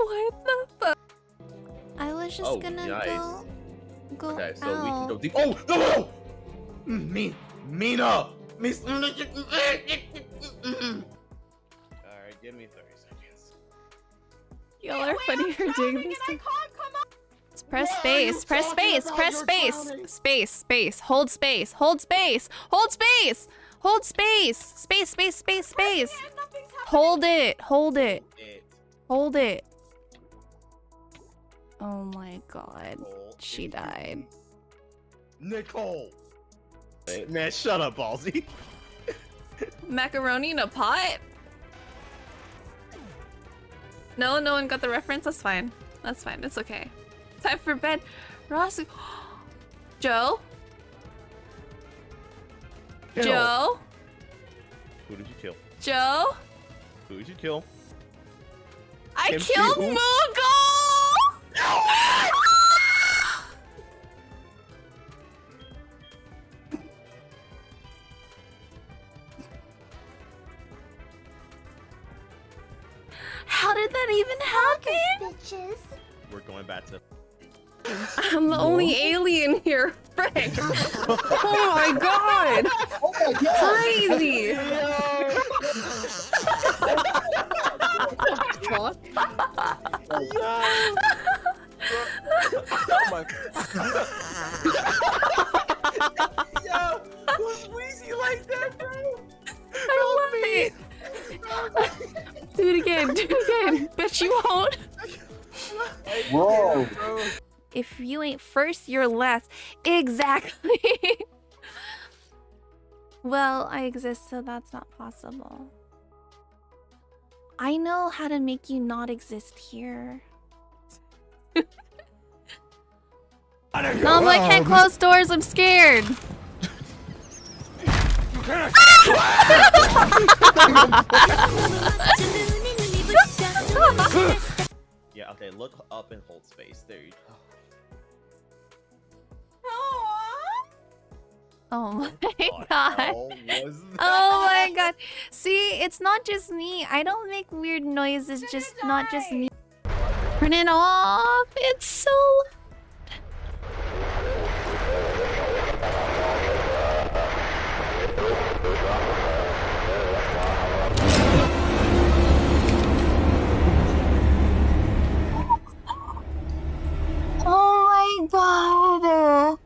What the fuck? I was just gonna go Okay, so out. we can go deep. Oh no! Mina! Alright, give me 30 seconds. Y'all are funny for doing this. Press space, press space, press space. Space, space, hold space, hold space, hold space, hold space, space, space, space, space. Hold it, hold it, hold it. Oh my god, she died. Nicole! Hey, man, shut up, Ballsy. Macaroni in a pot? No, no one got the reference. That's fine. That's fine. It's okay. Time for bed. Ross. Joe? Kill. Joe? Who did you kill? Joe? Who did you kill? I Kimchi, killed who? Moogle! How did that even happen? Bitches. We're going back to... I'm the only alien here. Frick. Oh my god. Oh my god. Crazy. Oh my... Yo, who's wheezy like that, bro? I love it. Do it again. Do it again. Bet you won't. Whoa. If you ain't first, you're last. Exactly. Well, I exist, so that's not possible. I know how to make you not exist here. Mom, I can't close doors. I'm scared. Yeah, okay, look up and hold space. There you go. Oh my What god. hell was that? Oh my god. See, it's not just me. I don't make weird noises, just not just me. Turn it off. It's so oh my god.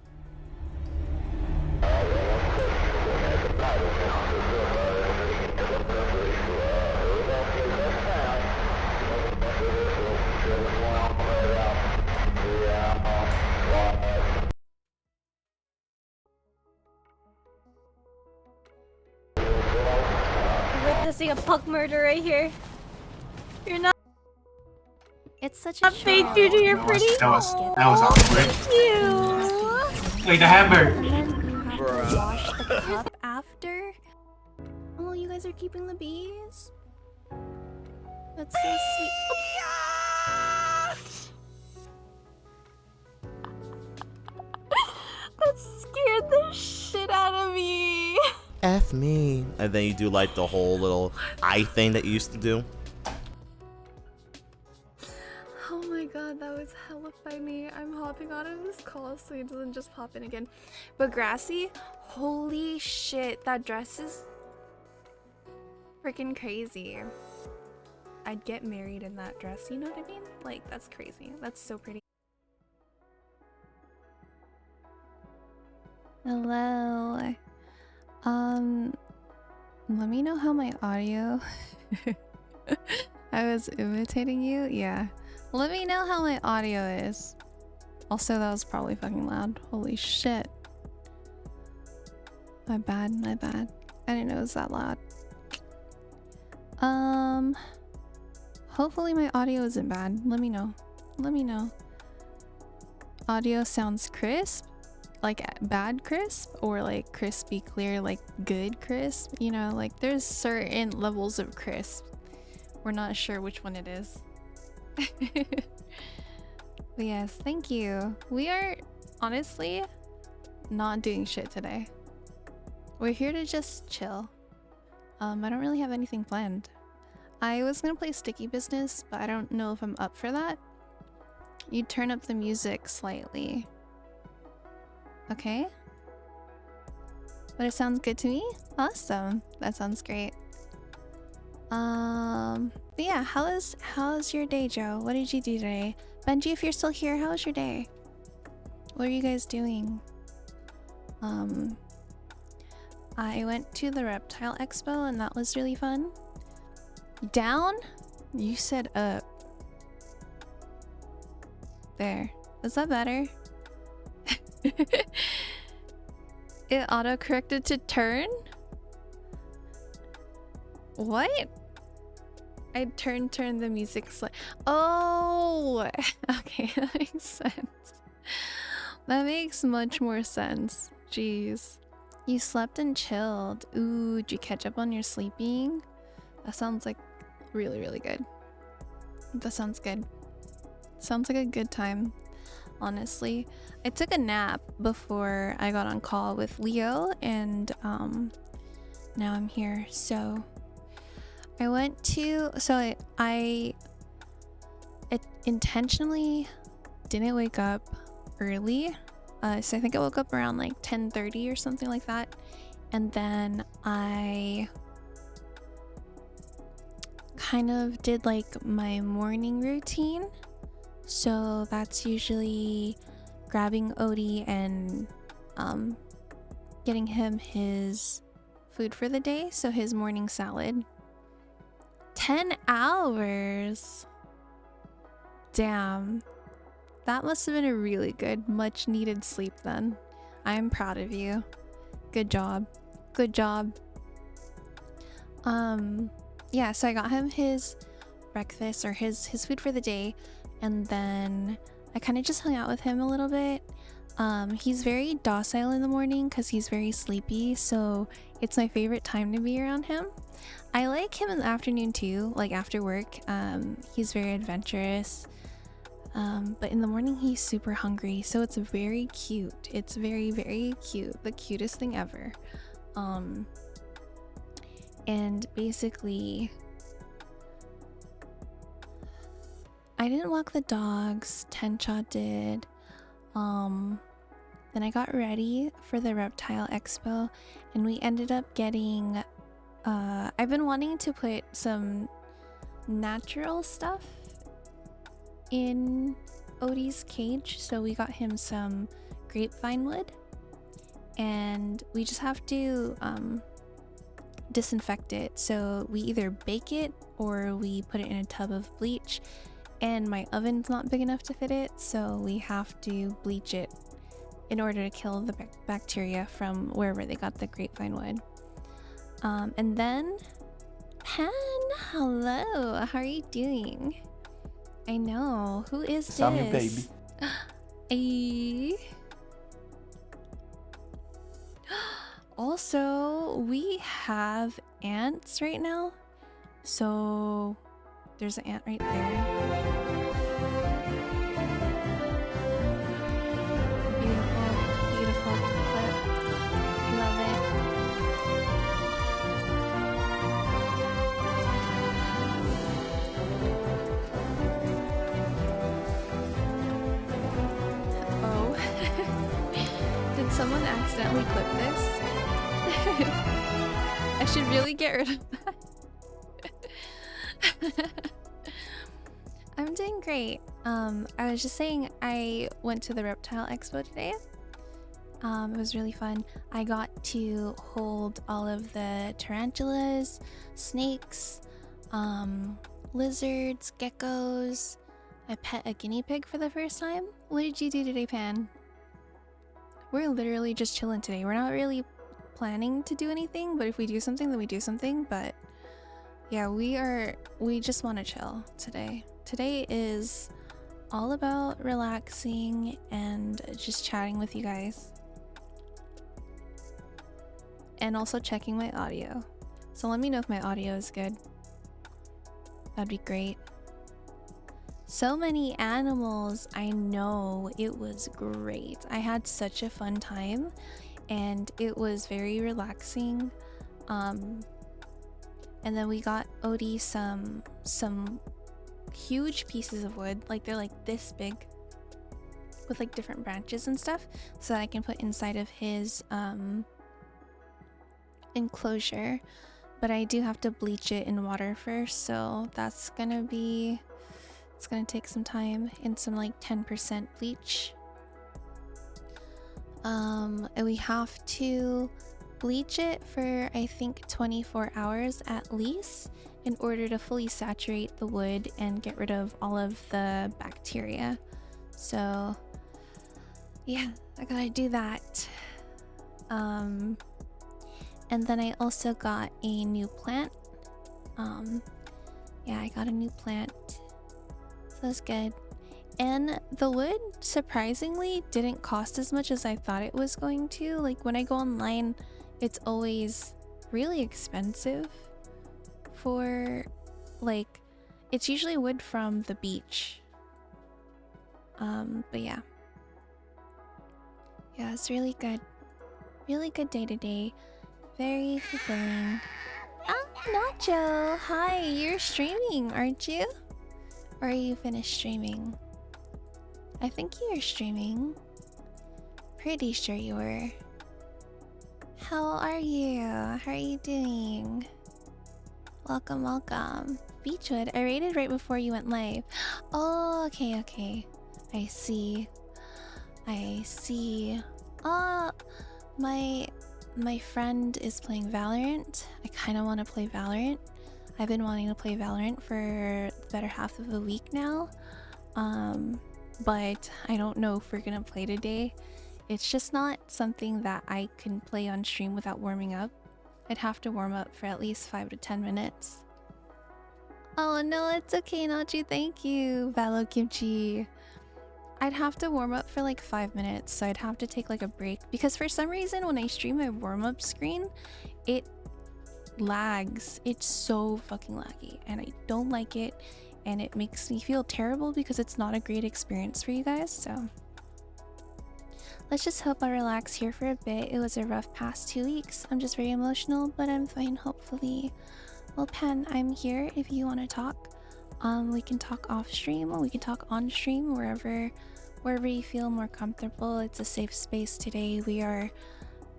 Witnessing a pug murder right here. You're not It's such a fake due to your pretty. That was awkward. You. Wait, the hammer. And then you have to wash the cup after. Oh, you guys are keeping the bees? That's so sweet. That scared the shit out of me. F me. And then you do like the whole little eye thing that you used to do. Oh my god, that was hella funny. I'm hopping out of this call so it doesn't just pop in again. But Grassy, holy shit, that dress is freaking crazy. I'd get married in that dress, you know what I mean? Like, that's crazy. That's so pretty. Hello. Let me know how my audio... I was imitating you? Yeah. Let me know how my audio is. Also, that was probably fucking loud. Holy shit. My bad, my bad. I didn't know it was that loud. Hopefully my audio isn't bad. Let me know. Let me know. Audio sounds crisp? Like bad crisp? Or like crispy clear, like good crisp? You know, like there's certain levels of crisp. We're not sure which one it is. But yes, thank you. We are honestly not doing shit today. We're here to just chill. I don't really have anything planned. I was gonna play Sticky Business, but I don't know if I'm up for that. You turn up the music slightly. Okay. But it sounds good to me? Awesome. That sounds great. But yeah, how's your day, Joe? What did you do today? Benji, if you're still here, how was your day? What are you guys doing? I went to the Reptile Expo and that was really fun. Down? You said up. There. Is that better? It auto-corrected to turn? What? I turn the music Oh! Okay, that makes sense. That makes much more sense. Jeez. You slept and chilled. Ooh, did you catch up on your sleeping? That sounds like really, really good. That sounds good. Sounds like a good time, honestly. I took a nap before I got on call with Leo, and now I'm here. So I went to, I intentionally didn't wake up early. So I think I woke up around like 10:30 or something like that. And then I kind of did like my morning routine. So that's usually grabbing Odie and getting him his food for the day. So his morning salad. 10 hours. Damn. That must have been a really good, much needed sleep then. I'm proud of you. Good job. Good job. Yeah, so I got him his breakfast or his food for the day, and then I kind of just hung out with him a little bit. He's very docile in the morning because he's very sleepy, so it's my favorite time to be around him. I like him in the afternoon too, like after work. He's very adventurous. But in the morning he's super hungry, so it's very cute. It's very, very cute. The cutest thing ever. And basically I didn't walk the dogs, Tencha did. Then I got ready for the Reptile Expo and we ended up getting I've been wanting to put some natural stuff in Odie's cage, so we got him some grapevine wood and we just have to disinfect it. So we either bake it or we put it in a tub of bleach, and my oven's not big enough to fit it, so we have to bleach it in order to kill the bacteria from wherever they got the grapevine wood. And then Pen, hello, how are you doing? I know. Who is this? Sammy baby. Also, we have ants right now. So there's an ant right there. Beautiful, beautiful clip. Love it. Did someone accidentally clip this? I should really get rid of that. I'm doing great. I was just saying I went to the Reptile Expo today. It was really fun. I got to hold all of the tarantulas, snakes, lizards, geckos. I pet a guinea pig for the first time. What did you do today, Pan? We're literally just chilling today. We're not really planning to do anything, but if we do something, then we do something. But yeah, we just want to chill today. Today is all about relaxing and just chatting with you guys. And also checking my audio. So let me know if my audio is good. That'd be great. So many animals. I know, it was great. I had such a fun time and it was very relaxing. And then we got Odie some huge pieces of wood, like they're like this big, with like different branches and stuff, so that I can put inside of his enclosure. But I do have to bleach it in water first, so it's gonna take some time and some like 10% bleach. And we have to bleach it for I think 24 hours at least in order to fully saturate the wood and get rid of all of the bacteria. So yeah, I gotta do that. And then I also got a new plant. Yeah, I got a new plant, so that's good. And the wood surprisingly didn't cost as much as I thought it was going to. Like when I go online, it's always really expensive for, like, it's usually wood from the beach. But yeah, it's really good. Really good day to day. Very fulfilling. Ah, Nacho! Hi, you're streaming, aren't you? Or are you finished streaming? I think you were streaming. Pretty sure you were. How are you? How are you doing? Welcome, welcome. Beechwood, I raided right before you went live. Oh, okay. I see. My friend is playing Valorant. I kind of want to play Valorant. I've been wanting to play Valorant for the better half of a week now. But I don't know if we're gonna play today. It's just not something that I can play on stream without warming up. I'd have to warm up for at least 5 to 10 minutes. Oh no, it's okay, Nachi. Thank you, FatalKimchi. I'd have to warm up for like 5 minutes, so I'd have to take like a break. Because for some reason, when I stream my warm-up screen, it lags. It's so fucking laggy, and I don't like it. And it makes me feel terrible because it's not a great experience for you guys, so... Let's just hope I relax here for a bit. It was a rough past 2 weeks. I'm just very emotional, but I'm fine, hopefully. Well, Pen, I'm here if you want to talk. We can talk off stream, or we can talk on stream, wherever you feel more comfortable. It's a safe space today. We are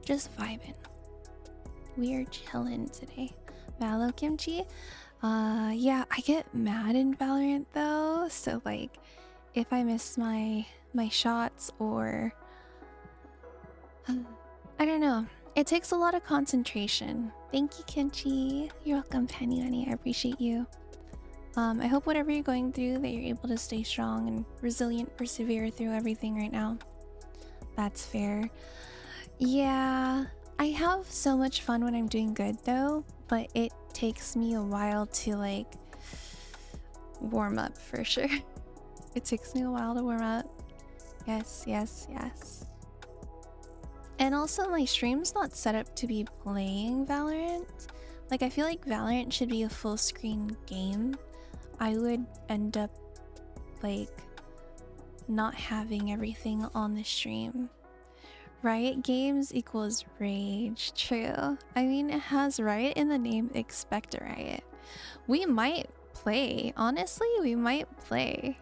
just vibing. We are chilling today. FatalKimchi? Yeah, I get mad in Valorant though, so like, if I miss my shots or... I don't know. It takes a lot of concentration. Thank you, Kimchi. You're welcome, Penny Honey. I appreciate you. I hope whatever you're going through that you're able to stay strong and resilient, persevere through everything right now. That's fair. Yeah, I have so much fun when I'm doing good though, but it takes me a while to like warm up for sure. It takes me a while to warm up. Yes. And also my stream's not set up to be playing Valorant. Like I feel like Valorant should be a full screen game. I would end up like not having everything on the stream. Riot games equals rage. True. I mean, it has Riot in the name. Expect a riot. We might play. Honestly, we might play.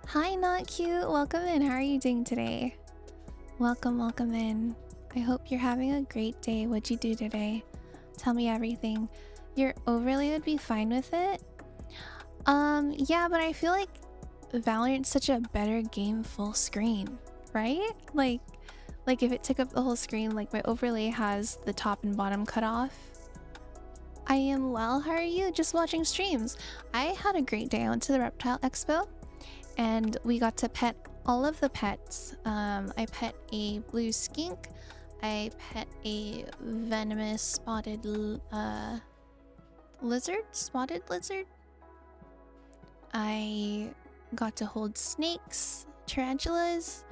Hi, Not Cute. Welcome in. How are you doing today? Welcome in. I hope you're having a great day. What'd you do today? Tell me everything. Your overlay would be fine with it? Yeah, but I feel like Valorant's such a better game full screen, right? Like if it took up the whole screen, like my overlay has the top and bottom cut off. I am well, how are you? Just watching streams. I had a great day. I went to the Reptile Expo and we got to pet all of the pets. I pet a blue skink. I pet a venomous spotted spotted lizard. I got to hold snakes, tarantulas.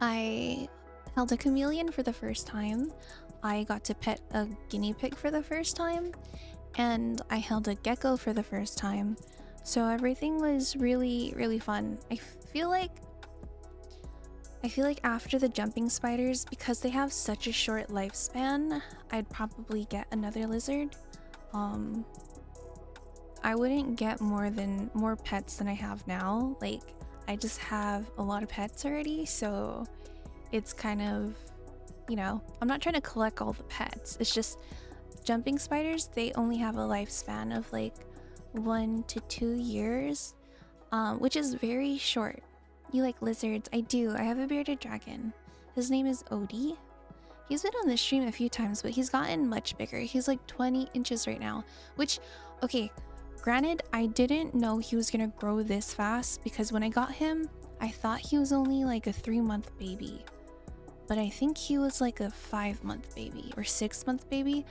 I held a chameleon for the first time. I got to pet a guinea pig for the first time. And I held a gecko for the first time. So everything was really, really fun. I feel like I feel like after the jumping spiders, because they have such a short lifespan, I'd probably get another lizard. I wouldn't get more pets than I have now. Like, I just have a lot of pets already, so it's kind of, you know, I'm not trying to collect all the pets. It's just jumping spiders, they only have a lifespan of like 1 to 2 years, which is very short. You like lizards? I do. I have a bearded dragon. His name is Odie. He's been on the stream a few times, but he's gotten much bigger. He's like 20 inches right now, which, okay, granted, I didn't know he was gonna grow this fast because when I got him, I thought he was only like a 3-month baby, but I think he was like a 5-month baby or 6-month baby.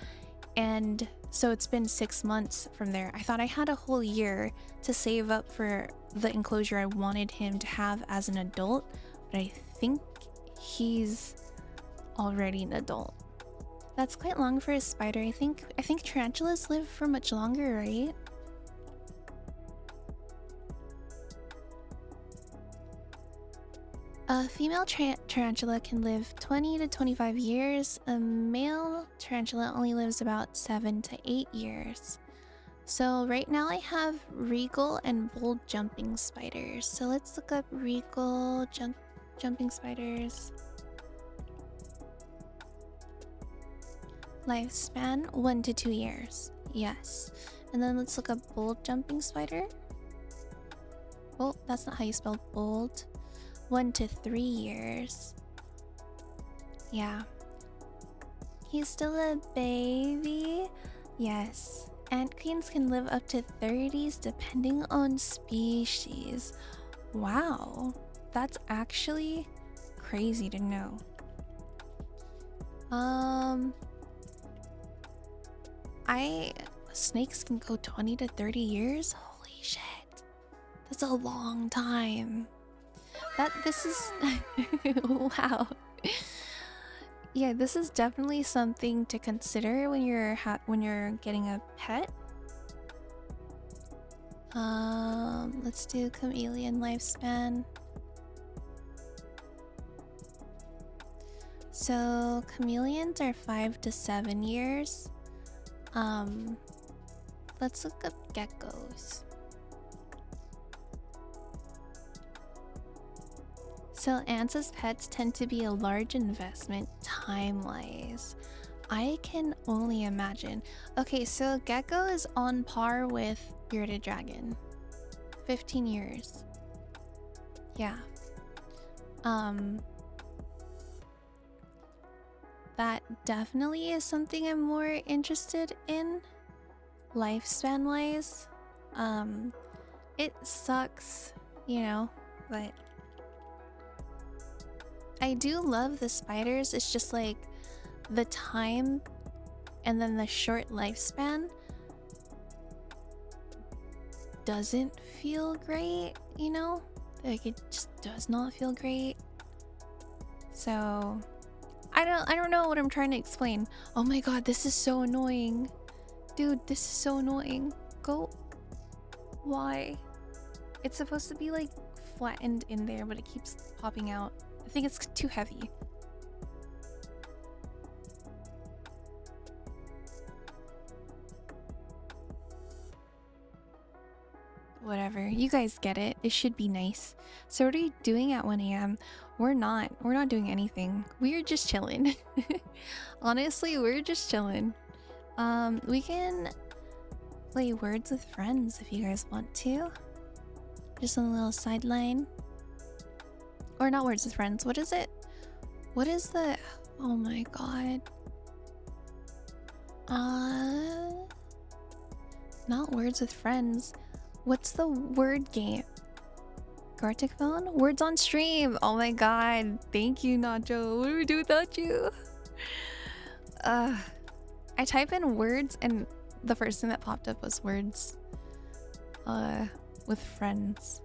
And so it's been 6 months from there. I thought I had a whole year to save up for the enclosure I wanted him to have as an adult, but I think he's already an adult. That's quite long for a spider. I think tarantulas live for much longer, right? A female tarantula can live 20 to 25 years. A male tarantula only lives about 7 to 8 years. So right now I have regal and bold jumping spiders. So let's look up regal jumping spiders. Lifespan 1 to 2 years. Yes. And then let's look up bold jumping spider. Oh, that's not how you spell bold. 1 to 3 years. Yeah. He's still a baby. Yes. Ant queens can live up to 30s depending on species. Wow. That's actually crazy to know. Snakes can go 20 to 30 years? Holy shit. That's a long time. This is wow. Yeah, this is definitely something to consider when you're getting a pet. Let's do chameleon lifespan. So chameleons are 5 to 7 years. Let's look up geckos. So ants as pets tend to be a large investment time-wise. I can only imagine. Okay, so gecko is on par with bearded dragon. 15 years. Yeah. That definitely is something I'm more interested in, lifespan-wise. It sucks, you know, but I do love the spiders. It's just like the time and then the short lifespan doesn't feel great, you know? Like it just does not feel great. So I don't know what I'm trying to explain. Oh my god, this is so annoying. Dude, this is so annoying. Go. Why? It's supposed to be like flattened in there, but it keeps popping out. I think it's too heavy. Whatever. You guys get it. It should be nice. So what are you doing at 1 a.m.? We're not doing anything. We're just chilling. Honestly, we're just chilling. We can play Words with Friends if you guys want to. Just on a little sideline. Or not Words with Friends. What is it? What is the... Oh my god. Not Words with Friends. What's the word game? Gartic phone? Words on stream. Oh my god. Thank you, Nacho. What do we do without you? I type in words and the first thing that popped up was words with friends.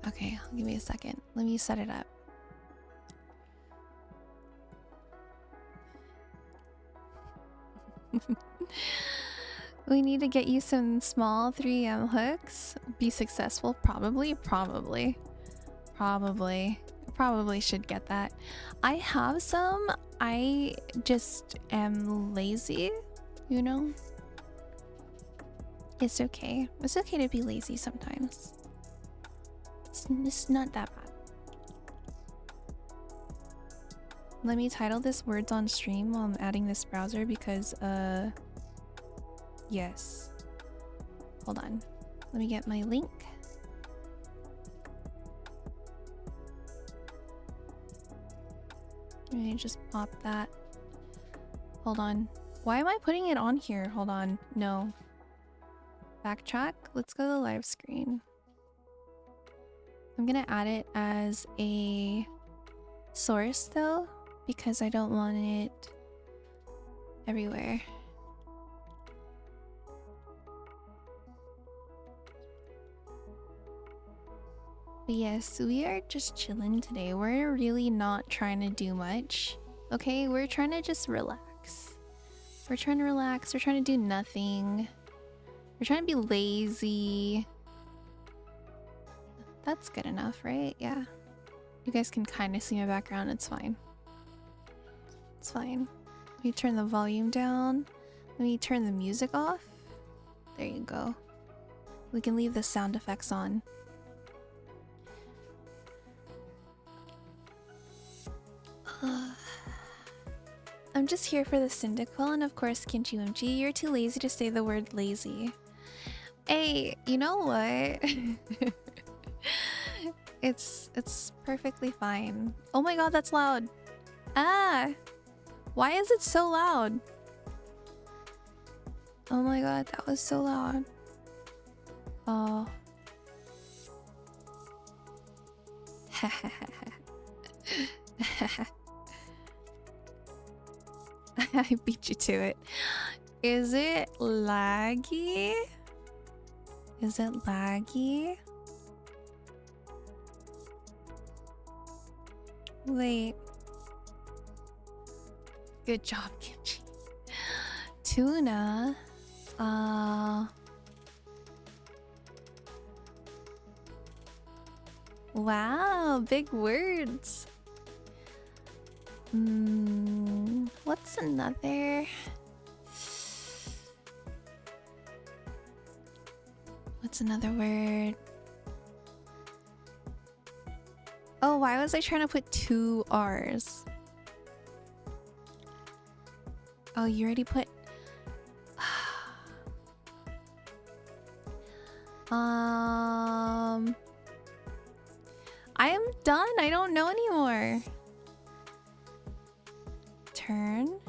Okay, give me a second. Let me set it up. We need to get you some small 3M hooks. Be successful? Probably. Probably should get that. I have some. I just am lazy, you know? It's okay. It's okay to be lazy sometimes. It's not that bad. Let me title this words on stream while I'm adding this browser because, yes. Hold on. Let me get my link. Let me just pop that. Hold on. Why am I putting it on here? Hold on. No. Backtrack. Let's go to the live screen. I'm gonna add it as a source though, because I don't want it everywhere. But yes, we are just chilling today. We're really not trying to do much. Okay, we're trying to just relax. We're trying to relax. We're trying to do nothing. We're trying to be lazy. That's good enough, right? Yeah. You guys can kind of see my background. It's fine. It's fine. Let me turn the volume down. Let me turn the music off. There you go. We can leave the sound effects on. I'm just here for the Cyndaquil and of course Kimchi Wimchi. You're too lazy to say the word lazy. Hey, you know what? It's perfectly fine. Oh my god, that's loud. Ah! Why is it so loud? Oh my god, that was so loud. Oh. I beat you to it. Is it laggy? Is it laggy? Wait. Good job, Kimchi. Tuna. Wow, big words. What's another? What's another word? Oh, why was I trying to put 2 R's? Oh, you already put... I am done. I don't know anymore. Turn.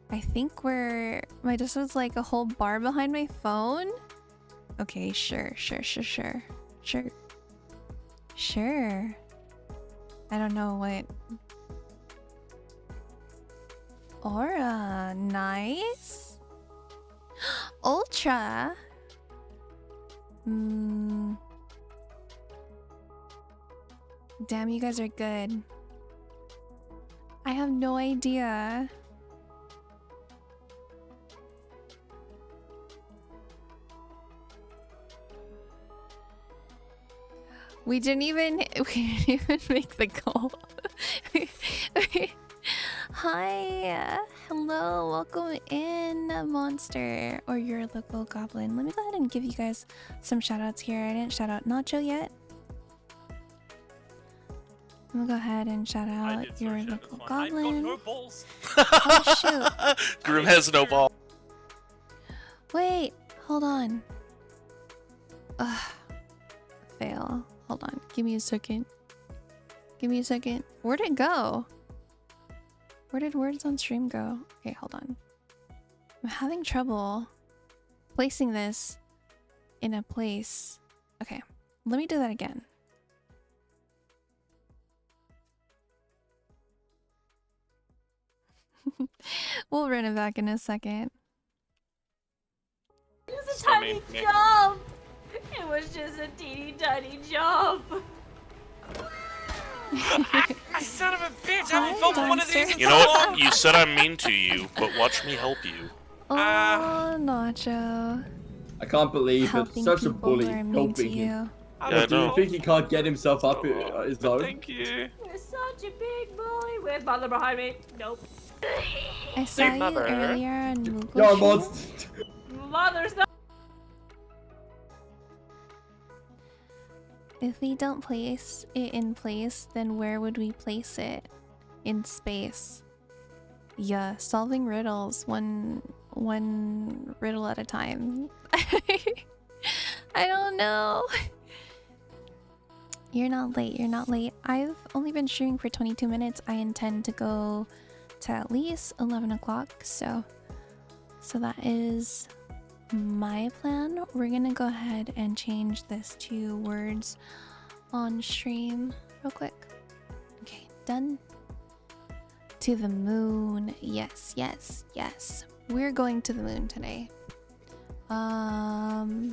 I think we're... This was like a whole bar behind my phone. Okay, sure. Sure. I don't know what... Aura. Nice. Ultra. Damn, you guys are good. I have no idea. We didn't even make the goal. Hi, hello, welcome in, monster, or your local goblin. Let me go ahead and give you guys some shout outs here. I didn't shout out Nacho yet. I'm gonna go ahead and shout out your local goblin. No balls. Oh shoot. Groom has no ball. Wait, hold on. Ugh. Fail. Hold on. Give me a second. Where'd it go? Where did words on stream go? Okay, hold on. I'm having trouble placing this in a place. Okay, let me do that again. We'll run it back in a second. It was a tiny jump! It was just a teeny tiny jump! Son of a bitch! I haven't felt one of these in You know what? You said I'm mean to you, but watch me help you. Oh, Nacho. I can't believe it. helping Such a people bully who are mean to helping him. you. Yeah, Do you think he can't get himself up his own? Thank you. You're such a big bully. With mother behind me. Nope. I saw you Mother. earlier on Google Yo, Stream. mods. Mother's not. If we don't place it in place, then where would we place it? In space. Yeah, solving riddles one riddle at a time. I don't know. You're not late, you're not late. I've only been streaming for 22 minutes. I intend to go to at least 11 o'clock, so that is my plan. We're gonna go ahead and change this to words on stream real quick. Okay, done. To the moon. Yes, yes, yes. We're going to the moon today. Oh.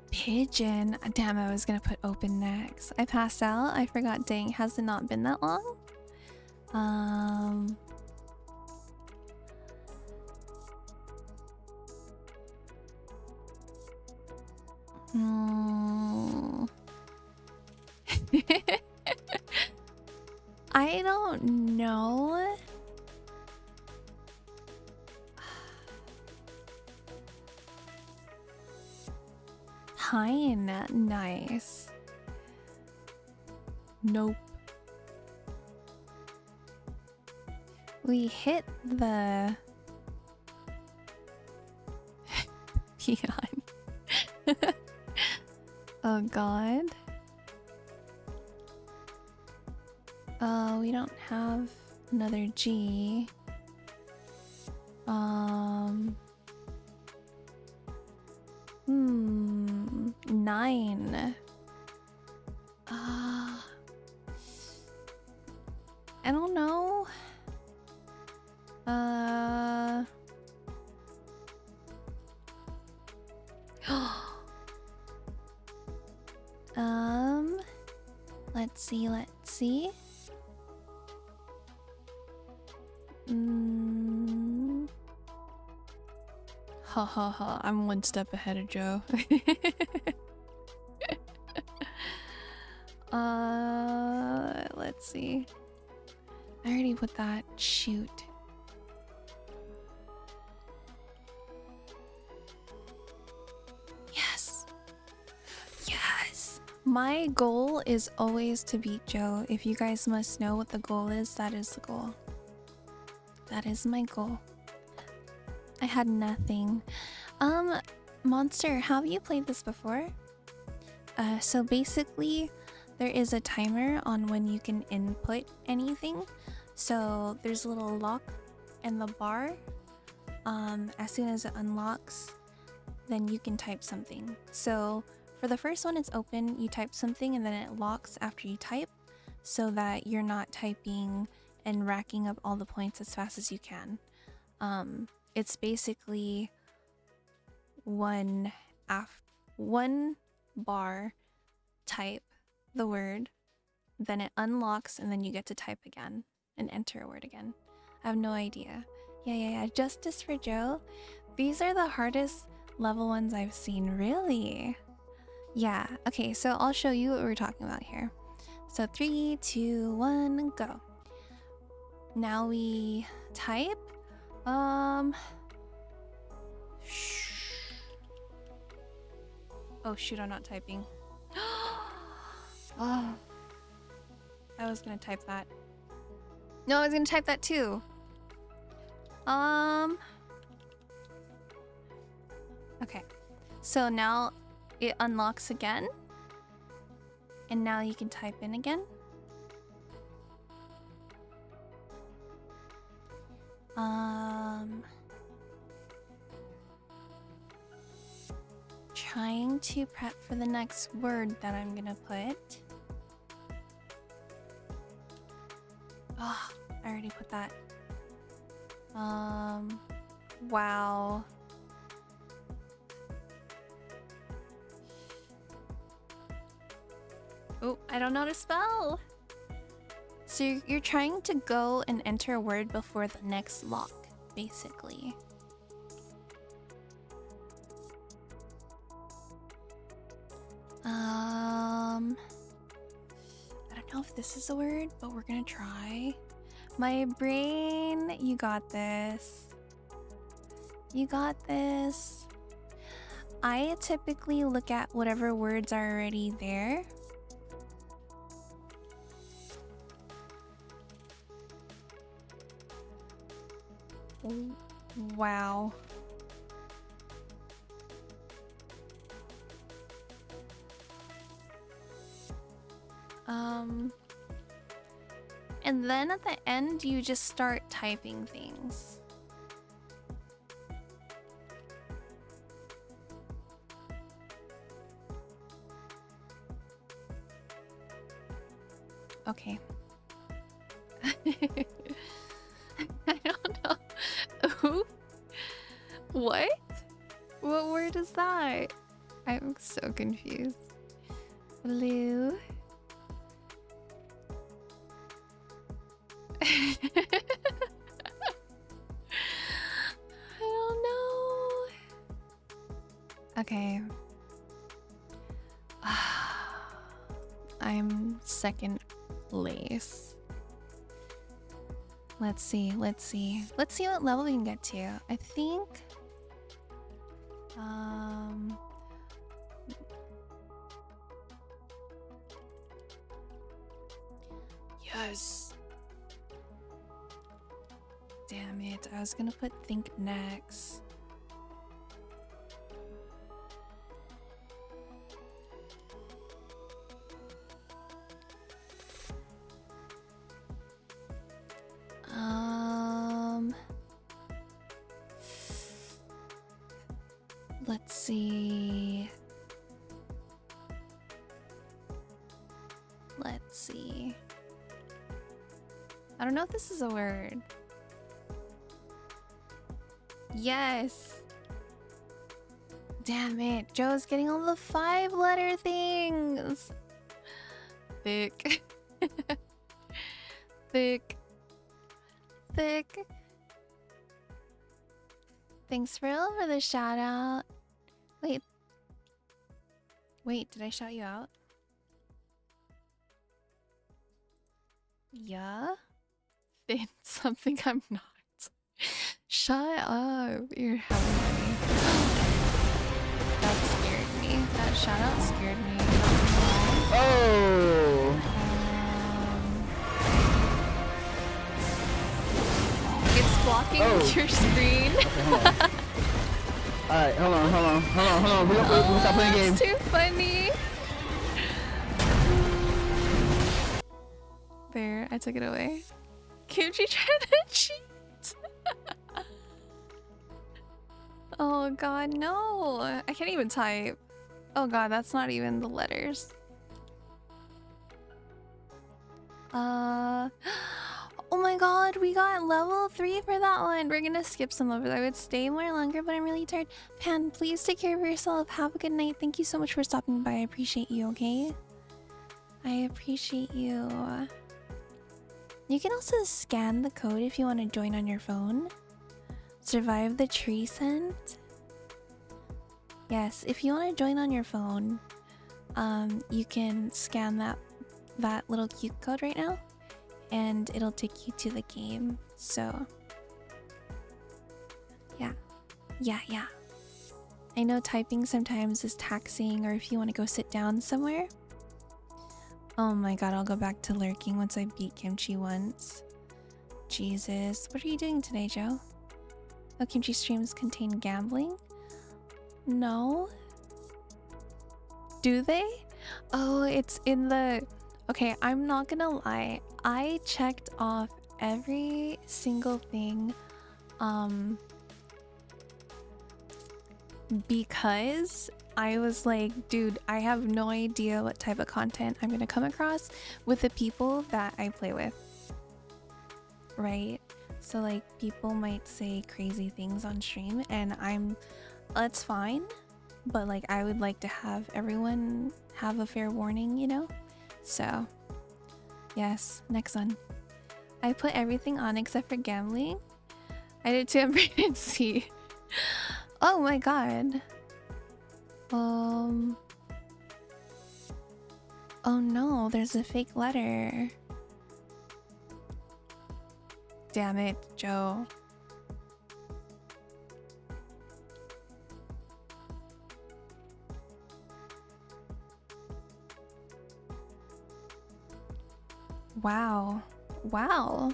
Pigeon. Damn, I was gonna put open next. I passed out. I forgot. Dang, has it not been that long? I don't know. Hein, nice. Nope. We hit the peon. Oh god. We don't have another G. 9. I don't know. Let's see. Ha ha ha, I'm one step ahead of Joe. Let's see. I already put that. Shoot. Yes. Yes. My goal is always to beat Joe. If you guys must know what the goal is, that is the goal. That is my goal. I had nothing. Monster, have you played this before? So basically, there is a timer on when you can input anything. So there's a little lock in the bar. As soon as it unlocks, then you can type something. So for the first one, it's open. You type something and then it locks after you type, so that you're not typing and racking up all the points as fast as you can. It's basically one bar, type the word, then it unlocks, and then you get to type again and enter a word again. I have no idea. Yeah. Justice for Joe. These are the hardest level ones I've seen, really. Yeah, okay, so I'll show you what we're talking about here. So 3, 2, 1, go. Now we type. Oh shoot, I'm not typing. Oh, I was gonna type that. No, I was gonna type that too. Okay, so now it unlocks again, and now you can type in again. Trying to prep for the next word that I'm gonna put. Oh, I already put that. Wow. Oh, I don't know how to spell. So you're trying to go and enter a word before the next lock, basically. I don't know if this is a word, but we're gonna try. My brain, you got this. You got this. I typically look at whatever words are already there. Wow. And then at the end, you just start typing things. Okay. I don't know. Who? What? What word is that? I'm so confused. Blue. I don't know. Okay. I'm second place. Let's see. Let's see what level we can get to. I think yes. Damn it. I was gonna put think next. Let's see. Let's see. I don't know if this is a word. Yes. Damn it. Joe's getting all the 5-letter things. Thick. Thick. Thick. Thanks for the shout out. Wait, did I shout you out? Yeah? Then something I'm not. Shut up. You're having me. That scared me. That shout out scared me. Oh! It's blocking your screen. Okay, alright, hold on. We don't stop playing games. It's too funny. There, I took it away. Kimchi trying to cheat. Oh god, no. I can't even type. Oh god, that's not even the letters. Oh my god, we got level 3 for that one. We're gonna skip some levels. I would stay more longer, but I'm really tired. Pan, please take care of yourself. Have a good night. Thank you so much for stopping by. I appreciate you, okay? I appreciate you. You can also scan the code if you want to join on your phone. Survive the tree scent. Yes, if you want to join on your phone, you can scan that little cute code right now, and it'll take you to the game. So, yeah. I know typing sometimes is taxing, or if you want to go sit down somewhere. Oh my god, I'll go back to lurking once I beat Kimchi once. Jesus. What are you doing today, Joe? Oh, Kimchi streams contain gambling? No. Do they? Oh, it's in the... Okay, I'm not gonna lie. I checked off every single thing, because I was like, dude, I have no idea what type of content I'm gonna come across with the people that I play with. Right? So like, people might say crazy things on stream, and that's fine, but like, I would like to have everyone have a fair warning, you know? So Yes, next one. I put everything on except for gambling. I did too. I'm pregnancy. Oh my god. Oh no, there's a fake letter. Damn it, Joe. Wow. Wow.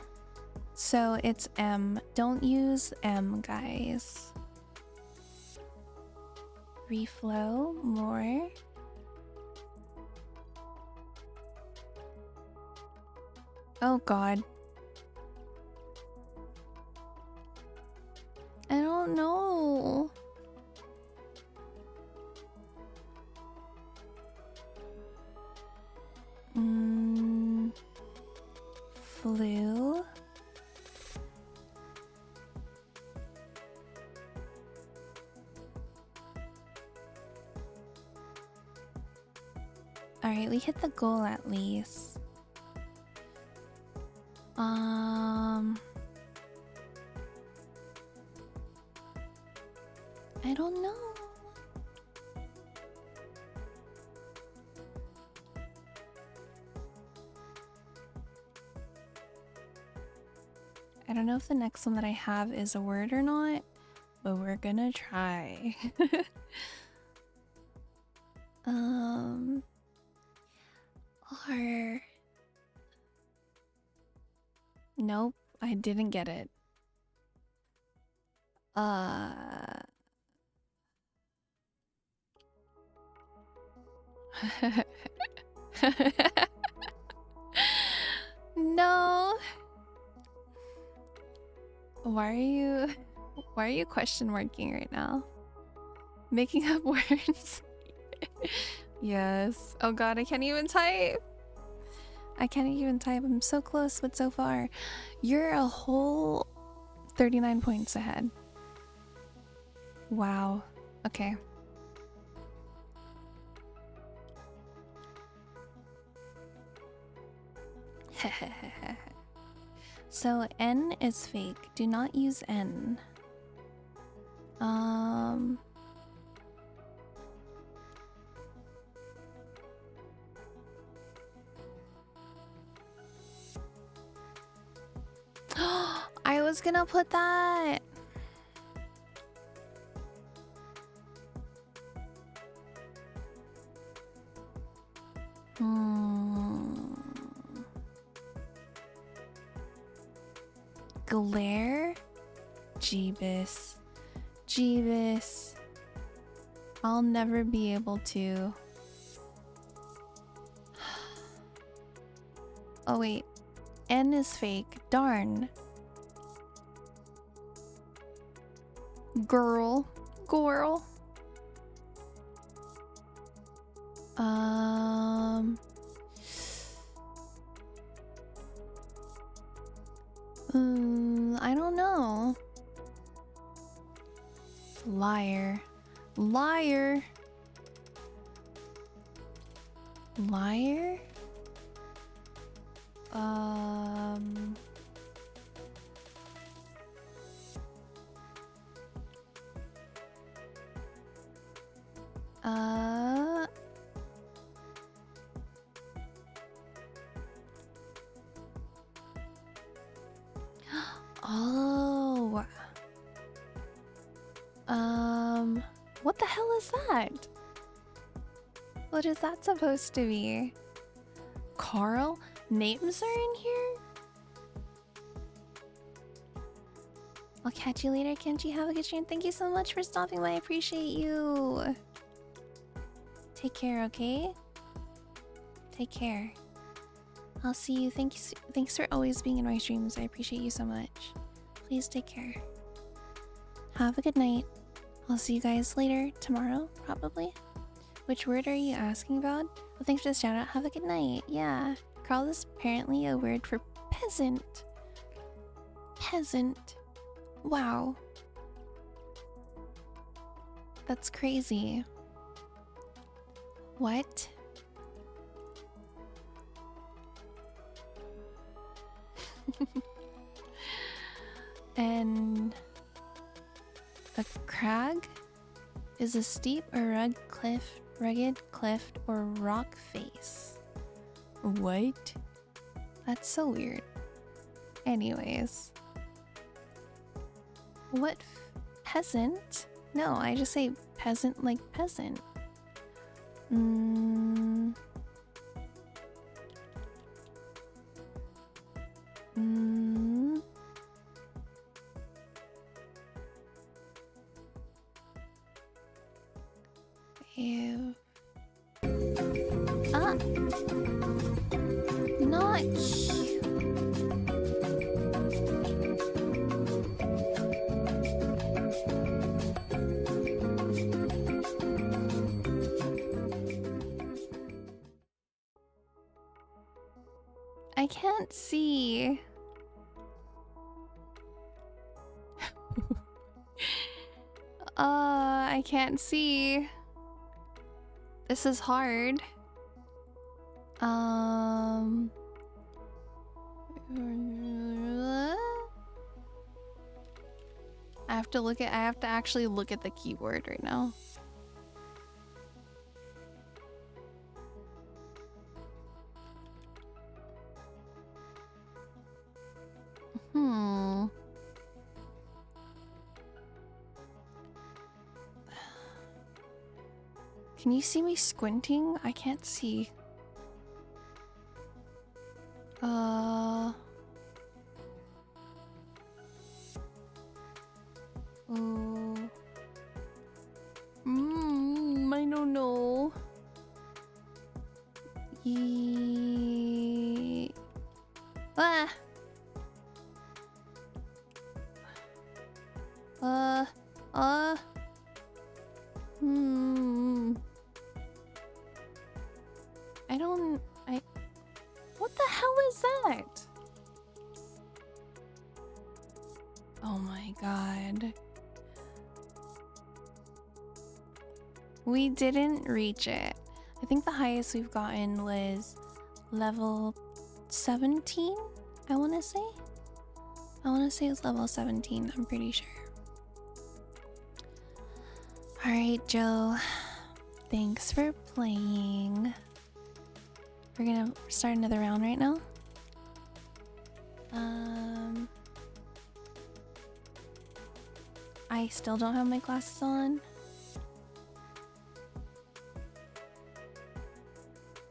So it's M. Don't use M, guys. Reflow more. Oh god. I don't know. Flu. Alright, we hit the goal at least. I don't know. I don't know if the next one that I have is a word or not, but we're gonna try. R. Nope, I didn't get it. No. Why are you question marking right now? Making up words? Yes. Oh god, I can't even type. I can't even type. I'm so close, but so far. You're a whole 39 points ahead. Wow. Okay. So N is fake. Do not use N. I was gonna put that. Glare? Jeebus. Jeebus. I'll never be able to. Oh wait. N is fake. Darn. Girl. Girl. I don't know. Liar. Liar. Liar? Oh. What the hell is that? What is that supposed to be? Carl? Names are in here? I'll catch you later, Kimchi. Have a good stream. Thank you so much for stopping by. I appreciate you. Take care, okay? Take care. I'll see you. Thanks for always being in my streams. I appreciate you so much. Please take care. Have a good night. I'll see you guys later. Tomorrow, probably. Which word are you asking about? Well, thanks for the shout out. Have a good night. Yeah. Carl is apparently a word for peasant. Peasant. Wow. That's crazy. What? And a crag is a steep or rugged cliff or rock face. What? That's so weird. Anyways. What peasant? No, I just say peasant like peasant. Mm. Mm. Ew. Ah. Not cute. I can't see. I can't see. This is hard. I have to actually look at the keyboard right now. Hmm. Can you see me squinting? I can't see. Oh. I don't know. Ah. What the hell is that? Oh my god. We didn't reach it. I think the highest we've gotten was level 17, I want to say. I want to say it's level 17, I'm pretty sure. Alright, Joe. Thanks for playing. We're gonna start another round right now. I still don't have my glasses on.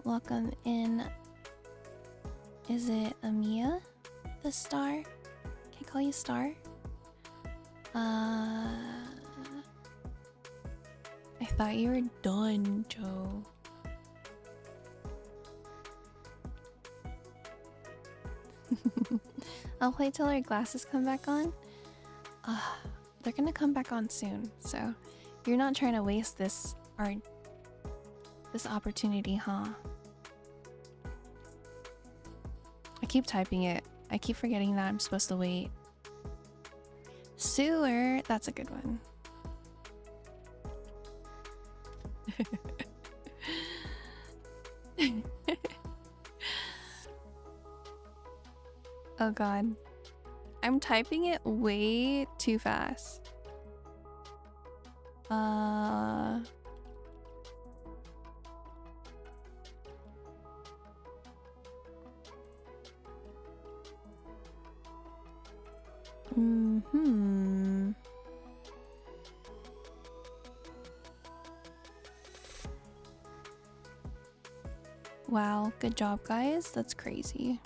Welcome in. Is it Amia? The star? Can I call you Star? I thought you were done, Joe. I'll play till our glasses come back on. They're gonna come back on soon, so you're not trying to waste this opportunity, huh? I keep typing it. I keep forgetting that I'm supposed to wait. Sewer, that's a good one. Oh god. I'm typing it way too fast. Wow, good job, guys. That's crazy.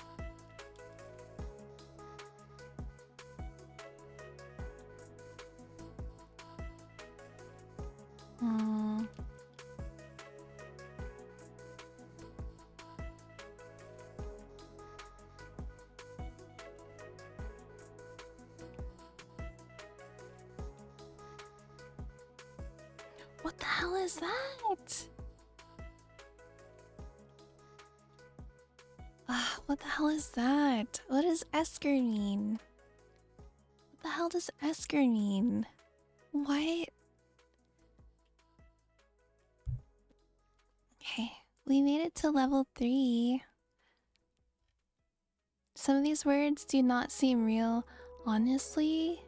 What the hell is that? What the hell is that? What does Esker mean? What the hell does Esker mean? What? Okay, we made it to level 3. Some of these words do not seem real. Honestly?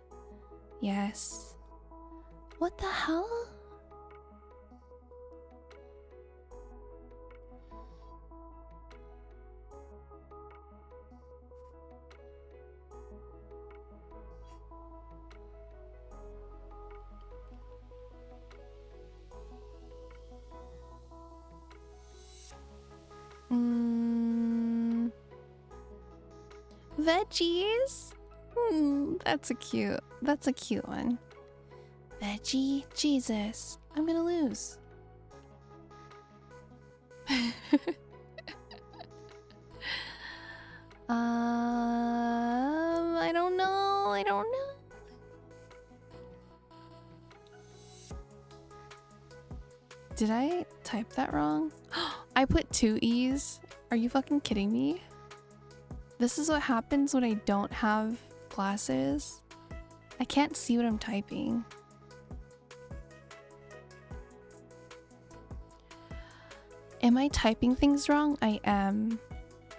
Yes. What the hell? Veggies? That's a cute one. Veggie? Jesus. I'm gonna lose. I don't know. I don't know. Did I type that wrong? I put 2 E's. Are you fucking kidding me? This is what happens when I don't have glasses. I can't see what I'm typing. Am I typing things wrong? I am.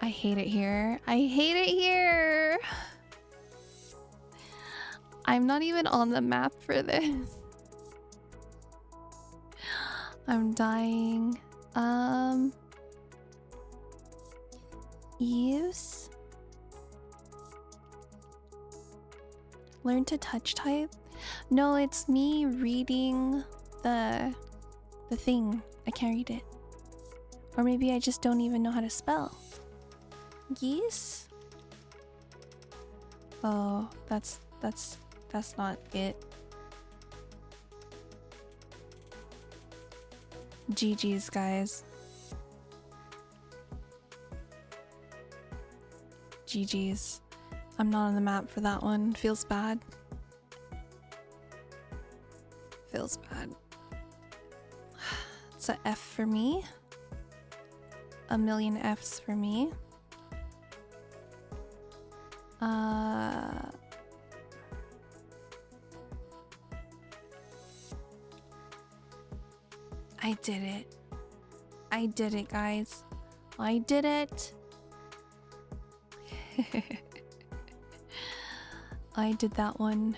I hate it here. I hate it here. I'm not even on the map for this. I'm dying. Use. Learn to touch type? No, it's me reading the thing. I can't read it. Or maybe I just don't even know how to spell. Geese? Oh, that's not it. GG's, guys. GG's. I'm not on the map for that one. Feels bad. Feels bad. It's a F for me. A million F's for me. I did it. I did it, guys. I did it. I did that one.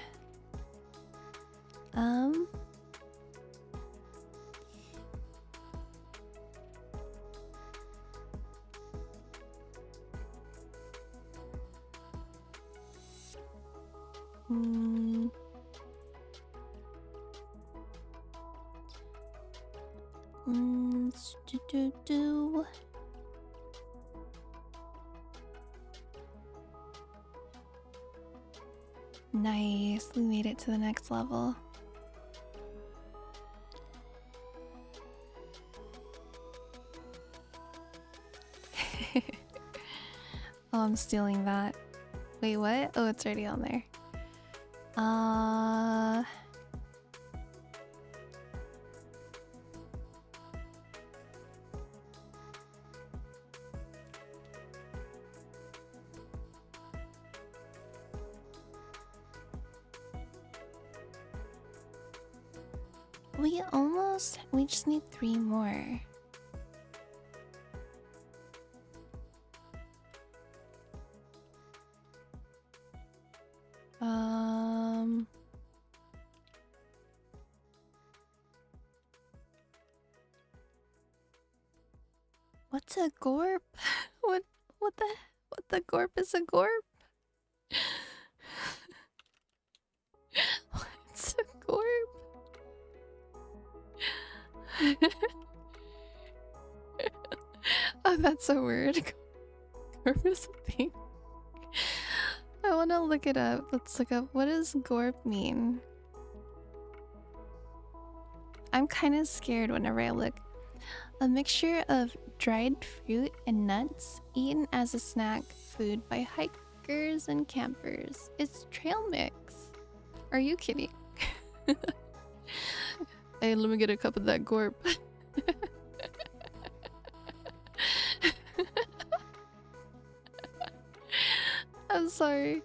Nice, we made it to the next level. Oh, I'm stealing that. Wait, what? Oh, it's already on there. We just need 3 more. What's a gorp? What the gorp is a gorp? What's a gorp? Oh, that's a word. Gorp is a thing. I want to look it up. Let's look up, what does gorp mean? I'm kind of scared whenever I look. A mixture of dried fruit and nuts eaten as a snack food by hikers and campers. It's trail mix. Are you kidding? Hey, let me get a cup of that gorp. I'm sorry.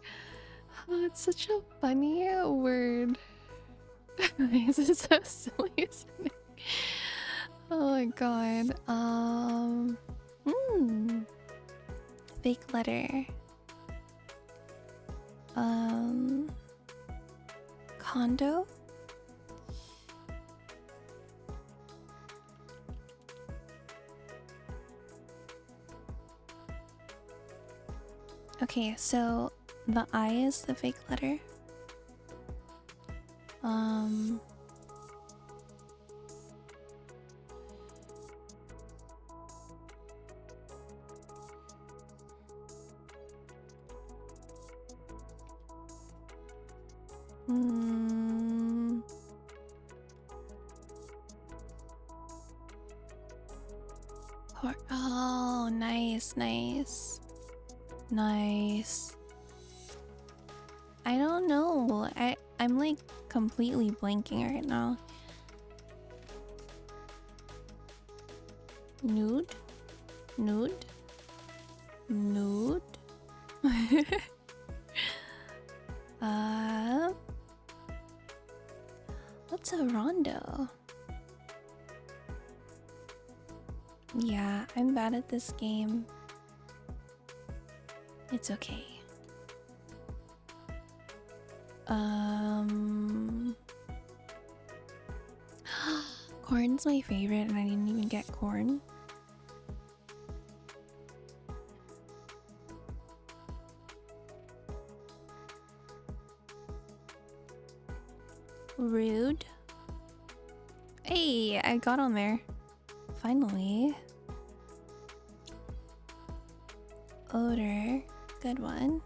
Oh, it's such a funny word. This is so silly, isn't it? Oh my god. Fake letter. Condo? Okay, so the I is the fake letter. Mm, oh, nice, nice. Nice. I don't know. I'm like completely blanking right now. Nude? Nude? Nude? What's a rondo? Yeah, I'm bad at this game. It's okay. Corn's my favorite and I didn't even get corn. Rude. Hey, I got on there. Finally. Odor. Good one.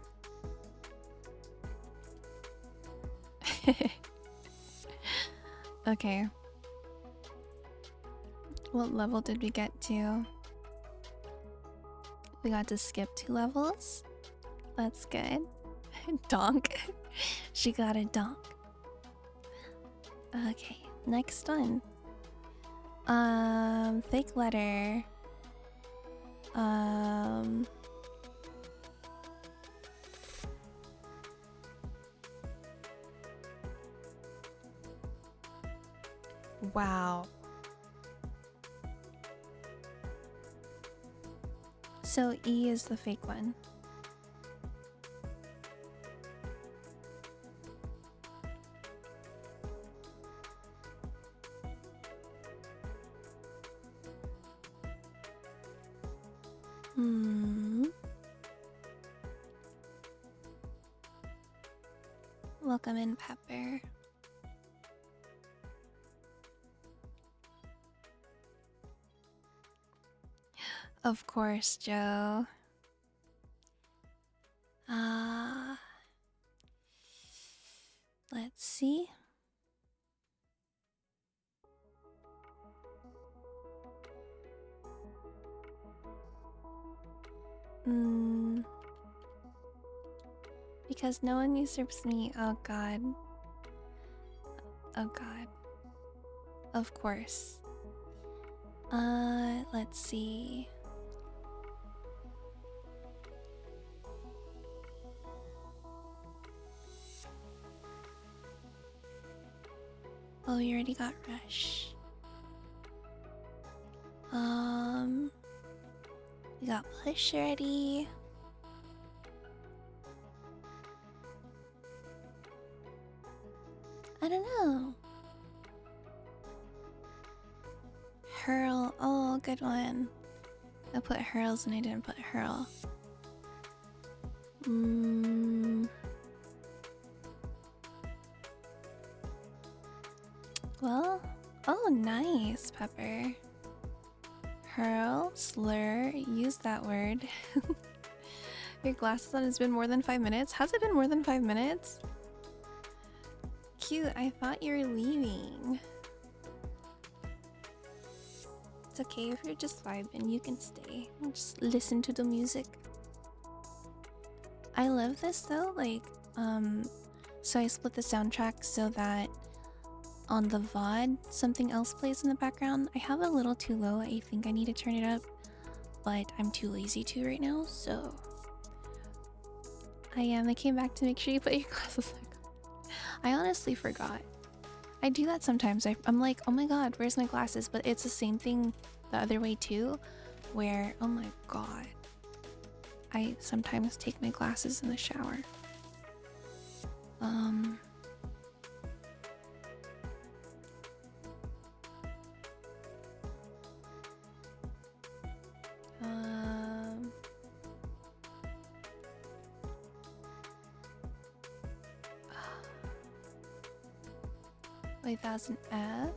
Okay. What level did we get to? We got to skip 2 levels. That's good. Donk. She got a donk. Okay, next one. Fake letter. Wow. So E is the fake one. Welcome in, Pepper. Of course, Joe. Let's see. Because no one usurps me. Oh god. Oh god. Of course. Let's see. Oh, you already got Rush. We got Push already. I don't know. Hurl. Oh, good one. I put hurls and I didn't put hurl. Well, oh, nice, Pepper. Hurl, slur, use that word. Your glasses on has been more than 5 minutes. Has it been more than 5 minutes? Cute, I thought you were leaving. It's okay if you're just vibing, you can stay and just listen to the music. I love this though, like, so I split the soundtrack so that on the VOD, something else plays in the background. I have it a little too low. I think I need to turn it up, but I'm too lazy to right now, so I came back to make sure you put your glasses on. I honestly forgot. I do that sometimes. I'm like, oh my god, where's my glasses? But it's the same thing the other way too, where, oh my god, I sometimes take my glasses in the shower. Um. Um. 1000 F.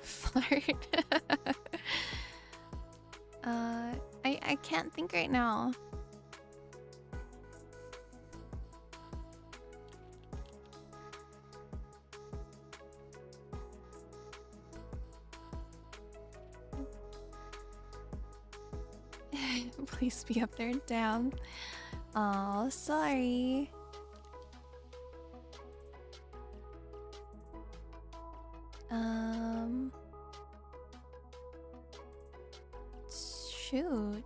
Flirt. I can't think right now. Please be up there. Damn. Oh, sorry. Shoot.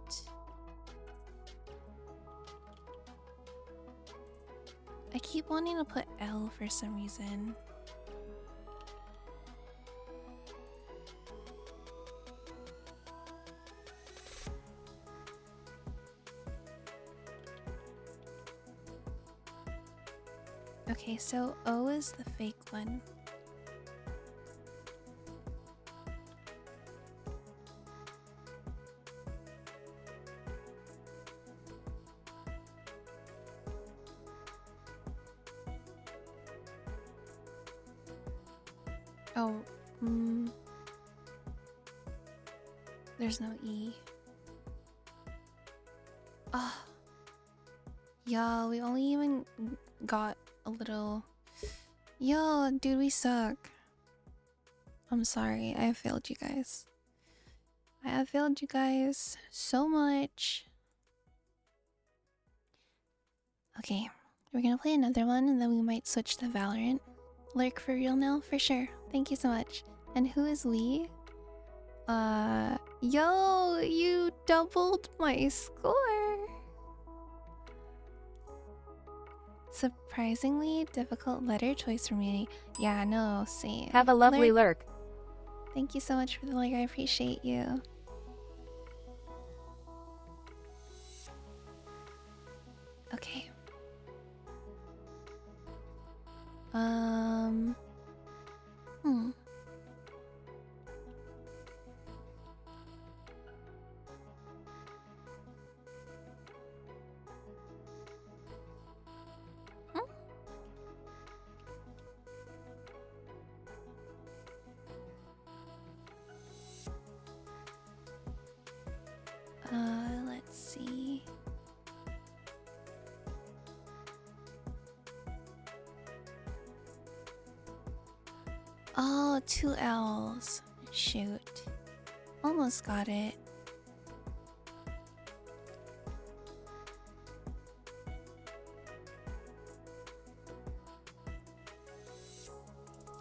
I keep wanting to put L for some reason. Okay, so O is the fake one. Oh, there's no E. Ah, yo, we only even got a little. Yo, dude, we suck. I'm sorry, I have failed you guys. I have failed you guys so much. Okay, we're gonna play another one and then we might switch to Valorant. Lurk for real now? For sure. Thank you so much. And who is we? Yo, you doubled my score. Surprisingly difficult letter choice for me. Yeah, no, same. Have a lovely lurk. Thank you so much for the lurk. I appreciate you. Okay. Hmm. Let's see. Oh, 2 L's. Shoot. Almost got it.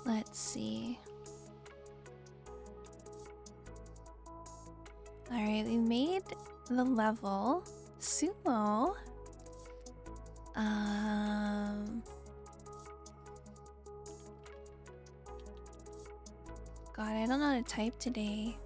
Let's see. Alright, we made the level. Sumo. God, I don't know how to type today.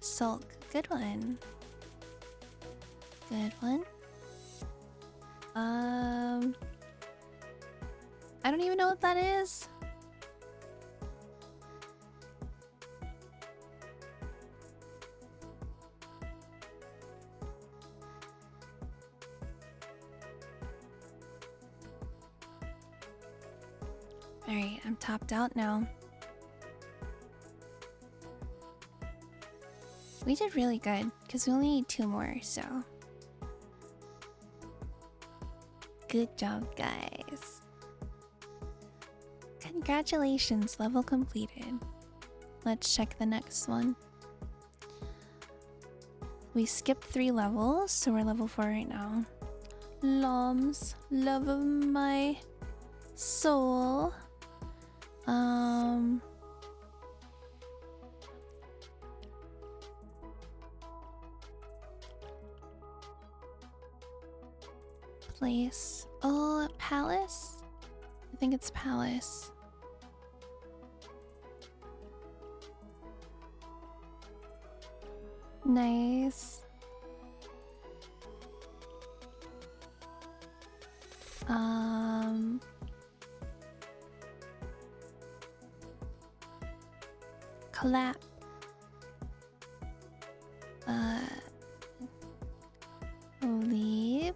Sulk, good one. Good one. I don't even know what that is. Alright, I'm topped out now. We did really good, because we only need 2 more, so... Good job, guys. Congratulations, level completed. Let's check the next one. We skipped 3 levels, so we're level 4 right now. Loms, love of my soul. place. Oh, palace? I think it's palace. Nice. Clap. Leap.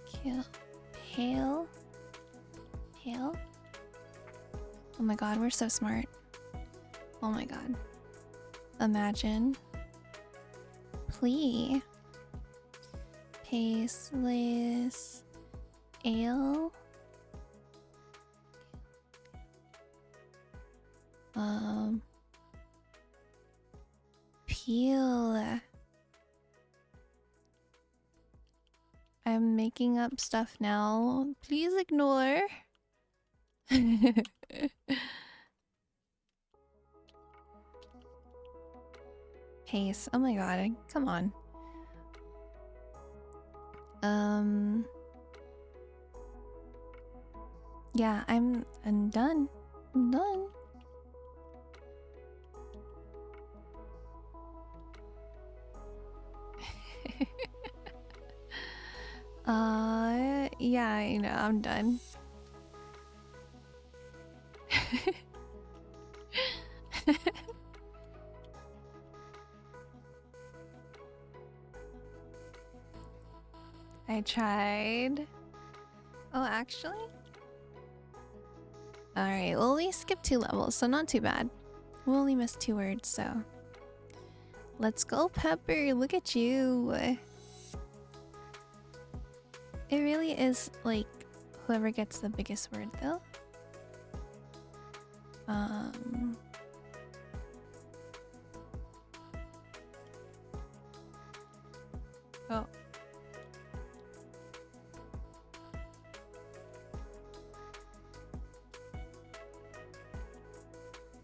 Kill. Pale. Pale. Oh my god, we're so smart. Oh my god. Imagine. Plea. Paceless. Ale. Peel. I'm making up stuff now. Please ignore. Pace. Oh my god. Come on. Yeah, I'm done. I'm done. Yeah, you know, I'm done. I tried. Oh, actually? Alright, well, we skipped 2 levels, so not too bad. We only missed 2 words, so. Let's go, Pepper. Look at you. It really is like whoever gets the biggest word, though. Oh.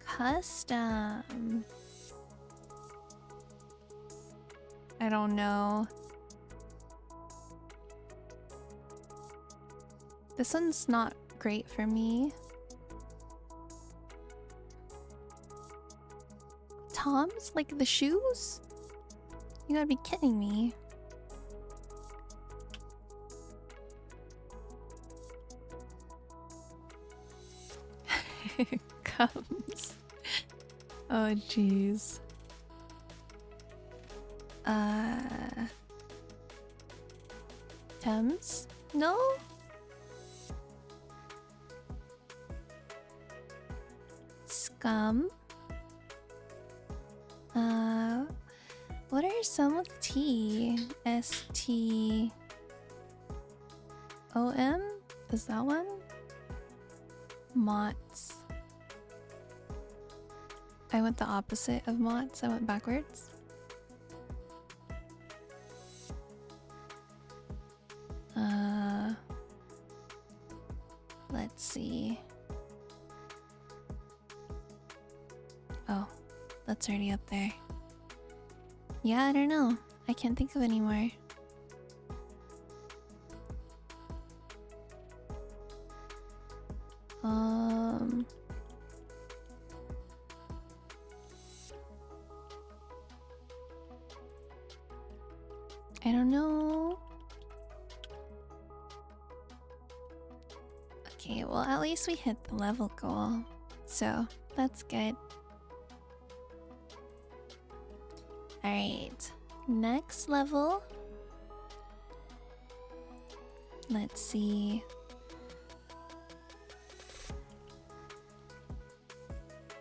Custom. I don't know. This one's not great for me. Toms? Like the shoes? You gotta be kidding me. Comes. Oh jeez. Thames? No? Scum? What are some with T? S-T-O-M? Is that one? Mots. I went the opposite of mots. I went backwards. Let's see. Oh, that's already up there. Yeah, I don't know. I can't think of any more. I don't know. Okay, well, at least we hit the level goal. So, that's good. Alright. Next level. Let's see.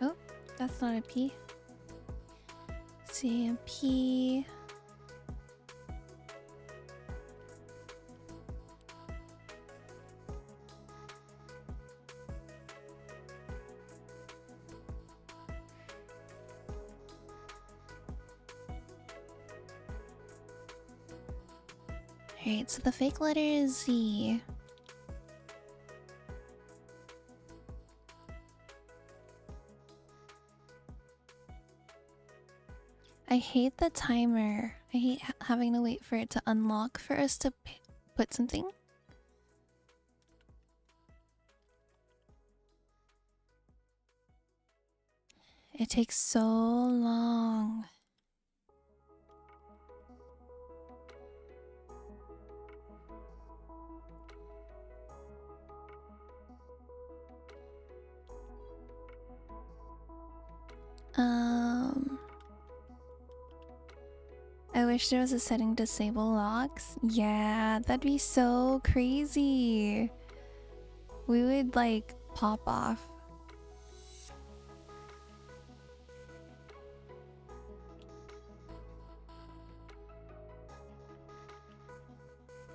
Oh, that's not a P. Let's see, a P. Alright, so the fake letter is Z. I hate the timer. I hate having to wait for it to unlock for us to put something? It takes so long. I wish there was a setting to disable locks. Yeah, that'd be so crazy. We would like pop off.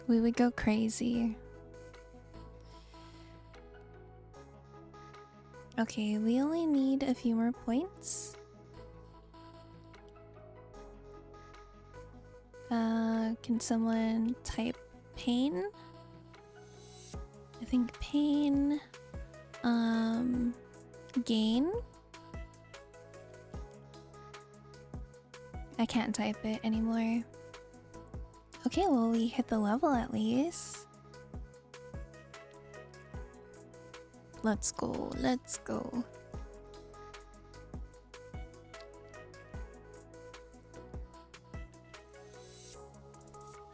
We would go crazy. Okay, we only need a few more points. Can someone type pain? I think pain. Gain? I can't type it anymore. Okay, well, we hit the level at least. Let's go, let's go.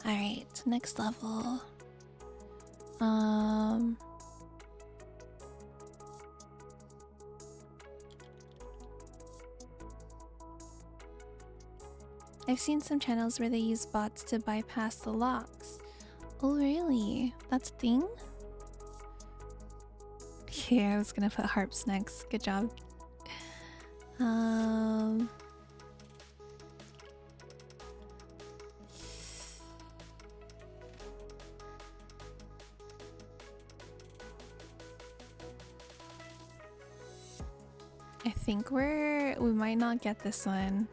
Alright, next level. I've seen some channels where they use bots to bypass the locks. Oh, really? That's a thing? Yeah, I was gonna put harps next. Good job. I think we might not get this one.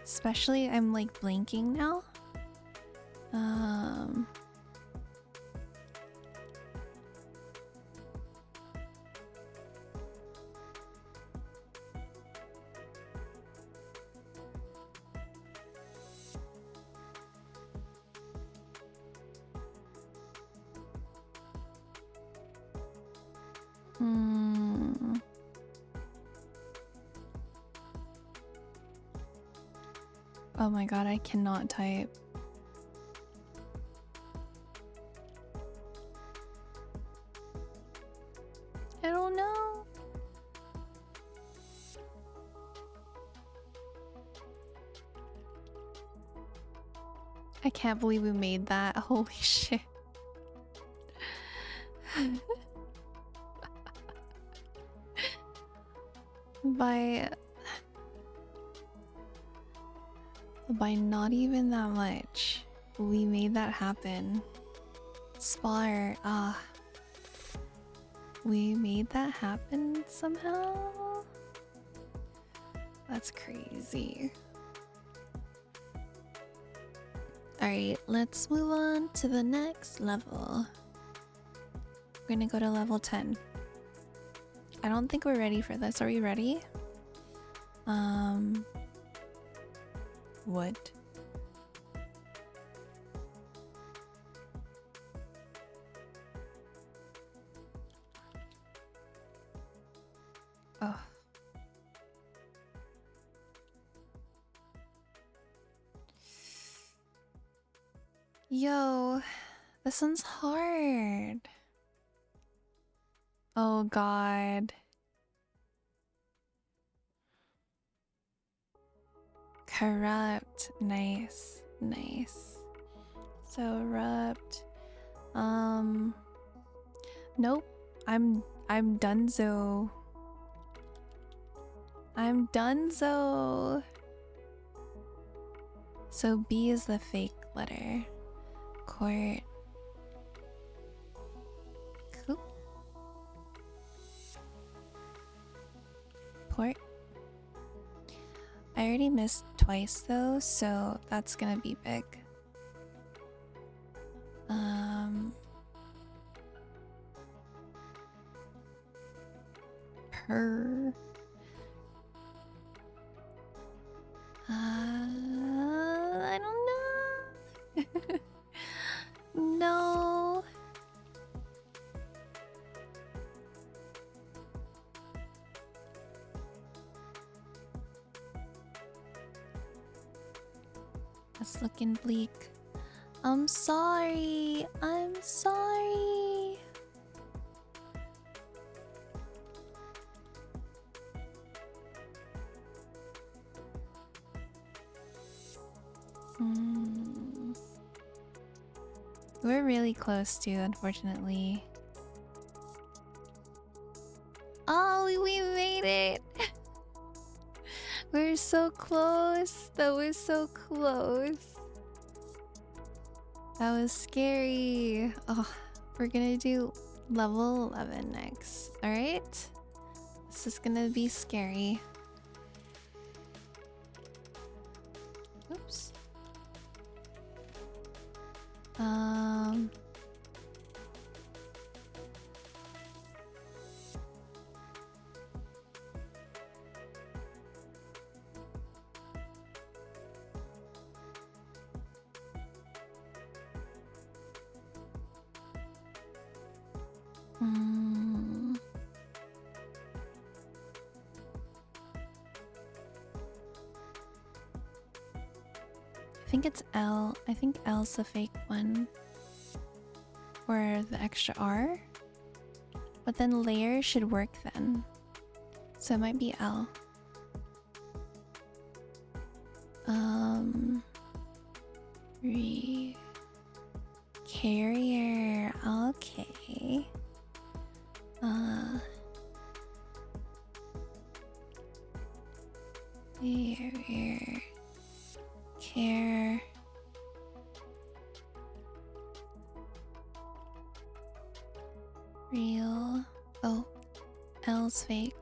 Especially, I'm like blinking now. Oh my god, I cannot type. I don't know. I can't believe we made that. Holy shit. By not even that much, we made that happen. Spar, we made that happen somehow? That's crazy. Alright, let's move on to the next level. We're gonna go to level 10. I don't think we're ready for this. Are we ready? What? Oh. Yo, this one's hard. Oh god. Corrupt. Nice. Nice. So rupt. Nope. I'm donezo. I'm donezo. So B is the fake letter. Court. Coop. Port. I already missed twice though, so that's gonna be big. Per. I don't know. No. That's looking bleak. I'm sorry. I'm sorry. We're really close to, unfortunately. Oh, we made it! We're so close. That was so close. That was scary. Oh, we're gonna do level 11 next. Alright? This is gonna be scary. Oops. I think it's L. I think L's the fake one. Or the extra R. But then layer should work then. So it might be L. Carrier. Okay. Carrier. Care. Real. Oh, L's fake.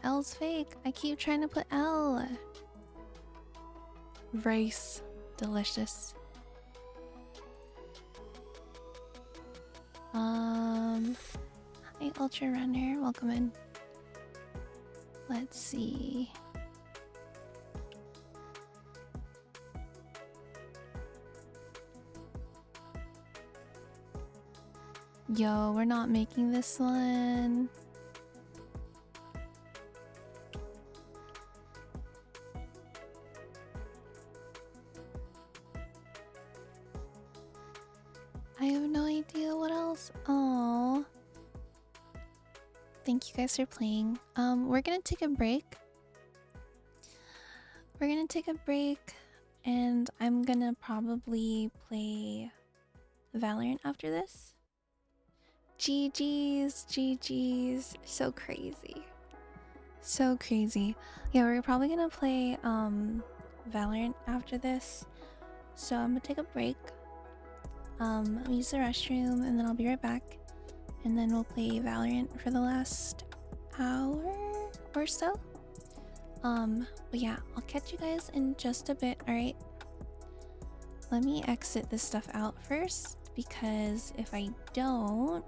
L's fake. I keep trying to put L. Rice. Delicious. Hi, Ultra Runner. Welcome in. Let's see. Yo, we're not making this one. I have no idea what else. Oh. Thank you guys for playing. We're gonna take a break. And I'm gonna probably play Valorant after this. GG's. So crazy. So crazy. Yeah, we're probably gonna play Valorant after this. So I'm gonna take a break. I'll use the restroom and then I'll be right back. And then we'll play Valorant for the last hour or so. But yeah, I'll catch you guys in just a bit, alright? Let me exit this stuff out first, because if I don't,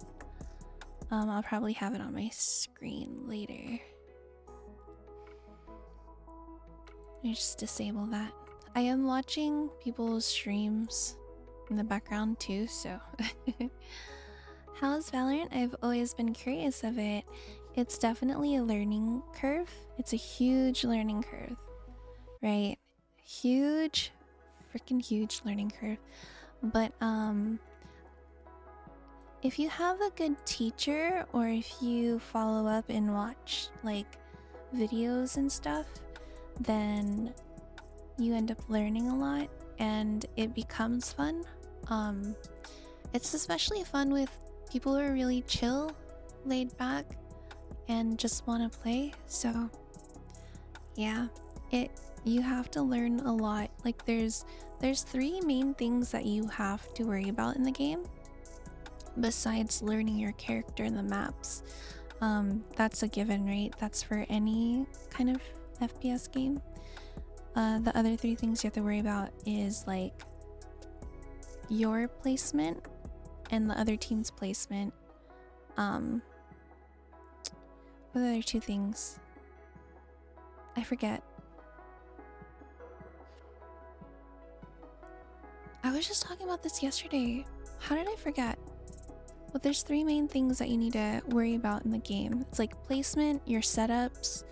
I'll probably have it on my screen later. Let me just disable that. I am watching people's streams in the background too, so... How's Valorant? I've always been curious of it. It's definitely a learning curve. It's a huge learning curve, right? Huge, freaking huge learning curve. But if you have a good teacher, or if you follow up and watch like videos and stuff, then you end up learning a lot and it becomes fun. It's especially fun with people who are really chill, laid back, and just want to play. So yeah, you have to learn a lot. Like there's three main things that you have to worry about in the game besides learning your character and the maps. That's a given, right? That's for any kind of FPS game. The other three things you have to worry about is like your placement and the other team's placement. What are the other two things? I forget. I was just talking about this yesterday. How did I forget? Well, there's 3 main things that you need to worry about in the game. It's like placement, your setups,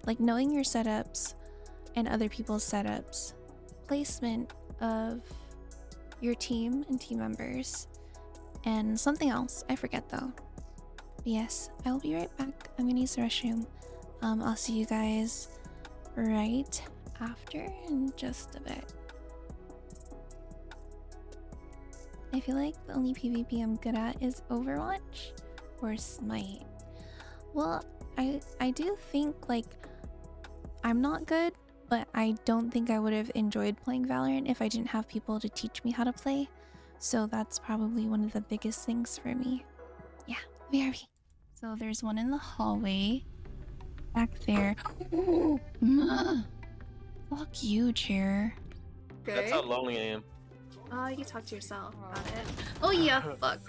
like knowing your setups and other people's setups, placement of your team and team members, and something else. I forget though. But yes, I will be right back. I'm gonna use the restroom. I'll see you guys right after in just a bit. I feel like the only PvP I'm good at is Overwatch or Smite. Well, I do think like I'm not good, but I don't think I would have enjoyed playing Valorant if I didn't have people to teach me how to play. So that's probably one of the biggest things for me. Yeah, VRP. So there's one in the hallway back there. Fuck you, chair. That's how lonely I am. You can talk to yourself about it. Oh yeah, fuck.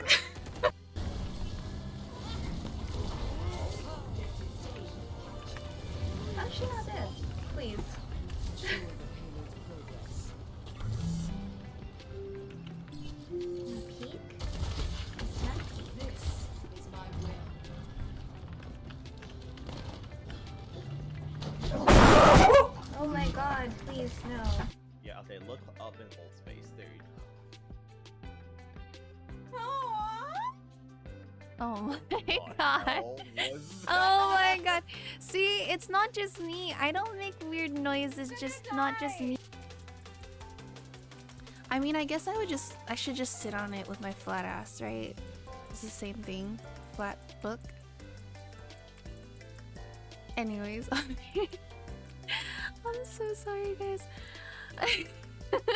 How's she not dead? Please. Peek? Oh my god, please no. Yeah, okay, look up and hold space. There you go. Oh my What the god. hell was that? Oh my god. See, it's not just me. I don't make weird noises, just not just me. I mean, I guess I should just sit on it with my flat ass, right? It's the same thing. Flat book. Anyways, I'm so sorry, guys. That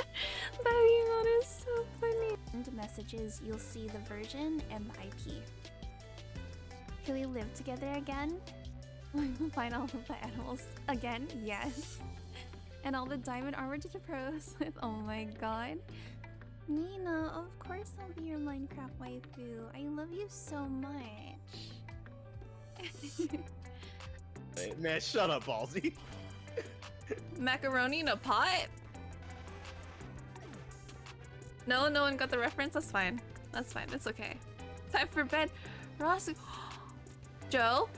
emote is so funny. In the messages, you'll see the version and the IP. Can we live together again? Find all of the animals again? Yes. And all the diamond armor to the pros with. Oh my god. Nina, of course I'll be your Minecraft waifu. I love you so much. Hey, man, shut up, Ballsy. Macaroni in a pot? No, no one got the reference. That's fine. That's fine. It's okay. Time for bed. Ross. Joe?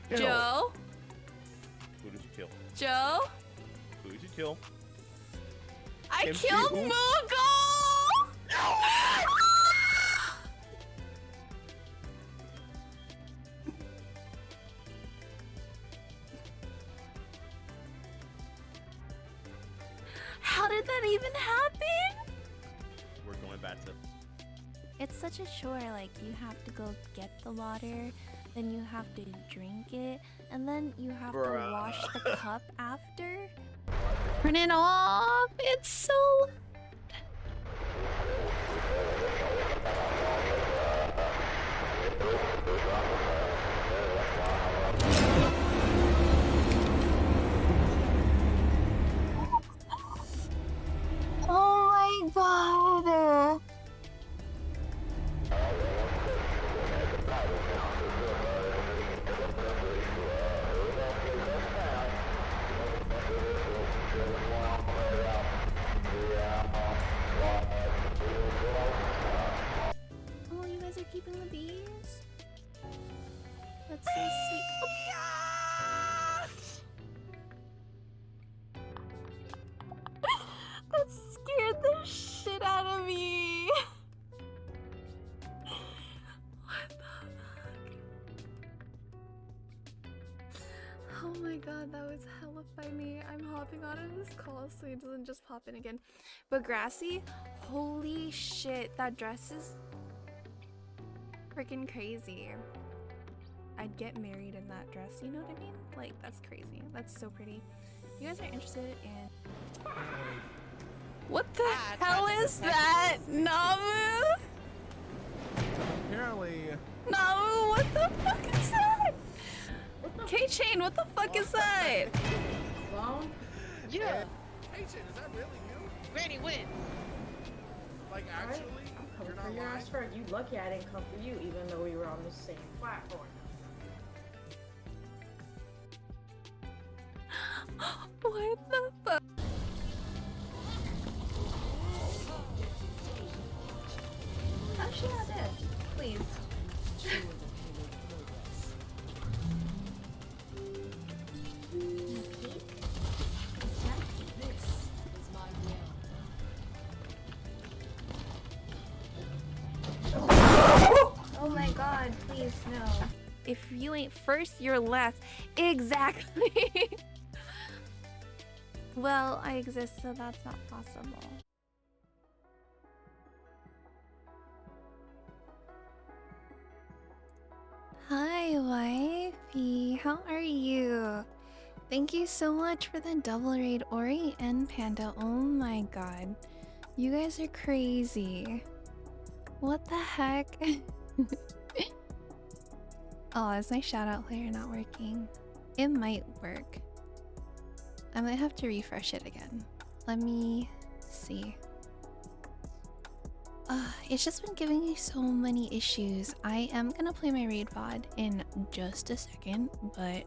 Kill. Joe? Who did you kill? Joe? Who did you kill? I Kimchi killed who? Moogle! How did that even happen? We're going back to. It's such a chore, like you have to go get the water, then you have to drink it, and then you have to Bruh. wash the cup after. Turn it off! It's so... Oh my god! Oh, you guys are keeping the bees? That's so sweet. That scared the shit out of me. What the fuck? Oh my god, that was hella funny. I'm hopping out of this call so it doesn't just pop in again. But Grassy, holy shit, that dress is freaking crazy. I'd get married in that dress, you know what I mean? Like, that's crazy. That's so pretty. You guys are interested in... What the hell is that? Namu? Apparently. Namu, what the fuck is that? K-Chain, what the fuck is that? Yeah. Hey, Chen, is that really you? Granny wins. Like, actually? You're not lying? You lucky I didn't come for you, even though we were on the same platform. What the fuck? How's she not dead? Please. Oh my god, please no. If you ain't first, you're last. Exactly. Well, I exist, so that's not possible. Hi, wifey. How are you? Thank you so much for the double raid, Ori and Panda. Oh my god. You guys are crazy. What the heck? Oh, is my shout out player not working? It might work. I might have to refresh it again. Let me see. It's just been giving me so many issues. I am gonna play my raid VOD in just a second, but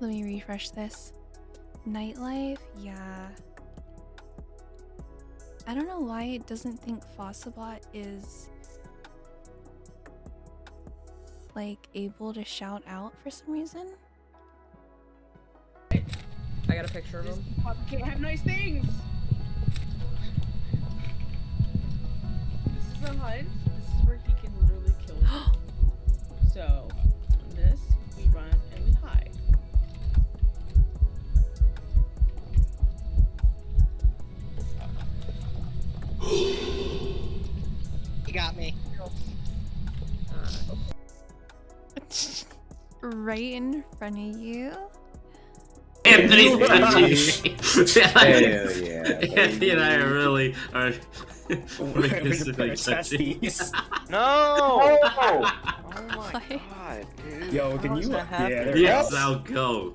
let me refresh this. Nightlife, yeah. I don't know why it doesn't think Fossabot is like able to shout out for some reason. I got a picture of him. Can't have nice things. This is a hunt. This is where he can literally kill you. So, on this, we run and we hide. You got me. Right in front of you. Anthony's Hell yeah. Anthony and I are really besties. No! Oh! Oh my god, dude. Yo, can you? Yeah. Yes, I'll go.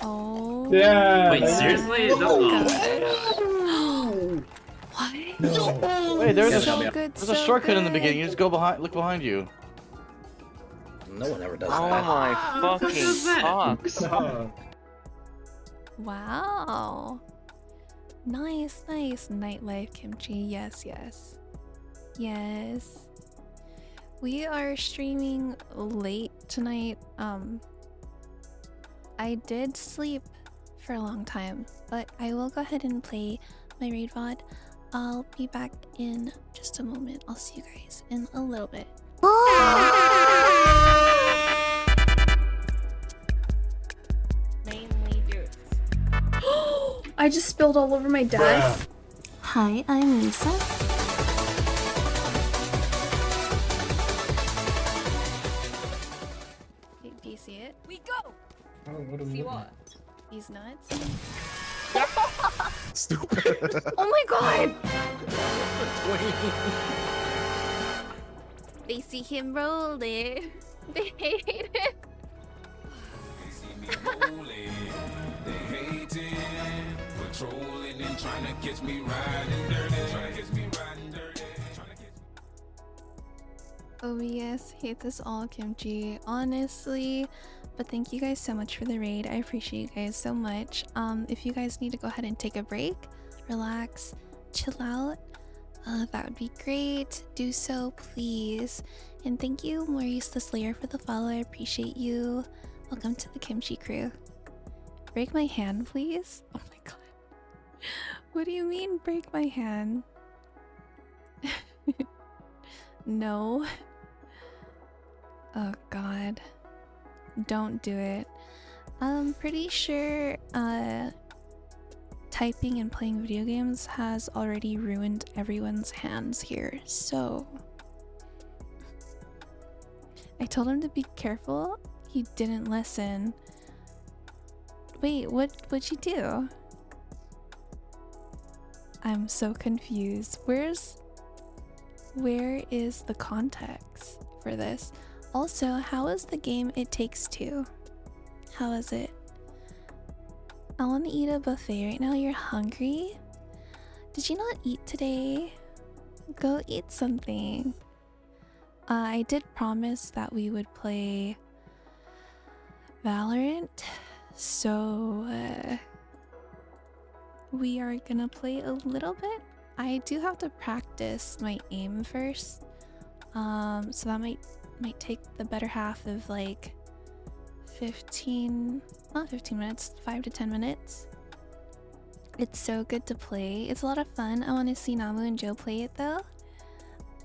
Oh. Yeah. Wait, seriously? Oh. What? No. Wait, there's So good, there's a so shortcut in the good. beginning. You just go behind, look behind you. No one ever does Oh that. my What fucking is that? fucks. Wow. Nice, nice. Nightlife kimchi. Yes, yes. Yes. We are streaming late tonight. I did sleep for a long time, but I will go ahead and play my raid VOD. I'll be back in just a moment. I'll see you guys in a little bit. Mainly dudes. I just spilled all over my desk. Hi, I'm Lisa. Do you see it? We go! See what? These nuts? Stupid. Oh my god! They see him roll it. They hate it. OBS hate this all kimchi, honestly. But thank you guys so much for the raid. I appreciate you guys so much. If you guys need to go ahead and take a break, relax, chill out, that would be great. Do so, please. And thank you, Maurice the Slayer, for the follow. I appreciate you. Welcome to the kimchi crew. Break my hand, please. Oh my god. What do you mean, break my hand? No. Oh god. Don't do it. I'm pretty sure typing and playing video games has already ruined everyone's hands here, so I told him to be careful. He didn't listen. Wait, what'd you do? I'm so confused. Where is the context for this? Also, how is the game It Takes Two? How is it? I want to eat a buffet right now. You're hungry? Did you not eat today? Go eat something. I did promise that we would play Valorant So, we are gonna play a little bit. I do have to practice my aim first. So that might take the better half of like 15, not 15 minutes, 5 to 10 minutes. It's so good to play. It's a lot of fun. I want to see Namu and Joe play it though.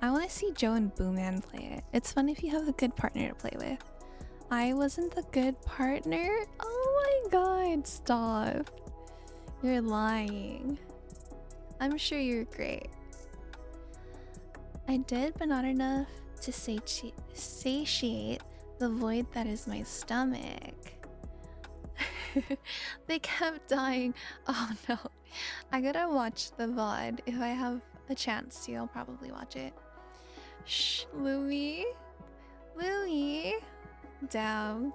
I want to see Joe and Booman play it. It's fun if you have a good partner to play with. I wasn't the good partner? Oh my god, stop. You're lying. I'm sure you're great. I did, but not enough to satiate the void that is my stomach. They kept dying. Oh no. I gotta watch the VOD. If I have a chance to, I'll probably watch it. Shh, Louie. Louie. Damn.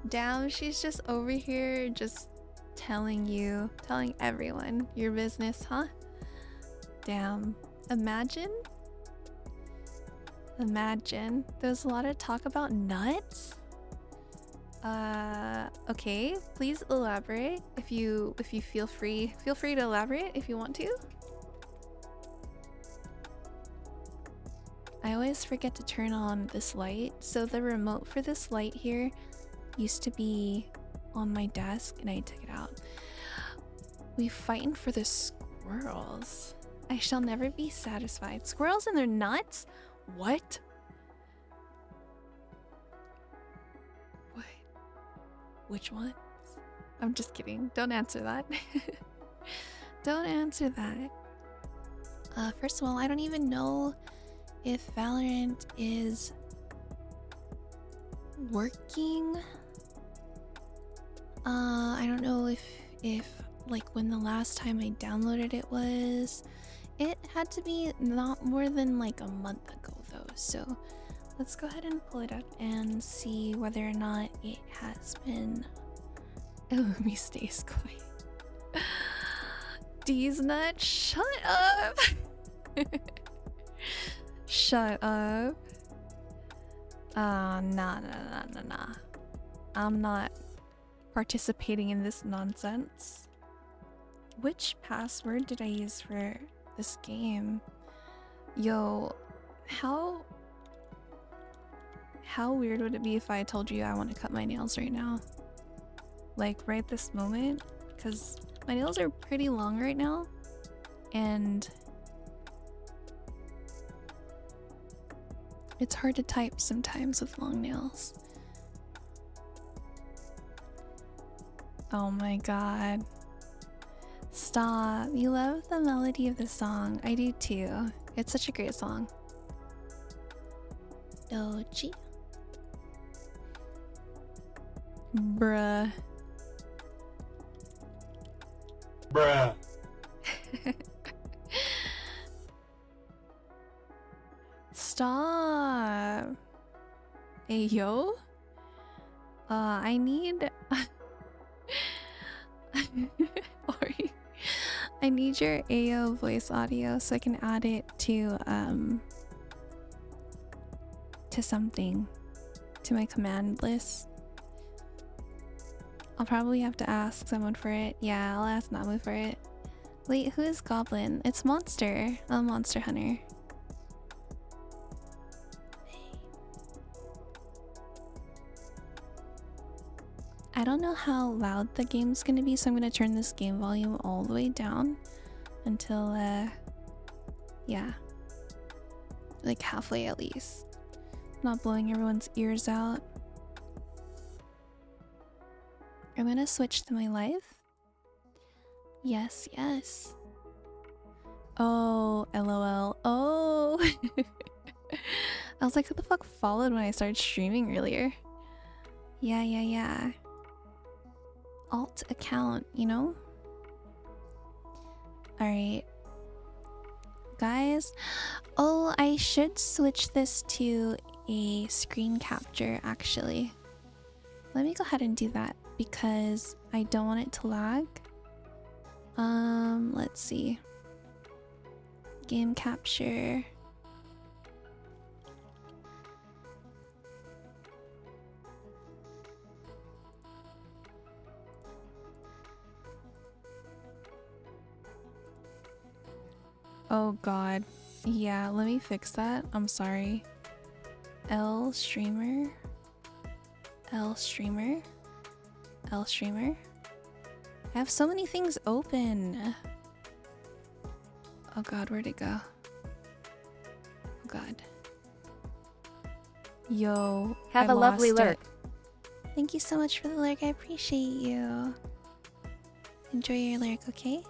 Damn, she's just over here just telling everyone your business, huh? Damn. Imagine. There's a lot of talk about nuts. Okay, please elaborate if you feel free to elaborate if you want to. I always forget to turn on this light. So the remote for this light here used to be on my desk and I took it out. We fighting for the squirrels. I shall never be satisfied. Squirrels and their nuts? What? What? Which ones? I'm just kidding. Don't answer that. Don't answer that. First of all, I don't even know if Valorant is working. I don't know if like when the last time I downloaded it was. It had to be not more than like a month ago though, so let's go ahead and pull it up and see whether or not it has been. Oh, let me stay quiet. These nuts, shut up. Shut up. Nah. I'm not participating in this nonsense. Which password did I use for this game? Yo, how weird would it be if I told you I want to cut my nails right now? Like right this moment? Because my nails are pretty long right now. And it's hard to type sometimes with long nails. Oh my god. Stop. You love the melody of the song. I do too. It's such a great song. Doji. Bruh. Bruh. Stop. Hey, yo. I need... Ori. I need your AO voice audio so I can add it to something, to my command list. I'll probably have to ask someone for it. Yeah, I'll ask Namu for it. Wait, who is Goblin? It's Monster. Oh, Monster Hunter. I don't know how loud the game's gonna be, so I'm gonna turn this game volume all the way down until, yeah. Like halfway at least. Not blowing everyone's ears out. I'm gonna switch to my live. Yes, yes. Oh, LOL. Oh. I was like, who the fuck followed when I started streaming earlier? Yeah. Alt account, you know? Alright. Guys. Oh, I should switch this to a screen capture, actually. Let me go ahead and do that because I don't want it to lag. Let's see. Game capture. Oh god. Yeah, let me fix that. I'm sorry. L streamer. L streamer. L streamer. I have so many things open. Oh god, where'd it go? Oh god. Yo. Have I a lovely lost it. lurk. Thank you so much for the lurk. I appreciate you. Enjoy your lurk, okay?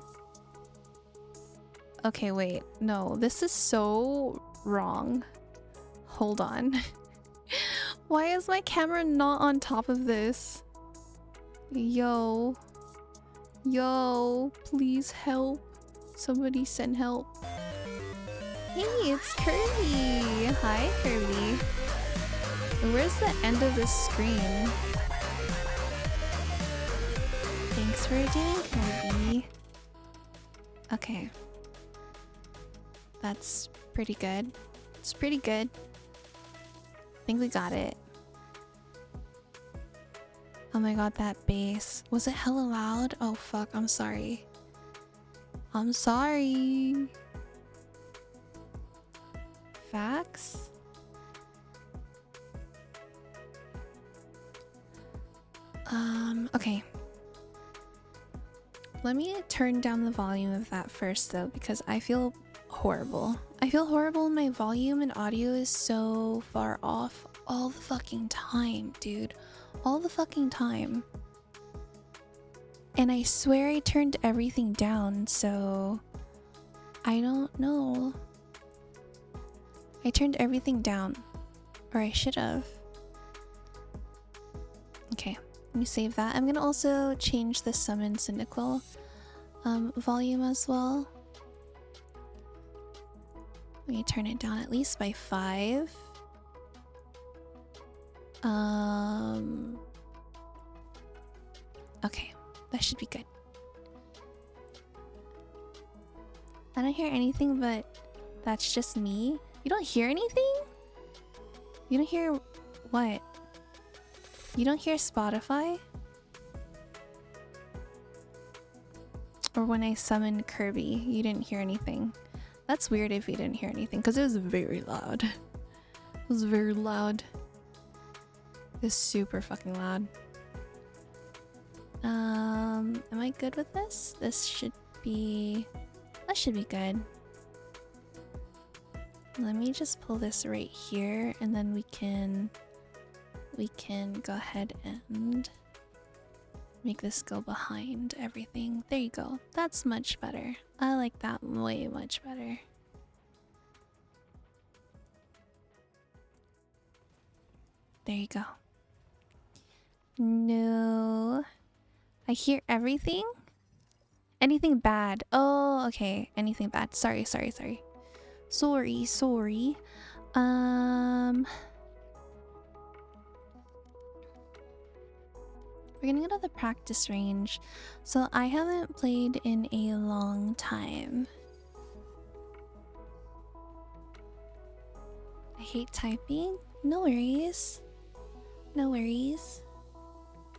Okay, wait. No, this is so wrong. Hold on. Why is my camera not on top of this? Yo. Yo, please help. Somebody send help. Hey, it's Kirby. Hi, Kirby. Where's the end of this screen? Thanks for doing Kirby. Okay. That's pretty good. It's pretty good. I think we got it. Oh my god, that bass. Was it hella loud? Oh fuck, I'm sorry. I'm sorry. Facts? Okay. Let me turn down the volume of that first though, because I feel horrible. I feel horrible. My volume and audio is so far off all the fucking time, dude. All the fucking time. And I swear I turned everything down, so I don't know. I turned everything down. Or I should have. Okay, let me save that. I'm gonna also change the summon Cynical volume as well. Let me turn it down at least by 5. Okay, that should be good. I don't hear anything, but that's just me. You don't hear anything? You don't hear what? You don't hear Spotify? Or when I summoned Kirby, you didn't hear anything. That's weird if you didn't hear anything, because it was very loud. It was very loud. It's super fucking loud. Am I good with this? This should be... That should be good. Let me just pull this right here, and then we can go ahead and make this go behind everything. There you go. That's much better. I like that way much better. There you go. No. I hear everything? Anything bad? Oh, okay. Anything bad. Sorry. Sorry. We're gonna go to the practice range. So I haven't played in a long time. I hate typing. No worries. No worries.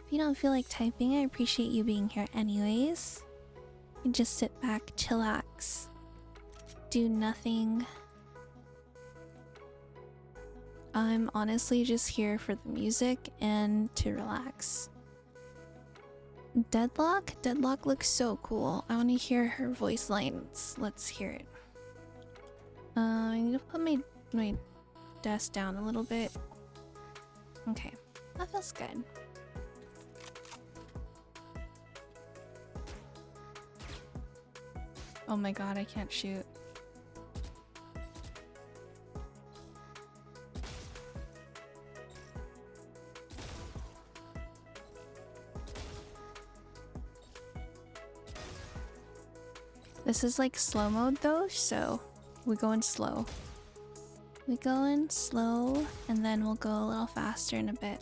If you don't feel like typing, I appreciate you being here anyways. You just sit back, chillax, do nothing. I'm honestly just here for the music and to relax. Deadlock? Deadlock looks so cool. I want to hear her voice lines. Let's hear it. I need to put my desk down a little bit. Okay, that feels good. Oh my god, I can't shoot. This is like slow mode though, so we go in slow. We go in slow, and then we'll go a little faster in a bit.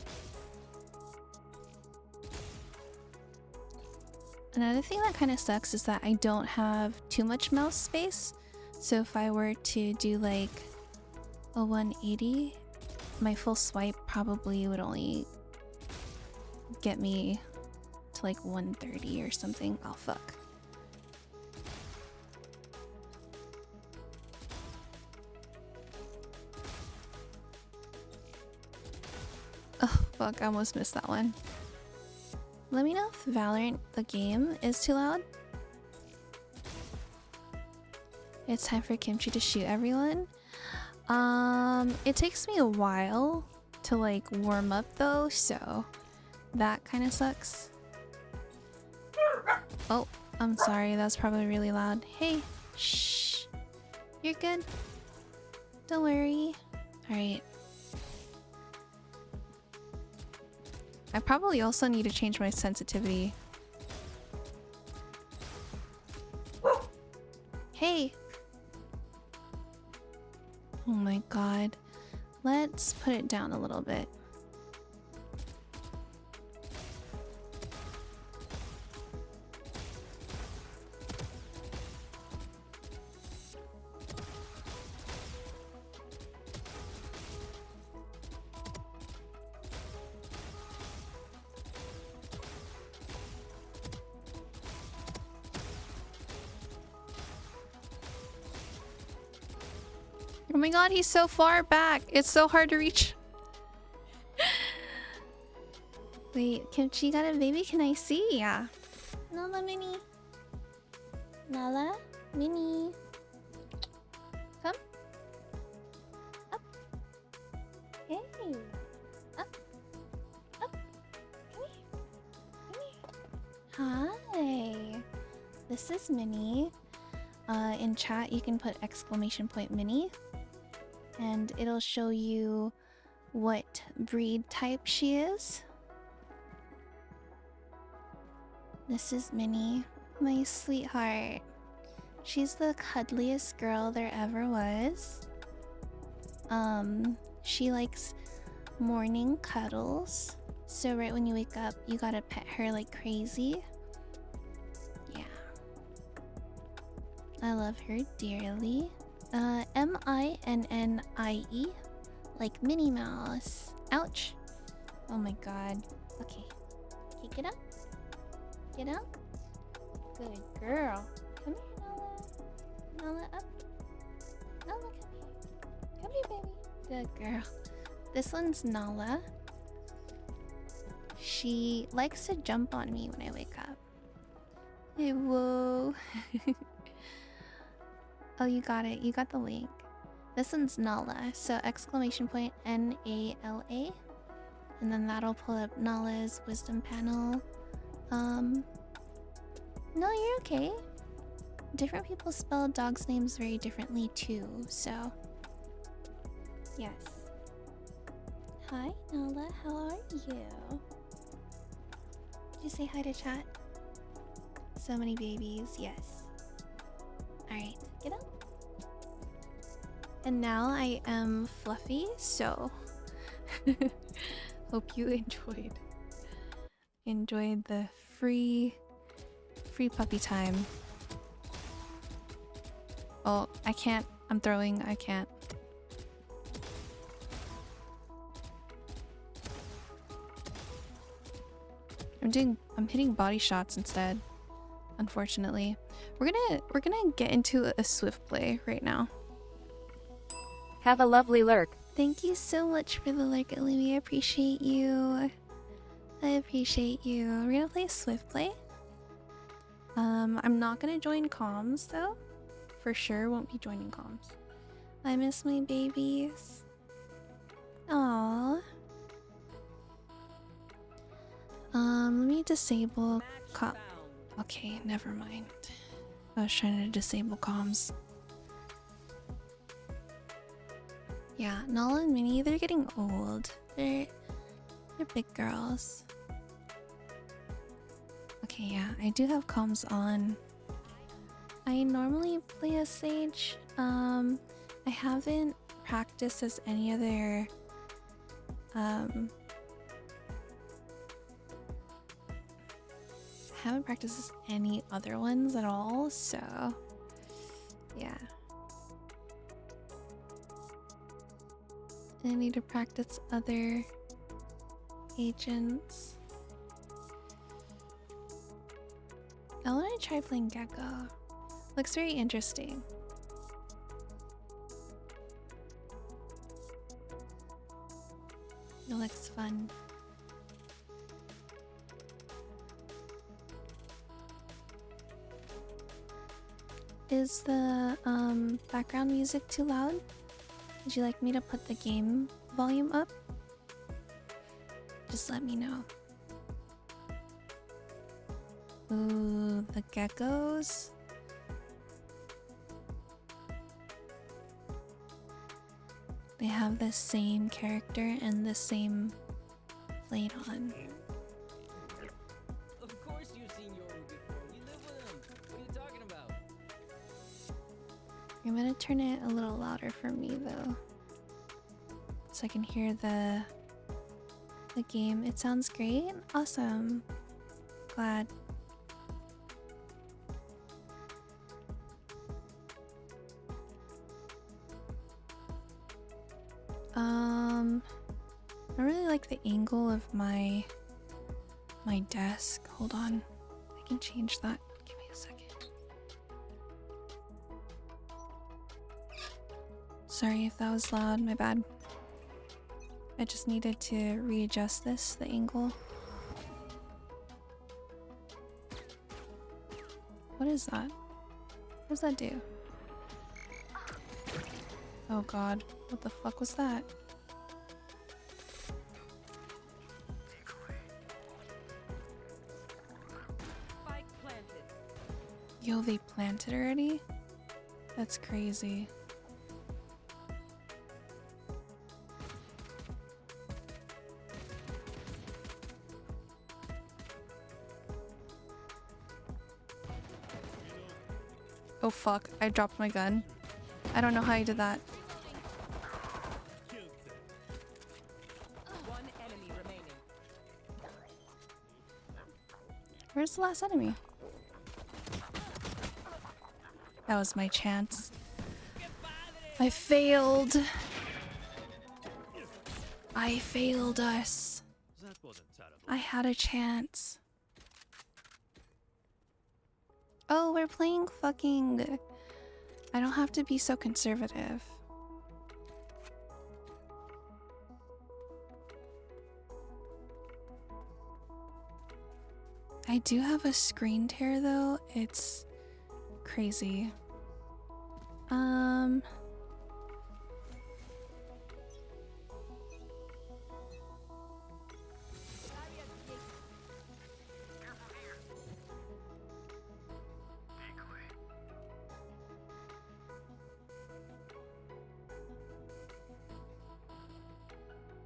Another thing that kind of sucks is that I don't have too much mouse space. So if I were to do like a 180, my full swipe probably would only get me to like 130 or something. Oh fuck. Oh, fuck, I almost missed that one. Let me know if Valorant, the game, is too loud. It's time for Kimchi to shoot everyone. It takes me a while to like warm up though, so that kind of sucks. Oh, I'm sorry, that's probably really loud. Hey, shh. You're good. Don't worry. Alright. I probably also need to change my sensitivity. Hey! Oh my god. Let's put it down a little bit. Oh my god, he's so far back. It's so hard to reach. Wait, Kimchi got a baby? Can I see? Yeah. Nala Mini. Nala Mini. Come. Up. Hey. Up. Up. Come here. Come here. Hi. This is Minnie. In chat, you can put !Minnie. And it'll show you what breed type she is. This is Minnie, my sweetheart. She's the cuddliest girl there ever was. She likes morning cuddles. So right when you wake up, you gotta pet her like crazy. Yeah. I love her dearly. M-I-N-N-I-E, like Minnie Mouse. Ouch. Oh my god. Okay. Okay, get up. Get up. Good girl. Come here, Nala. Nala, up. Nala, come here. Come here, baby. Good girl. This one's Nala. She likes to jump on me when I wake up. Hey, whoa. Oh, you got it. You got the link. This one's Nala. So !Nala. And then that'll pull up Nala's wisdom panel. No, you're okay. Different people spell dogs' names very differently too, so yes. Hi, Nala. How are you? Did you say hi to chat? So many babies. Yes. Alright, get up. And now I am Fluffy, so hope you enjoyed the free puppy time. Oh, I can't. I'm throwing. I can't. I'm hitting body shots instead. Unfortunately. We're gonna get into a swift play right now. Have a lovely lurk. Thank you so much for the lurk, Olivia. I appreciate you. I appreciate you. We're gonna play a swift play. I'm not gonna join comms though. For sure won't be joining comms. I miss my babies. Aww. Let me disable okay, never mind. I was trying to disable comms. Yeah, Nala and Minnie, they're getting old. They're big girls. Okay, yeah, I do have comms on. I normally play as Sage. I haven't practiced as any other I haven't practiced as any other ones at all, so yeah. I need to practice other agents. I want to try playing Gecko. Looks very interesting. It looks fun. Is the background music too loud? Would you like me to put the game volume up? Just let me know. Ooh, the geckos. They have the same character and the same plate on. Of course you've seen Yoru before. You live with him. What are you talking about? I'm gonna turn it a little louder for me though, so I can hear the game. It sounds great. Awesome. Glad. I really like the angle of my desk. Hold on. I can change that. Give me a second. Sorry if that was loud, my bad. I just needed to readjust the angle. What is that? What does that do? Oh god, what the fuck was that? Spike planted. Yo, they planted already? That's crazy. Oh fuck, I dropped my gun. I don't know how I did that. One enemy remaining. Where's the last enemy? That was my chance. I failed. I failed us. I had a chance. Oh, we're playing fucking... I don't have to be so conservative. I do have a screen tear though. It's crazy.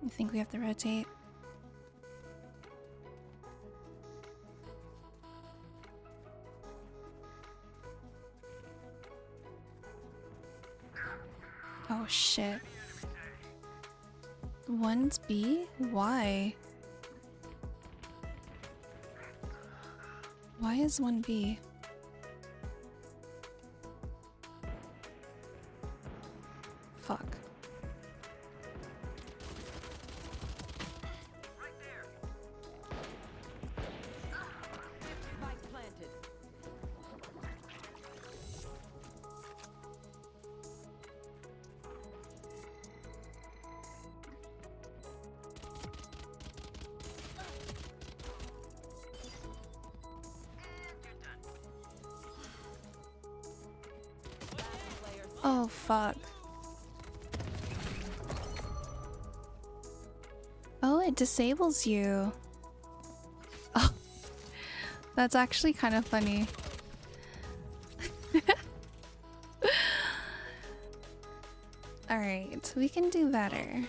I think we have to rotate. Oh shit. One's B? Why? Why is one B? Fuck. Spike planted. Oh fuck. Oh, it disables you. Oh, that's actually kind of funny. Alright, we can do better.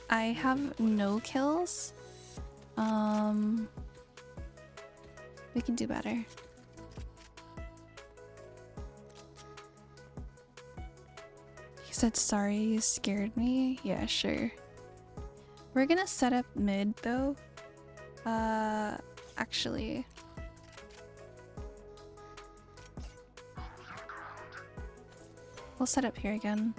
I have no kills. We can do better. He said sorry, you scared me. Yeah, sure. We're gonna set up mid though. Actually. We'll set up here again.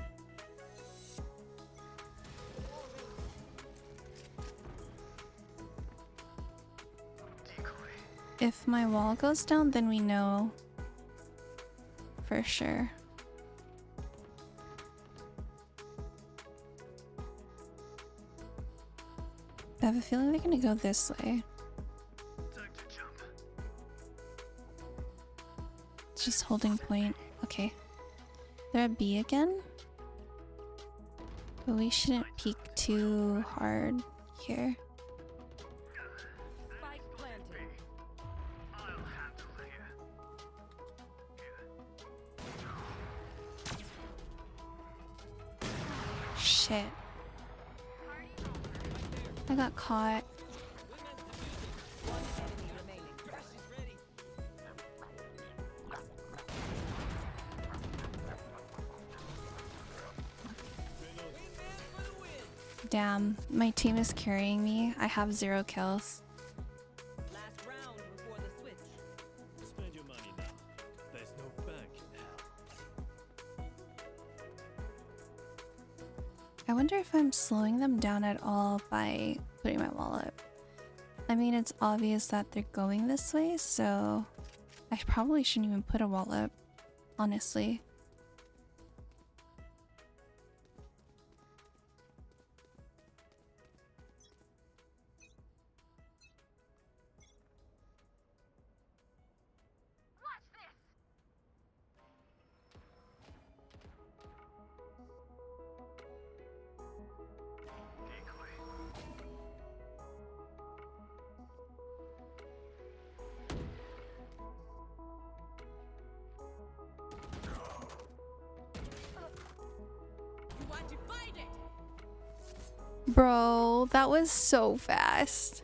If my wall goes down, then we know for sure. I have a feeling they're gonna go this way. It's just holding point. Okay. They're at B again? But we shouldn't peek too hard here. Shit. I got caught. Damn, my team is carrying me. I have 0 kills. Last round before the switch. Spend your money now. There's no bank in hell. I wonder if I'm slowing them down at all by putting my wall up. I mean, it's obvious that they're going this way, so I probably shouldn't even put a wall up, honestly. Bro, that was so fast.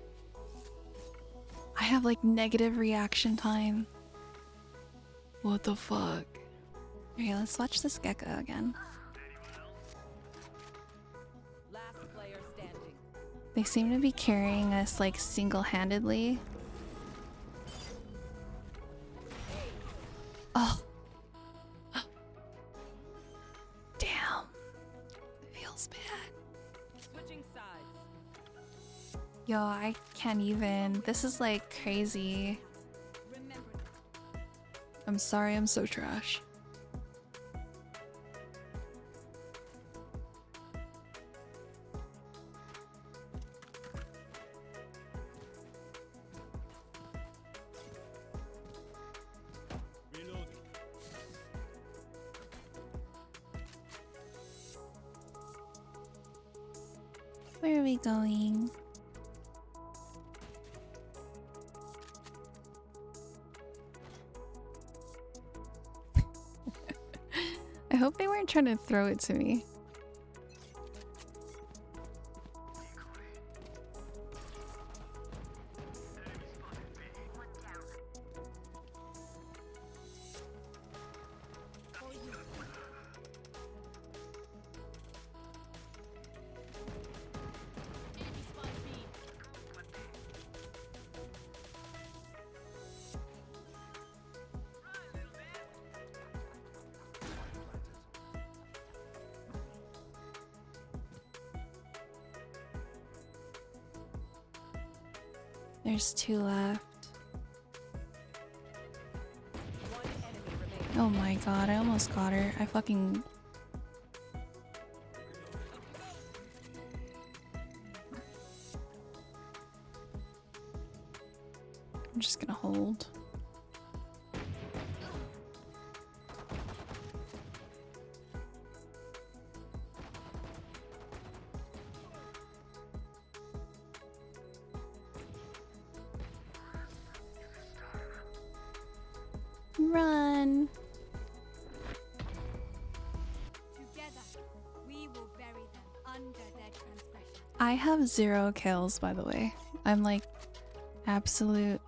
I have like negative reaction time. What the fuck? Okay, let's watch this gecko again. Last player standing. They seem to be carrying us like single-handedly. Oh. Damn. It feels bad. Switching sides. Yo, I can't even. This is like crazy. I'm sorry, I'm so trash. Reloading. Where are we going? I hope they weren't trying to throw it to me. There's 2 left. Oh my god, I almost got her. I fucking... I'm just gonna hold. Run! Together, we will bury them under their transgression. I have 0 kills, by the way. I'm like absolute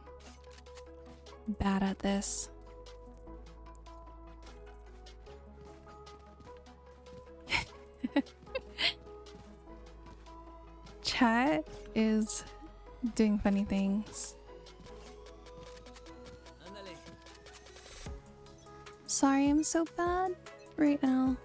bad at this. Chat is doing funny things. Sorry, I'm so bad right now.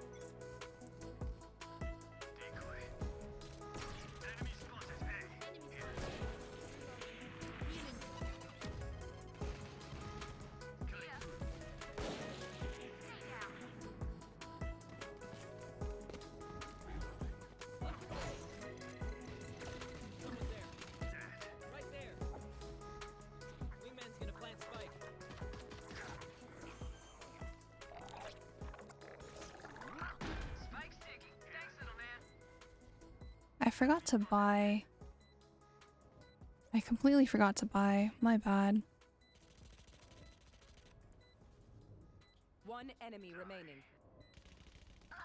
forgot to buy. I completely forgot to buy. My bad. One enemy remaining. I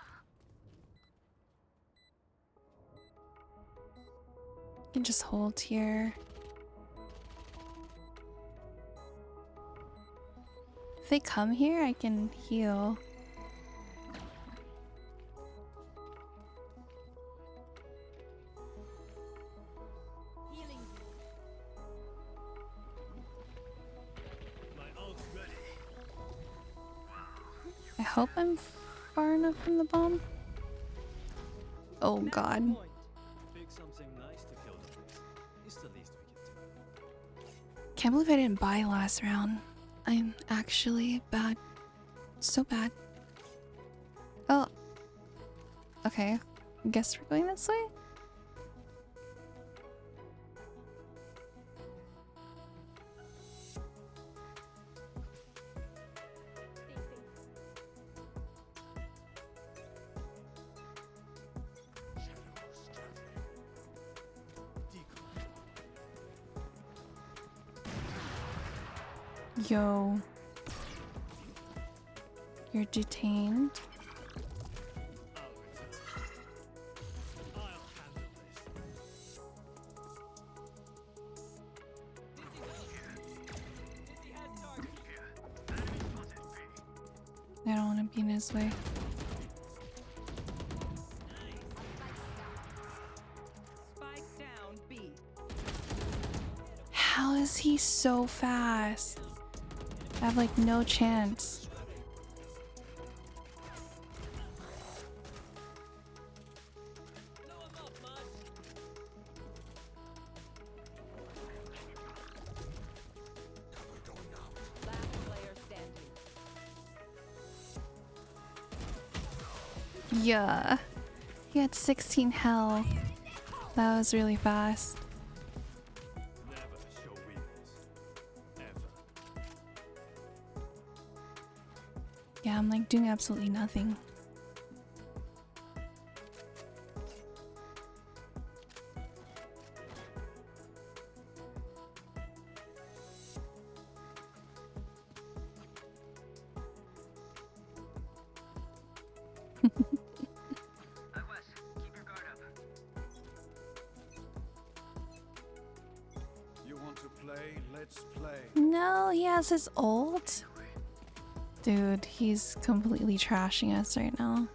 can just hold here. If they come here, I can heal. I hope I'm far enough from the bomb. Oh god. Pick something nice to kill the place. It's the least we can do. Can't believe I didn't buy last round. I'm actually bad. So bad. Oh. Okay. Guess we're going this way? Yo. You're detained. I don't want to be in his way. Spike down B. How is he so fast? I have like no chance. Yeah. He had 16 health. That was really fast. Never show weakness. Ever. Yeah, I'm like doing absolutely nothing. You want to play? Let's play. No, he has his ult. Dude, he's completely trashing us right now.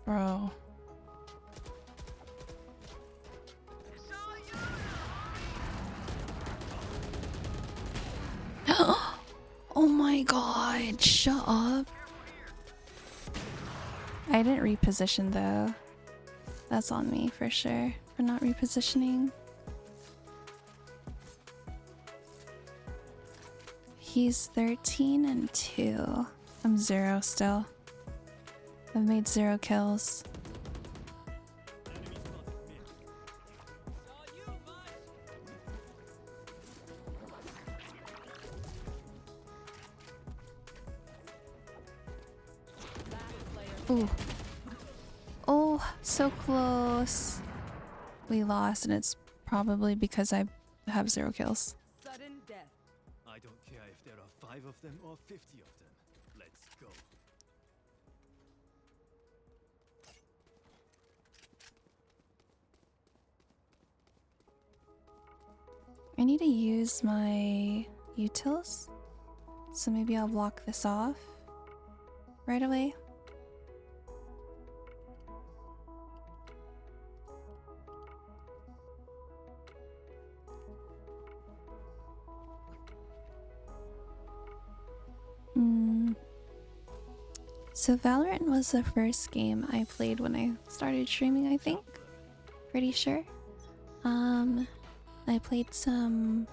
Bro. Oh my god, shut up. I didn't reposition though. That's on me for sure, for not repositioning. He's 13 and 2. I'm 0 still. I've made 0 kills. Ooh. Oh, so close. We lost, and it's probably because I have 0 kills. Sudden death. I don't care if there are 5 of them or 50 of them. Let's go. I need to use my utils, so maybe I'll block this off right away. So Valorant was the first game I played when I started streaming, I think. Pretty sure. I played some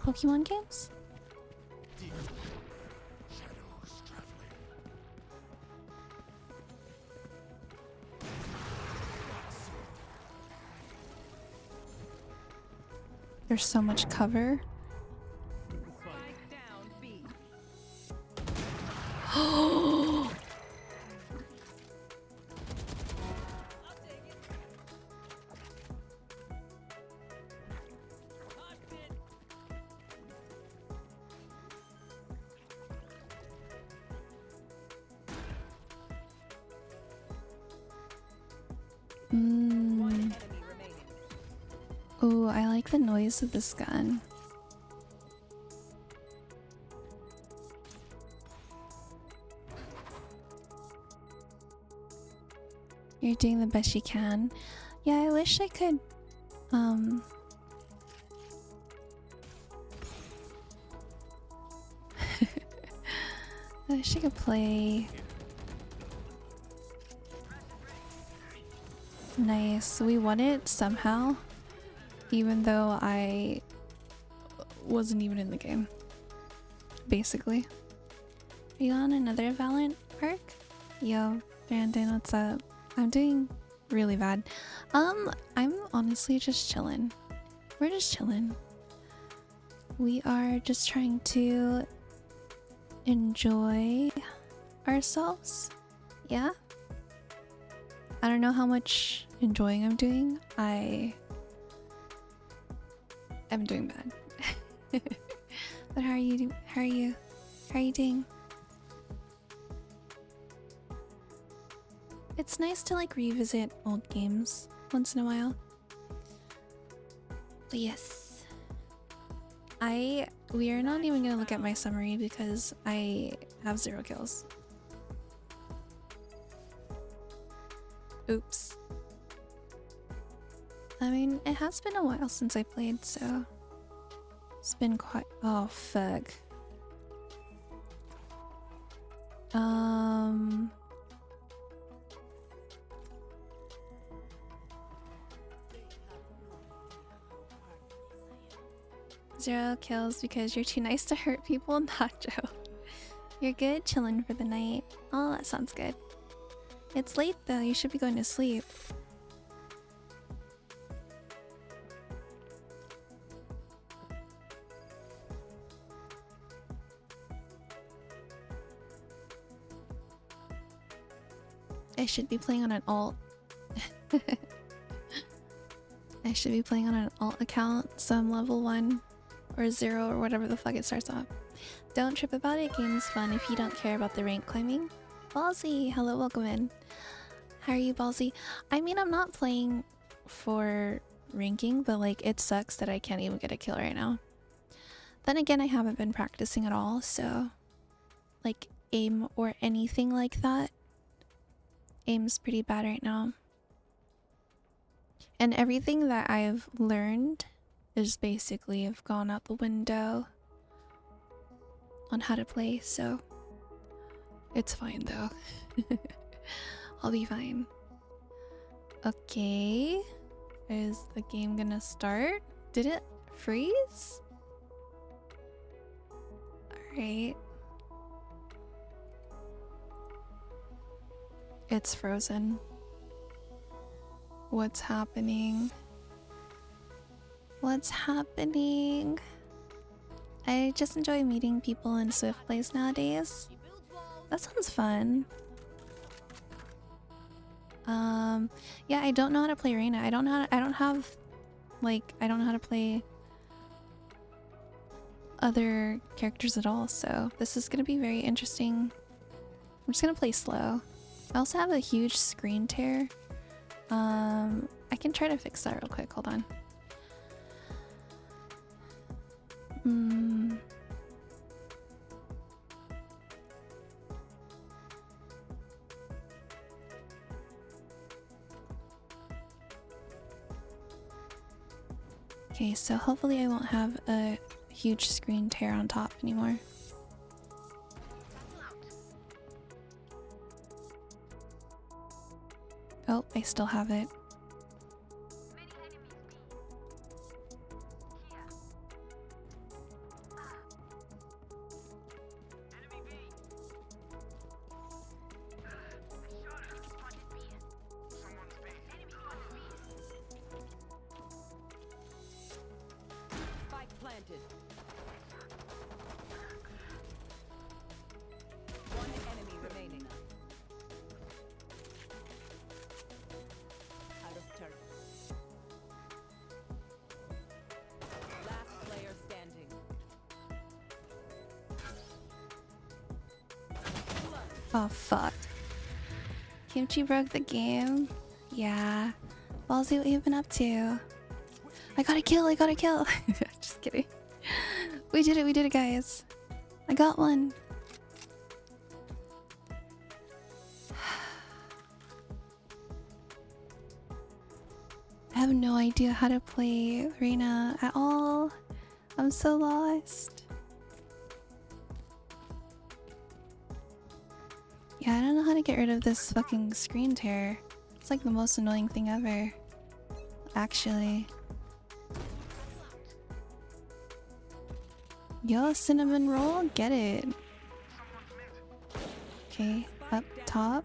Pokemon games. There's so much cover. Spike down B. Mm. Ooh, I like the noise of this gun. You're doing the best you can. Yeah, I wish I could, I wish I could play. Nice. We won it somehow, even though I wasn't even in the game. Basically. Are you on another Valorant arc? Yo, Brandon, what's up? I'm doing really bad. I'm honestly just chilling. We're just chilling. We are just trying to enjoy ourselves. Yeah? I don't know how much enjoying I'm doing. I am doing bad. But how are you? How are you? How are you doing? It's nice to like revisit old games once in a while. But yes. We are not even gonna look at my summary because I have 0 kills. Oops. I mean, it has been a while since I played, so it's been quite— oh fuck. Zero kills because you're too nice to hurt people, Nacho. You're good chilling for the night. Oh, that sounds good. It's late though, you should be going to sleep. I should be playing on an alt. I should be playing on an alt account, some level 1 or 0 or whatever the fuck it starts off. Don't trip about it, game's fun if you don't care about the rank climbing. Ballsy, hello, welcome in. How are you, Ballsy? I mean, I'm not playing for ranking, but like it sucks that I can't even get a kill right now. Then again, I haven't been practicing at all, so like aim or anything like that. Aim's pretty bad right now. And everything that I've learned is basically have gone out the window on how to play, so it's fine though. I'll be fine. Okay. Is the game gonna start? Did it freeze? Alright. It's frozen. What's happening? What's happening? I just enjoy meeting people in Swift Plays nowadays. That sounds fun. Yeah, I don't know how to play Reina. I don't know how to, I don't know how to play other characters at all, so this is gonna be very interesting. I'm just gonna play slow. I also have a huge screen tear. I can try to fix that real quick. Hold on. Okay, so hopefully I won't have a huge screen tear on top anymore. Oh, I still have it. planted. One enemy remaining. Out of turret. Last player standing. Oh fuck. Kimchi broke the game. Yeah. Ballsy, what you been up to? I got a kill, I got a kill. Just kidding. We did it, guys. I got one. I have no idea how to play Reina at all. I'm so lost. Yeah, I don't know how to get rid of this fucking screen tear. It's like the most annoying thing ever. Actually. Yo, cinnamon roll, get it. Okay, up top.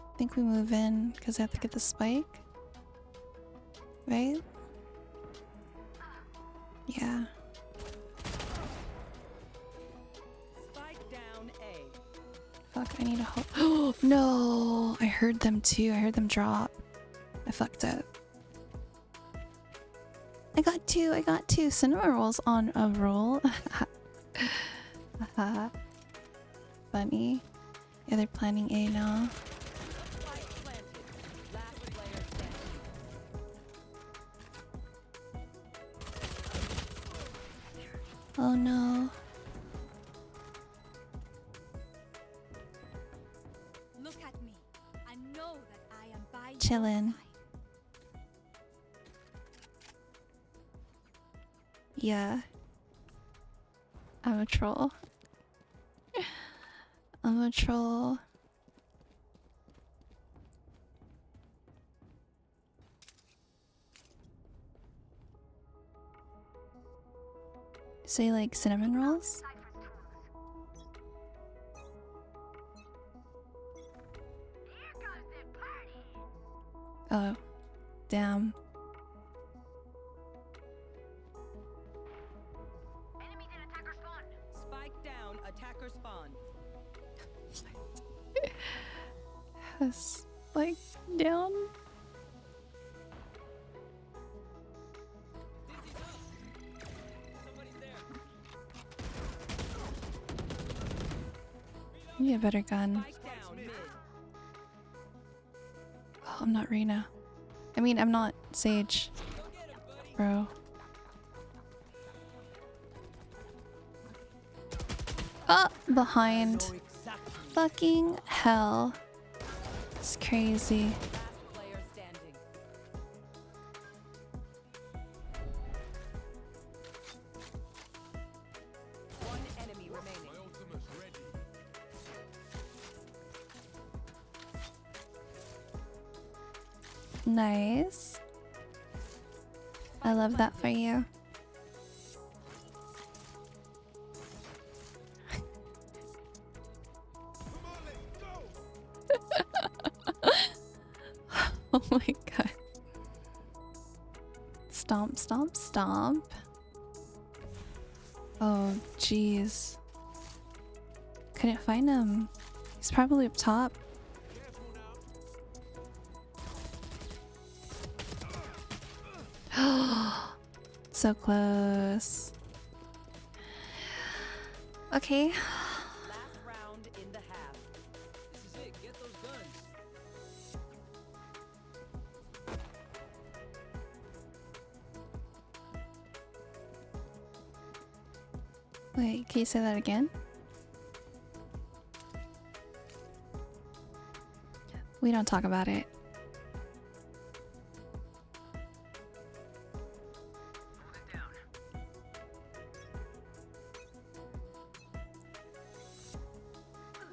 I think we move in because I have to get the spike. Right? Yeah. Spike down A. Fuck, I need a help. Oh no! I heard them too. I heard them drop. I fucked up. I got two cinnamon rolls on a roll. Funny. Yeah, they're planning A now. Spike planted. Last player standing. Oh no. Look at me. I know that I am by your Chillin'. side. Yeah. I'm a troll. I'm a troll. Say like cinnamon rolls? Oh, damn. Spike down. Attacker spawn. Has like down. Need a better gun. Spike down mid. Oh, I'm not Reina. I mean, I'm not Sage. Bro. Oh, behind. Fucking hell. It's crazy. Last player standing. One enemy remaining. Nice. I love that for you. Oh my god. Stomp, stomp, stomp. Oh, jeez. Couldn't find him. He's probably up top. So close. Okay. Last round in the half. This is it. Get those guns. Wait, can you say that again? We don't talk about it.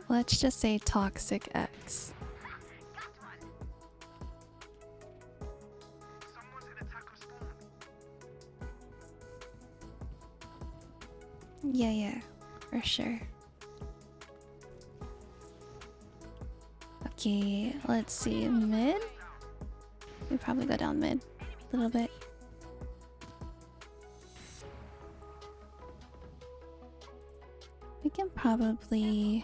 Let's just say Toxic X. Yeah, for sure. Okay, let's see. Mid? We probably go down mid a little bit. We can probably...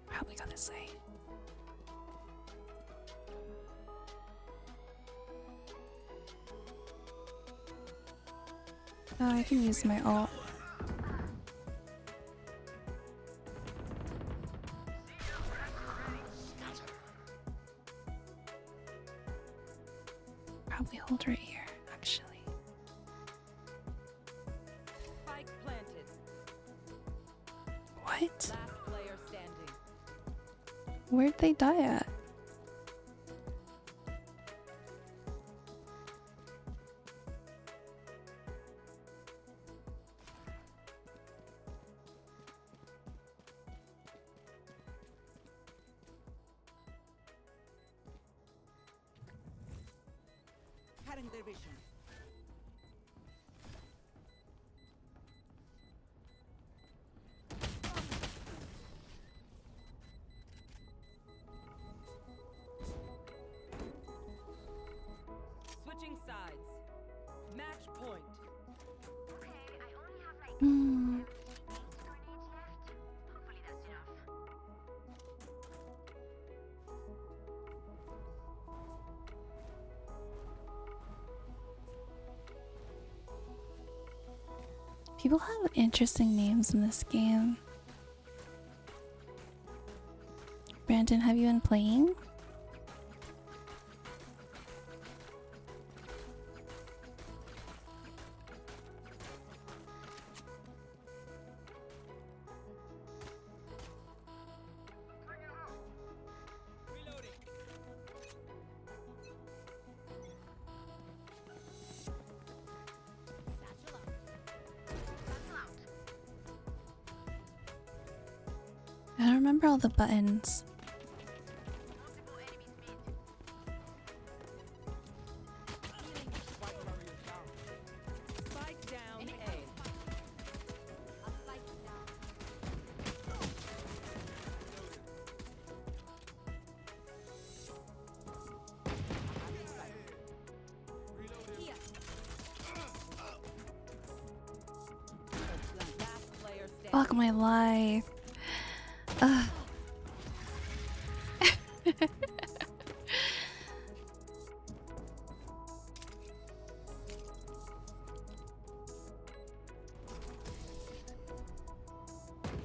Probably go this way. Oh, I can use my ult. Probably hold right here, actually. Spike planted. What? Last player standing. Where'd they die at? Cutting their vision. Switching sides. Match point. Hmm. People have interesting names in this game. Brandon, have you been playing? I don't remember all the buttons. Spike down A. Last player standing. Fuck my life. Ugh.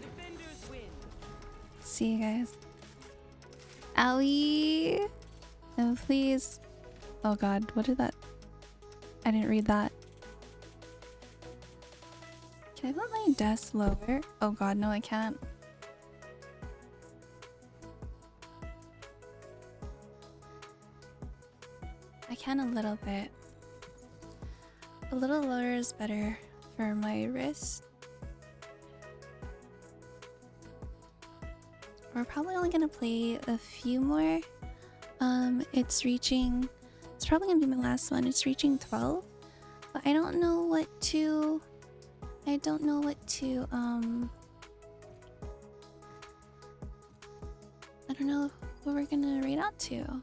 Defenders win. See you guys. Owie! And please. Oh god, what did that? I didn't read that. Can I put my desk lower? Oh god, no, I can't. I can a little bit. A little lower is better for my wrist. We're probably only gonna play a few more. It's probably gonna be my last one. It's reaching 12. But I don't know what to I don't know what we're gonna rate out to.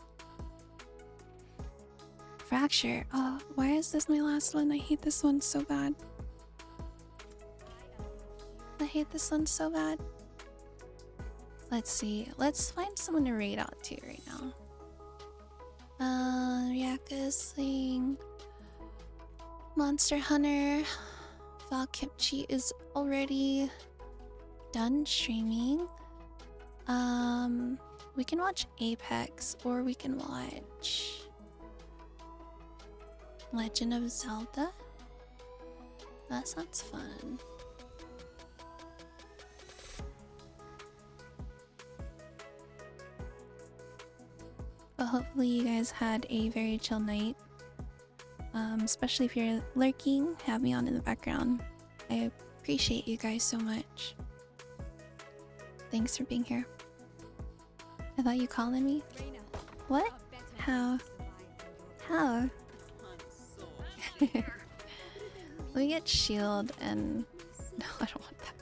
Fracture. Oh, why is this my last one? I hate this one so bad. I hate this one so bad. Let's see. Let's find someone to raid out to right now. Ryaka Sling. Monster Hunter. FatalKimchi is already done streaming. We can watch Apex or we can watch Legend of Zelda. That sounds fun. But hopefully you guys had a very chill night. Especially if you're lurking, have me on in the background. I appreciate you guys so much. Thanks for being here. I thought you calling me. What? How? How? Let me get shield and no, I don't want that.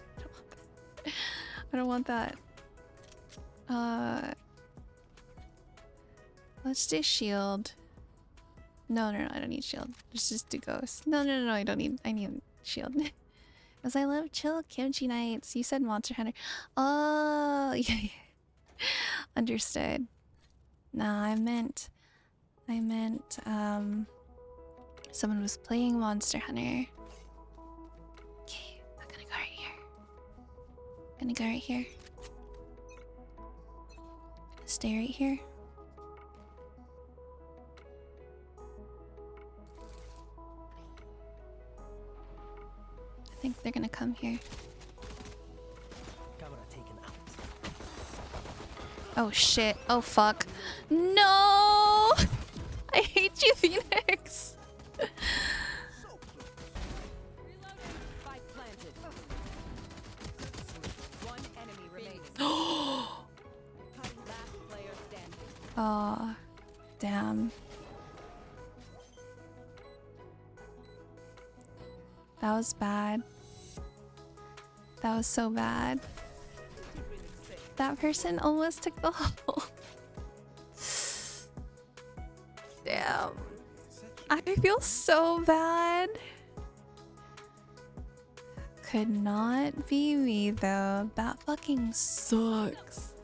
I don't want that. Let's do shield. No, I don't need shield. Let's just do ghost. No, I don't need. I need shield. Because I love chill kimchi nights. You said Monster Hunter. Oh, yeah. Understood. Nah, I meant, someone was playing Monster Hunter. Okay, I'm gonna go right here. Stay right here. I think they're gonna come here. Camera taken out. Oh shit. Oh fuck. No! I hate you, Phoenix. Spike planted. One enemy remaining. Last player standing. Oh, damn. That was bad. That was so bad. That person almost took the hole. Damn. I feel so bad. Could not be me though. That fucking sucks.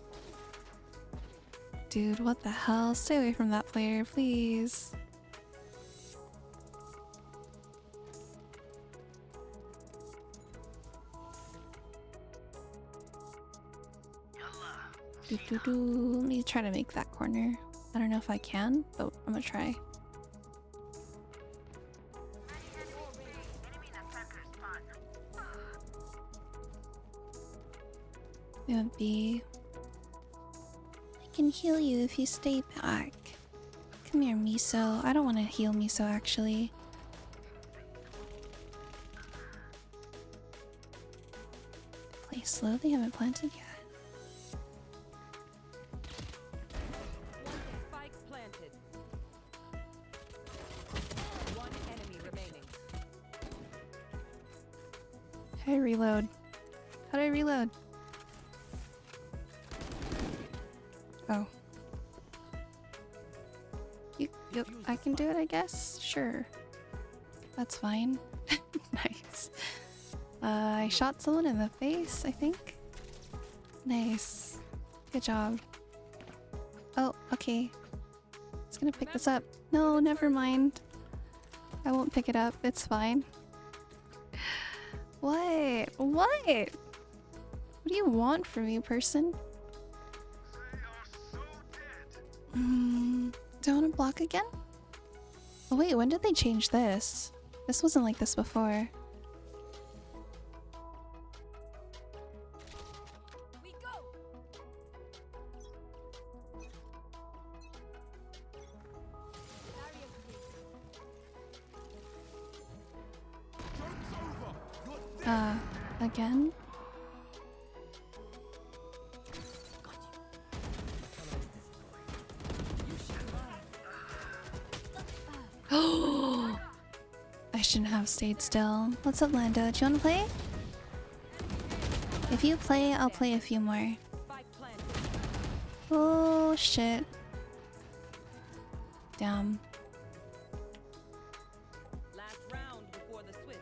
Dude, what the hell? Stay away from that player, please. Let me try to make that corner. I don't know if I can, but I'm gonna try. Yeah, B. I can heal you if you stay back. Come here, Miso. I don't want to heal Miso, actually. Play slow. They haven't planted yet. Spike planted. One enemy remaining. How do I reload? How do I reload? Oh. Yep, I can do it, I guess? Sure. That's fine. Nice. I shot someone in the face, I think. Nice. Good job. Oh, okay. It's gonna pick this up. No, never mind. I won't pick it up. It's fine. What? What? What do you want from me, person? Do I want to block again? Oh wait, when did they change this? This wasn't like this before. We go. Again? Oh, I shouldn't have stayed still. What's up, Lando? Do you want to play? If you play, I'll play a few more. Oh, shit. Damn. Last round before the switch.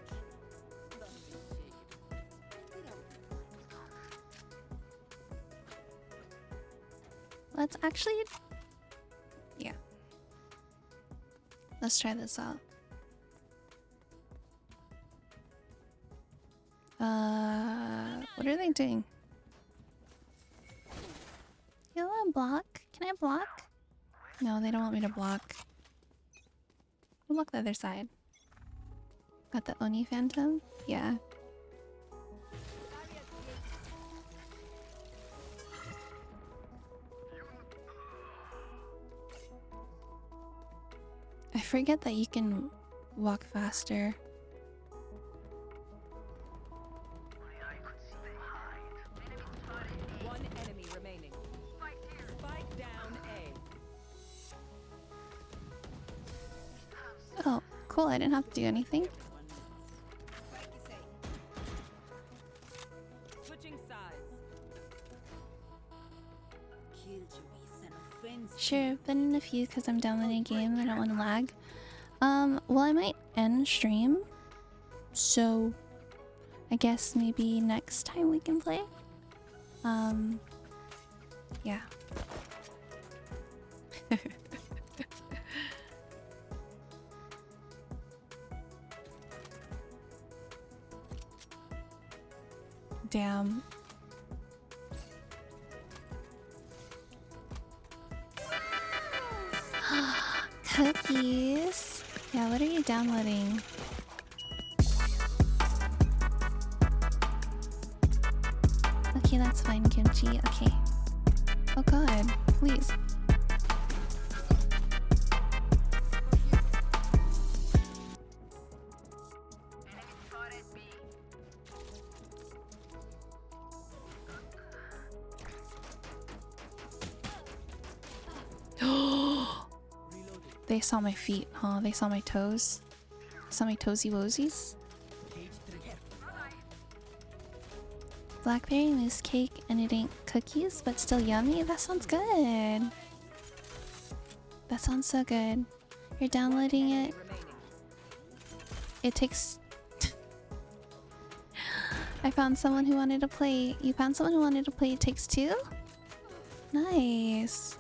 Let's actually... Yeah. Let's try this out. What are they doing? You want to block? Can I block? No, they don't want me to block. I'll block the other side. Got the Oni Phantom? Yeah. I forget that you can walk faster. One enemy remaining. Spike down A. Oh, Cool, I didn't have to do anything. Switching sides. Sure, been in a few because I'm downloading a game. I don't want to lag. Well, I might end stream. So, I guess maybe next time we can play. Yeah. Damn. Cookies. Yeah, what are you downloading? Okay, that's fine, Kimchi. Okay. Oh god, please. They saw my feet, huh? They saw my toes. Saw my toesy woesies. Blackberry mousse cake and it ain't cookies, but still yummy? That sounds good. That sounds so good. You're downloading it. It takes... I found someone who wanted to play. You found someone who wanted to play It Takes Two? Nice.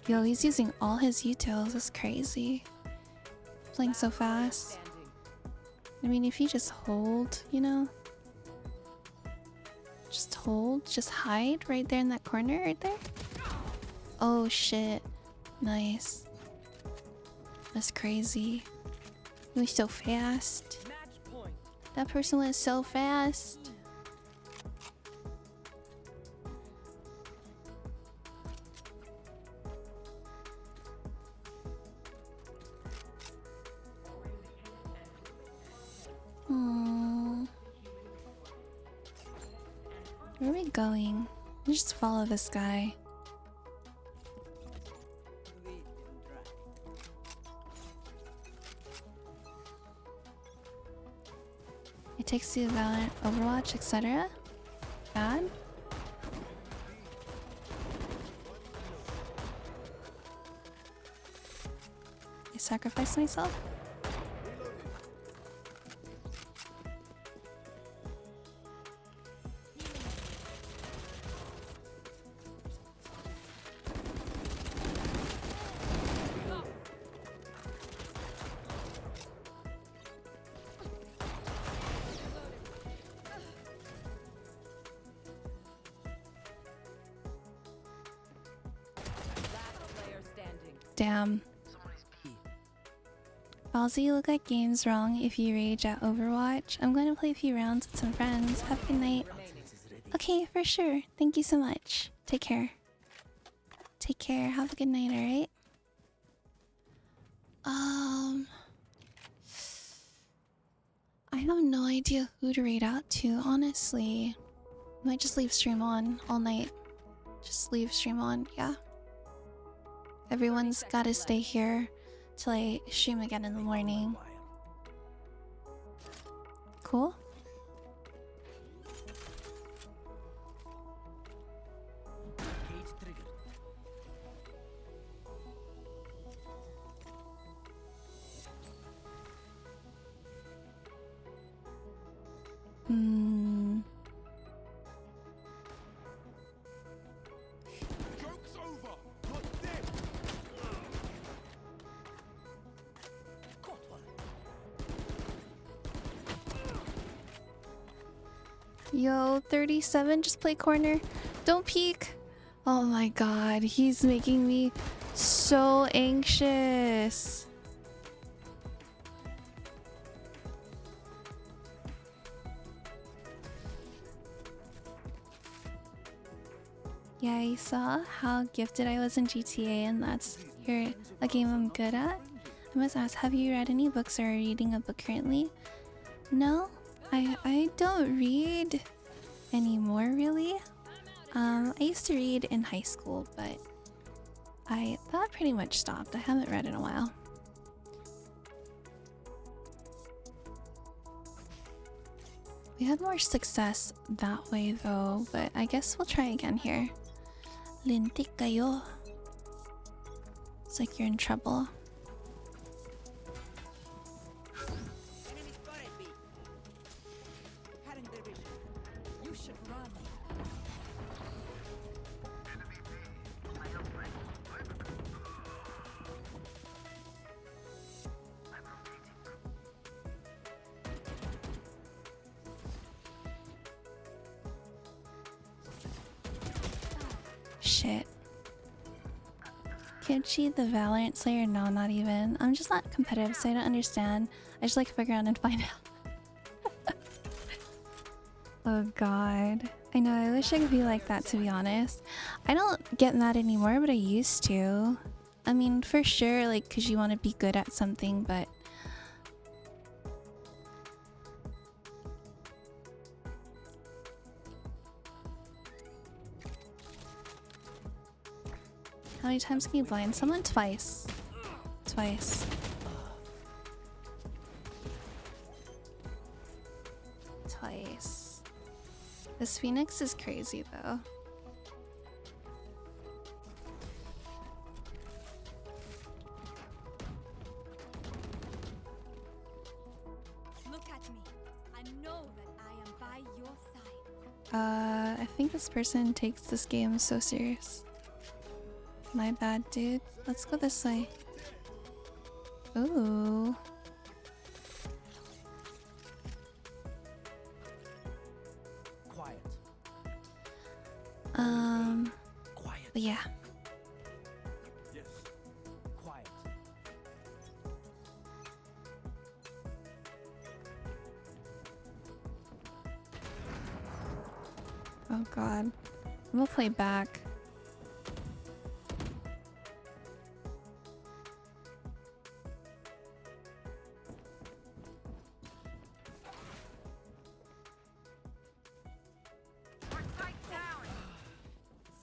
Yo, he's using all his utils. That's crazy. Playing so fast. I mean, if you just hold, you know? Just hold, just hide right there in that corner right there. Oh shit. Nice. That's crazy. He was so fast. That person went so fast. Where are we going? Just follow this guy. It takes you Valorant, Overwatch, etc. Bad? I sacrificed myself? Damn. Balzy, you look like game's wrong if you rage at Overwatch. I'm going to play a few rounds with some friends. Have a good night. Okay, for sure. Thank you so much. Take care. Take care. Have a good night, alright? I have no idea who to raid out to, honestly. Might just leave stream on all night. Just leave stream on, yeah. Everyone's gotta stay here till I stream again in the morning. Cool? Yo, 37, just play corner. Don't peek. Oh my god, he's making me so anxious. Yeah, I saw how gifted I was in GTA, and that's a game I'm good at. I must ask, have you read any books or are you reading a book currently? No, I don't read anymore, really. I used to read in high school, but that pretty much stopped. I haven't read in a while. We had more success that way though, but I guess we'll try again here. Lintik kayo. It's like you're in trouble. Enemy spotted B. Cutting their vision. You should run. Shit. Kimchi the Valorant Slayer? No, not even. I'm just not competitive, so I don't understand. I just like to fuck around and find out. Oh god. I know, I wish I could be like that, to be honest. I don't get that anymore, but I used to. I mean, for sure, like, because you want to be good at something, but... How many times can you blind someone? Twice. Twice. Twice. This Phoenix is crazy though. Look at me. I know that I am by your side. I think this person takes this game so serious. My bad, dude. Let's go this way. Ooh. Quiet. But yeah. Yes. Quiet. Oh god. We'll play back.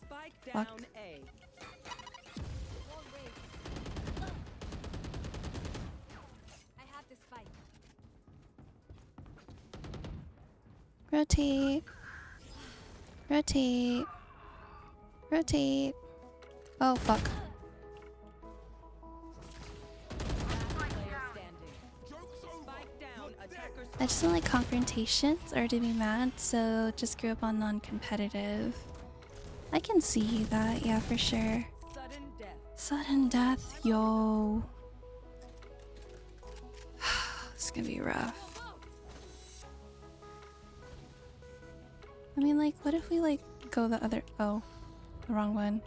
Spike Fuck. down A. I have this fight. Rotate. Rotate. Rotate. Oh fuck. Player standing. Spike down. Attackers. I just don't like confrontations or to be mad, so just grew up on non-competitive. I can see that, yeah, for sure. Sudden death. Sudden death, yo. It's gonna be rough. I mean, like, what if we, like, go the other... Oh, the wrong one.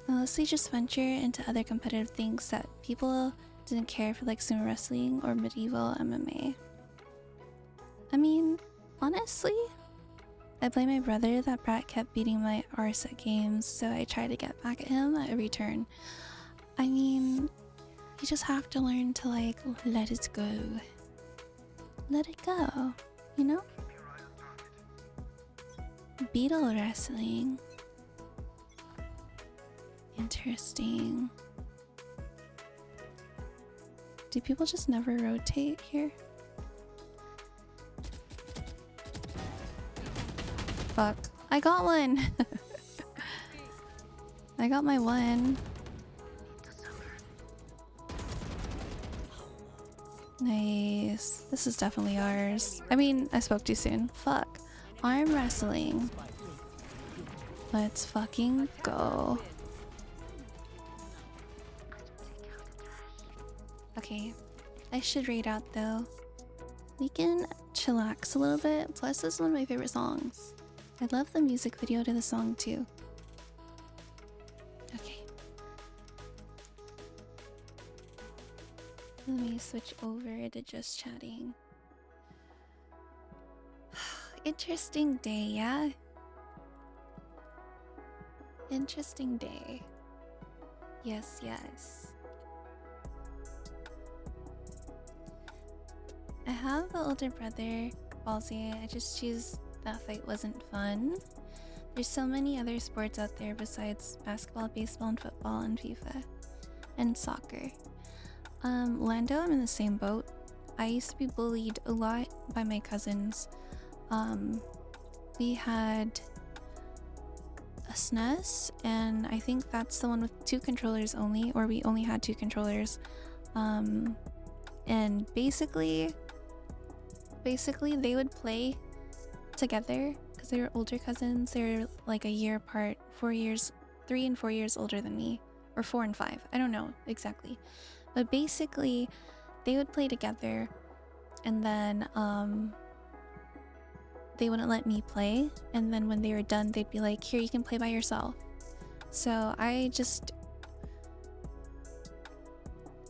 Unless we just venture into other competitive things that people didn't care for, like sumo wrestling or medieval MMA. I mean, honestly, I blame my brother that Brat kept beating my arse at games, so I tried to get back at him at every turn. I mean, you just have to learn to, like, let it go. Let it go, you know? Beetle wrestling. Interesting. Do people just never rotate here? Fuck. I got one! I got my one. Nice. This is definitely ours. I mean, I spoke too soon. Fuck. Arm wrestling. Let's fucking go. Okay. I should rate out though. We can chillax a little bit. Plus, this is one of my favorite songs. I love the music video to the song too. Okay. Let me switch over to just chatting. Interesting day, yeah? Interesting day. Yes, yes. I have an older brother, Ballsy. I just choose that fight wasn't fun. There's so many other sports out there besides basketball, baseball, and football, and FIFA. And soccer. Lando, I'm in the same boat. I used to be bullied a lot by my cousins. We had a SNES, and I think that's the one with 2 controllers only, or we only had 2 controllers. And basically they would play together because they were older cousins. They were like a year apart, 4 years, 3 and 4 years older than me, or 4 and 5. I don't know exactly, but basically they would play together, and then they wouldn't let me play, and then when they were done they'd be like, here, you can play by yourself. So I just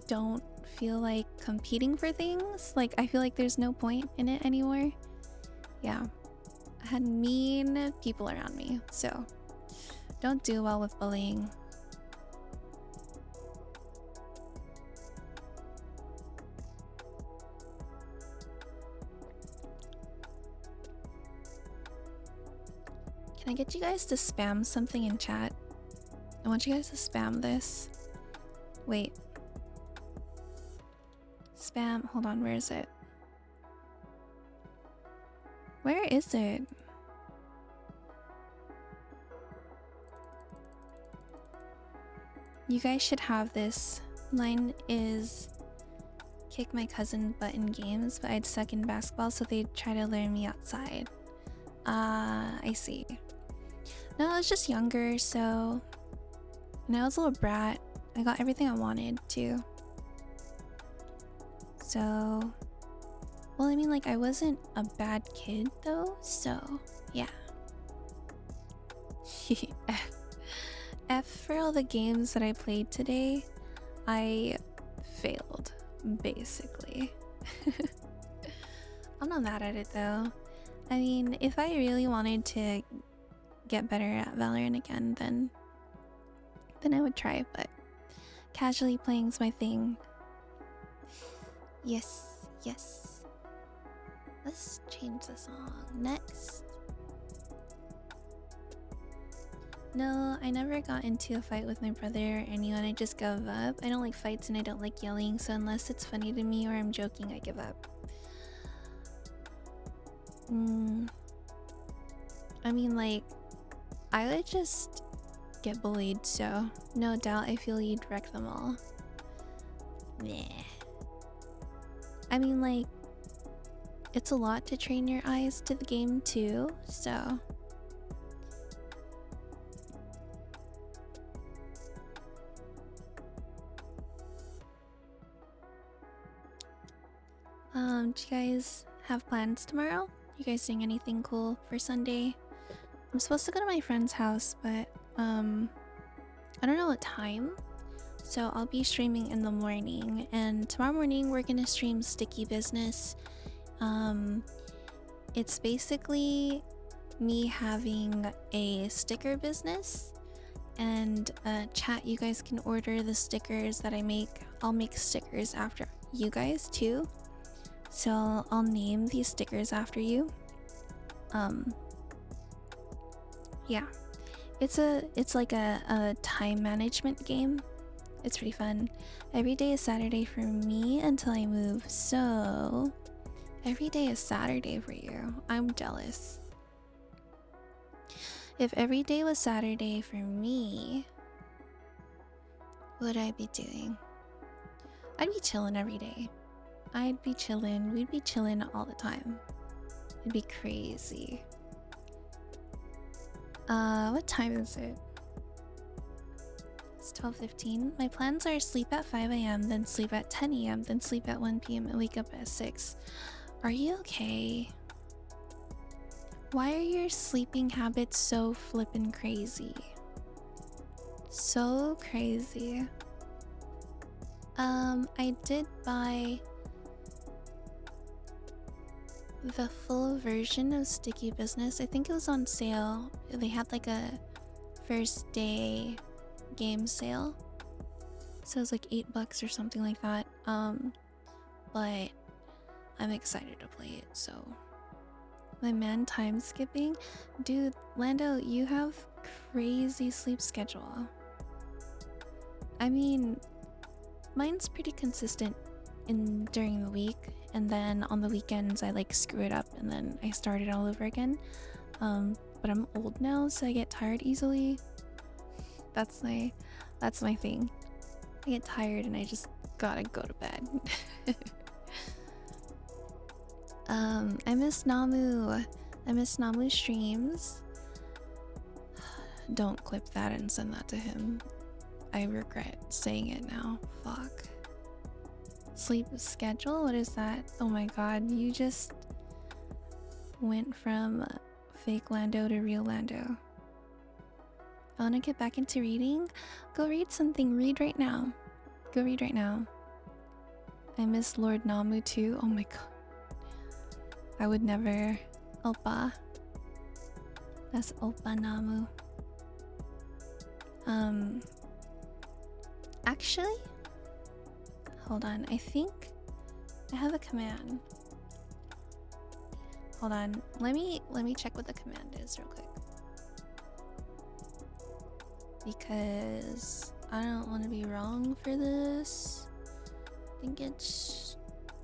don't feel like competing for things. Like, I feel like there's no point in it anymore. Yeah, I had mean people around me, so don't do well with bullying. Can I get you guys to spam something in chat? I want you guys to spam this. Wait. Spam. Hold on, where is it? Where is it? You guys should have this. Mine is kick my cousin butt in games, but I'd suck in basketball, so they'd try to lure me outside. I see. No, I was just younger, so when I was a little brat, I got everything I wanted too. So, well, I mean, like, I wasn't a bad kid though, so yeah. F for all the games that I played today, I failed, basically. I'm not mad at it though. I mean, if I really wanted to get better at Valorant again, then I would try, but casually playing's my thing. Yes, yes. Let's change the song. Next. No, I never got into a fight with my brother or anyone. I just gave up. I don't like fights and I don't like yelling, so unless it's funny to me or I'm joking, I give up. I mean, like, I would just get bullied, so no doubt I feel you'd wreck them all. Nah. I mean, like, it's a lot to train your eyes to the game too, so. Do you guys have plans tomorrow? You guys doing anything cool for Sunday? I'm supposed to go to my friend's house, but I don't know what time. So I'll be streaming in the morning, and tomorrow morning we're gonna stream Sticky Business. It's basically me having a sticker business, and chat, you guys can order the stickers that I make. I'll make stickers after you guys too, so I'll name these stickers after you. Yeah, it's like a time management game. It's pretty fun. Every day is Saturday for me until I move, so every day is Saturday for you. I'm jealous. If every day was Saturday for me, what would I be doing? I'd be chilling every day. I'd be chilling. We'd be chilling all the time. It'd be crazy. What time is it? It's 12:15. My plans are sleep at 5 a.m., then sleep at 10 a.m., then sleep at 1 p.m. and wake up at 6. Are you okay? Why are your sleeping habits so flippin' crazy? So crazy. I did buy the full version of Sticky Business. I think it was on sale. They had like a first day game sale, so it was like $8 or something like that. But I'm excited to play it. So my man time skipping, dude. Lando, you have crazy sleep schedule. I mean, mine's pretty consistent. in during the week, and then on the weekends I like screw it up and then I start it all over again. But I'm old now, so I get tired easily. That's my thing. I get tired and I just gotta go to bed. I miss Namu. I miss Namu streams. Don't clip that and send that to him. I regret saying it now. Fuck. Sleep schedule? What is that? Oh my god, you just went from fake Lando to real Lando. I wanna get back into reading. Go read something. Read right now. Go read right now. I miss Lord Namu too. Oh my god. I would never. Oppa. That's Oppa Namu. Actually, hold on. I think I have a command. Hold on. Let me check what the command is real quick. Because I don't want to be wrong for this. I think it's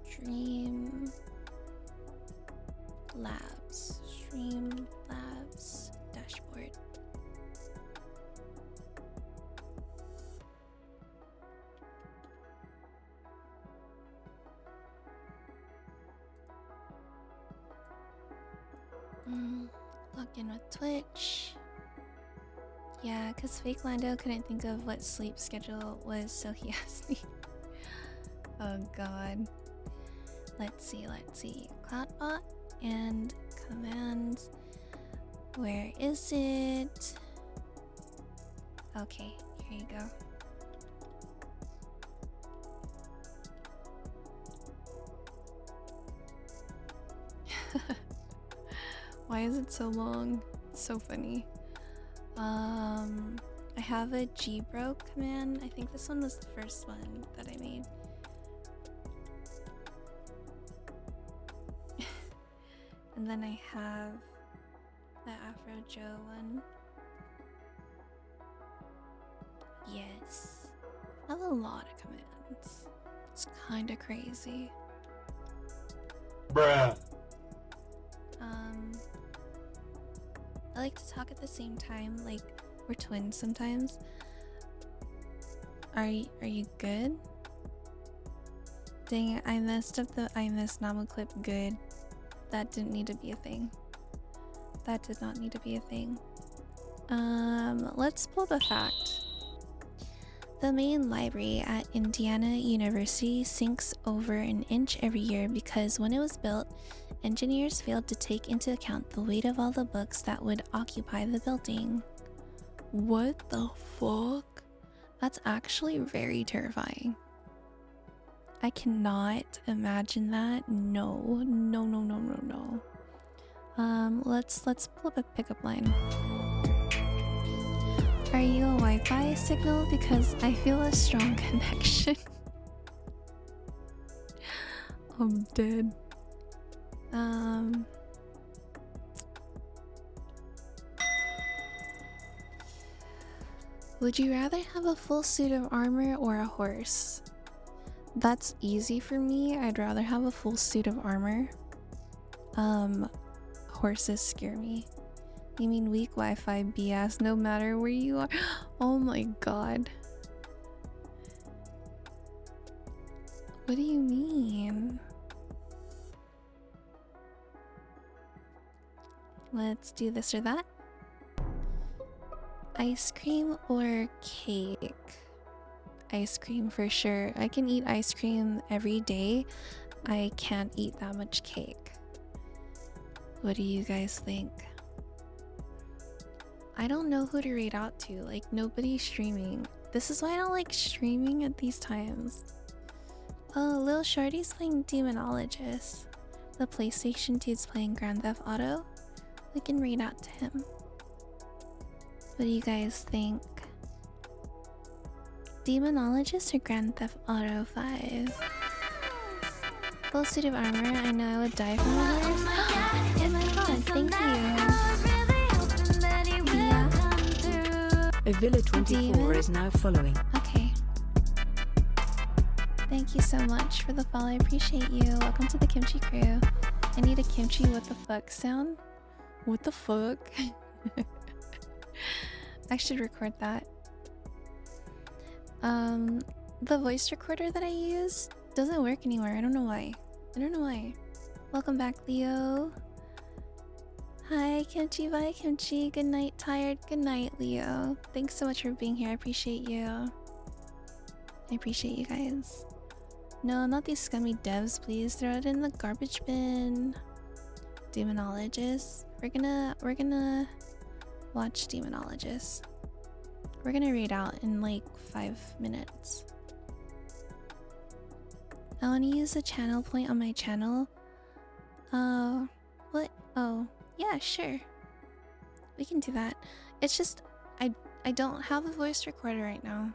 Stream Labs. Stream Labs dashboard. Log in with Twitch. Yeah, because Fake Lando couldn't think of what sleep schedule was, so he asked me. Oh god. Let's see. Cloudbot and commands. Where is it? Okay, here you go. Why is it so long? It's so funny. I have a gbro command. I think this one was the first one that I made. And then I have the Afro Joe one. Yes. I have a lot of commands. It's kinda crazy. Bruh. I like to talk at the same time, like we're twins sometimes. Are you good? Dang it, I messed up the I miss Namu clip. Good. That didn't need to be a thing. That did not need to be a thing. Let's pull the fact. The main library at Indiana University sinks over an inch every year because when it was built, engineers failed to take into account the weight of all the books that would occupy the building. What the fuck? That's actually very terrifying. I cannot imagine that. No. Let's pull up a pickup line. Are you a Wi-Fi signal? Because I feel a strong connection. I'm dead. Would you rather have a full suit of armor or a horse? That's easy for me. I'd rather have a full suit of armor. Horses scare me. You mean weak Wi-Fi BS no matter where you are? Oh my god. What do you mean? Let's do this or that. Ice cream or cake? Ice cream for sure. I can eat ice cream every day. I can't eat that much cake. What do you guys think? I don't know who to read out to. Like, nobody's streaming. This is why I don't like streaming at these times. Oh, Lil Shorty's playing Demonologist. The PlayStation dude's playing Grand Theft Auto. We can read out to him. What do you guys think? Demonologist or Grand Theft Auto 5? Full suit of armor. I know I would die from a horse. Oh my god, thank you. Yeah. A Villa 24 Demon? is now following. Okay. Thank you so much for the follow. I appreciate you. Welcome to the kimchi crew. I need a kimchi what the fuck sound. What the fuck? I should record that. The voice recorder that I use doesn't work anymore. I don't know why. Welcome back, Leo. Hi, Kimchi. Bye, Kimchi. Good night, tired. Good night, Leo. Thanks so much for being here. I appreciate you. I appreciate you guys. No, not these scummy devs, please. Throw it in the garbage bin. Demonologist. We're gonna watch Demonologist. We're gonna read out in like 5 minutes. I want to use a channel point on my channel. What? Oh, yeah, sure. We can do that. It's just I don't have a voice recorder right now.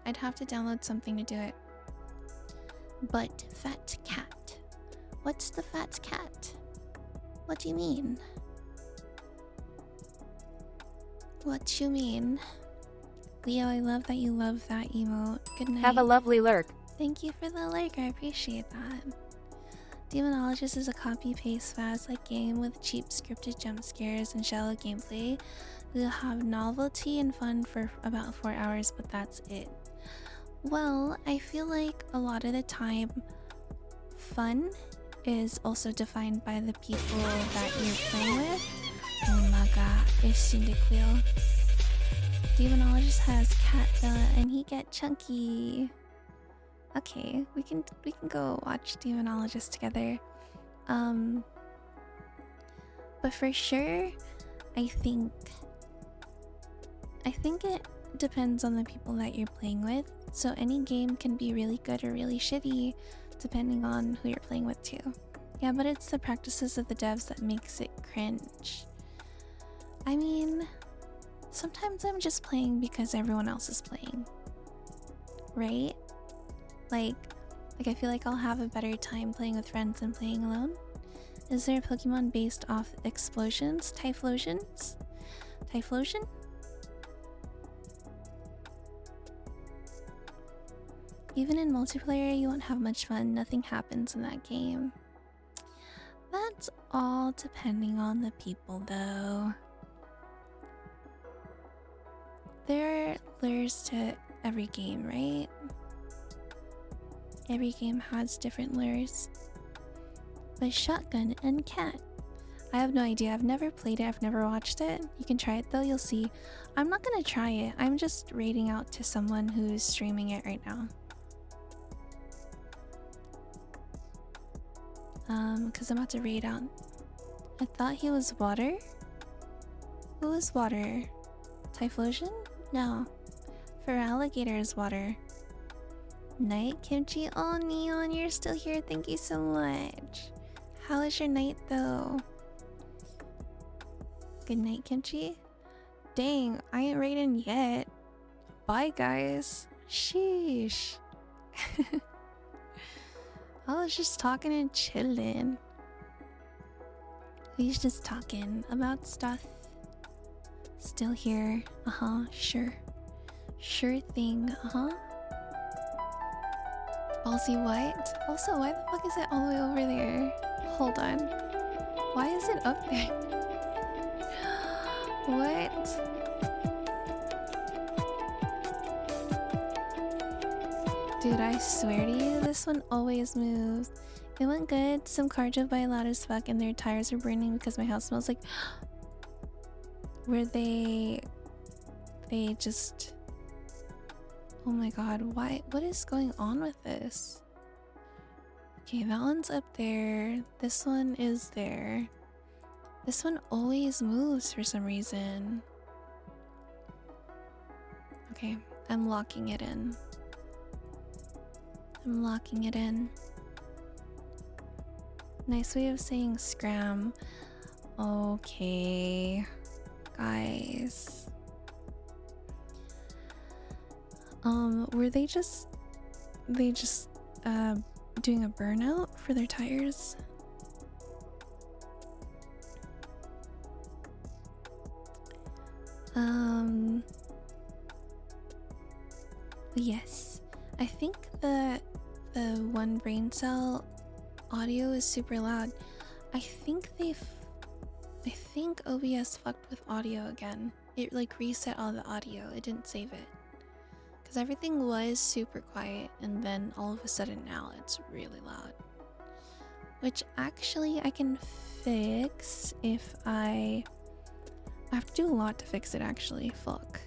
I'd have to download something to do it. But fat cat. What's the fat cat? What do you mean? What you mean? Leo, I love that you love that emote. Good night. Have a lovely lurk. Thank you for the like, I appreciate that. Demonologist is a copy-paste fast-like game with cheap scripted jump scares and shallow gameplay. We'll have novelty and fun for about 4 hours, but that's it. Well, I feel like a lot of the time, fun is also defined by the people that you're playing with. Oh my god, it's Syndiquil. Demonologist has cat and he get chunky. Okay, we can go watch Demonologist together. But for sure, I think it depends on the people that you're playing with. So any game can be really good or really shitty depending on who you're playing with too. Yeah, but it's the practices of the devs that makes it cringe. I mean, sometimes I'm just playing because everyone else is playing. Right? Like I feel like I'll have a better time playing with friends than playing alone. Is there a Pokemon based off explosions? Typhlosions? Typhlosion? Even in multiplayer, you won't have much fun. Nothing happens in that game. That's all depending on the people, though. There are lures to every game, right? Every game has different lures. But shotgun and cat. I have no idea. I've never played it. I've never watched it. You can try it though. You'll see. I'm not gonna try it. I'm just raiding out to someone who's streaming it right now. Because I'm about to raid out. I thought he was water. Who is water? Typhlosion? No. For alligator is water. Night Kimchi. Oh, Neon, you're still here. Thank you so much. How was your night though? Good night, Kimchi. Dang, I ain't raiding yet. Bye, guys. Sheesh. I was just talking and chilling. We was just talking about stuff. Still here. Sure. Sure thing. Ballsy what? Also, why the fuck is it all the way over there? Hold on. Why is it up there? What? Dude, I swear to you, this one always moves. It went good. Some car drove by loud as fuck and their tires are burning because my house smells like... Were they just... Oh my god, why? What is going on with this? Okay, that one's up there. This one is there. This one always moves for some reason. Okay, I'm locking it in. I'm locking it in. Nice way of saying scram. Okay, guys. Were they just doing a burnout for their tires? Yes, I think the one brain cell audio is super loud. I think OBS fucked with audio again. It like reset all the audio. It didn't save it. Because everything was super quiet and then all of a sudden now it's really loud. Which actually I can fix if I have to do a lot to fix it actually. Fuck.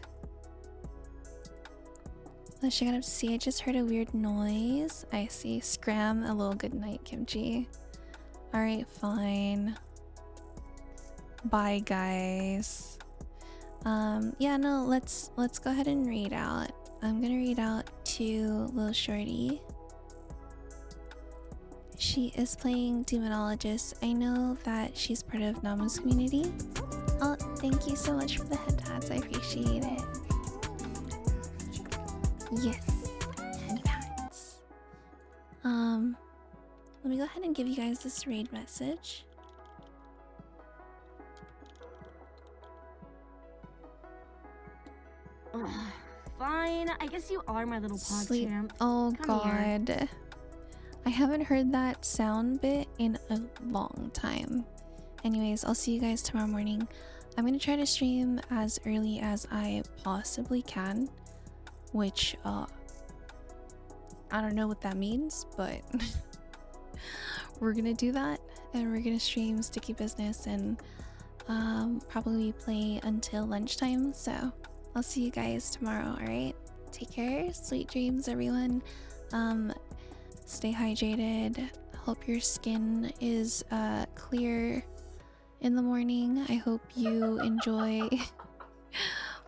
Let's check it out to see. I just heard a weird noise. I see. Scram a little good night, Kimchi. Alright, fine. Bye guys. Yeah, no, let's go ahead and read out. I'm gonna read out to Lil Shorty. She is playing Demonologist. I know that she's part of Namu's community. Oh, thank you so much for the head tats. I appreciate it. Yes, head tats. Let me go ahead and give you guys this raid message. Fine, I guess you are my little pod Sleep. champ. Oh Come here. god. I haven't heard that sound bit in a long time. Anyways, I'll see you guys tomorrow morning. I'm gonna try to stream as early as I possibly can, which I don't know what that means, but we're gonna do that, and we're gonna stream Sticky Business and probably play until lunchtime. So I'll see you guys tomorrow. All right, take care, sweet dreams everyone. Stay hydrated. Hope your skin is clear in the morning. I hope you enjoy.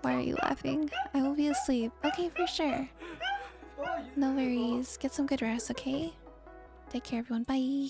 Why are you laughing? I will be asleep. Okay, for sure. No worries. Get some good rest, okay? Take care, everyone. Bye.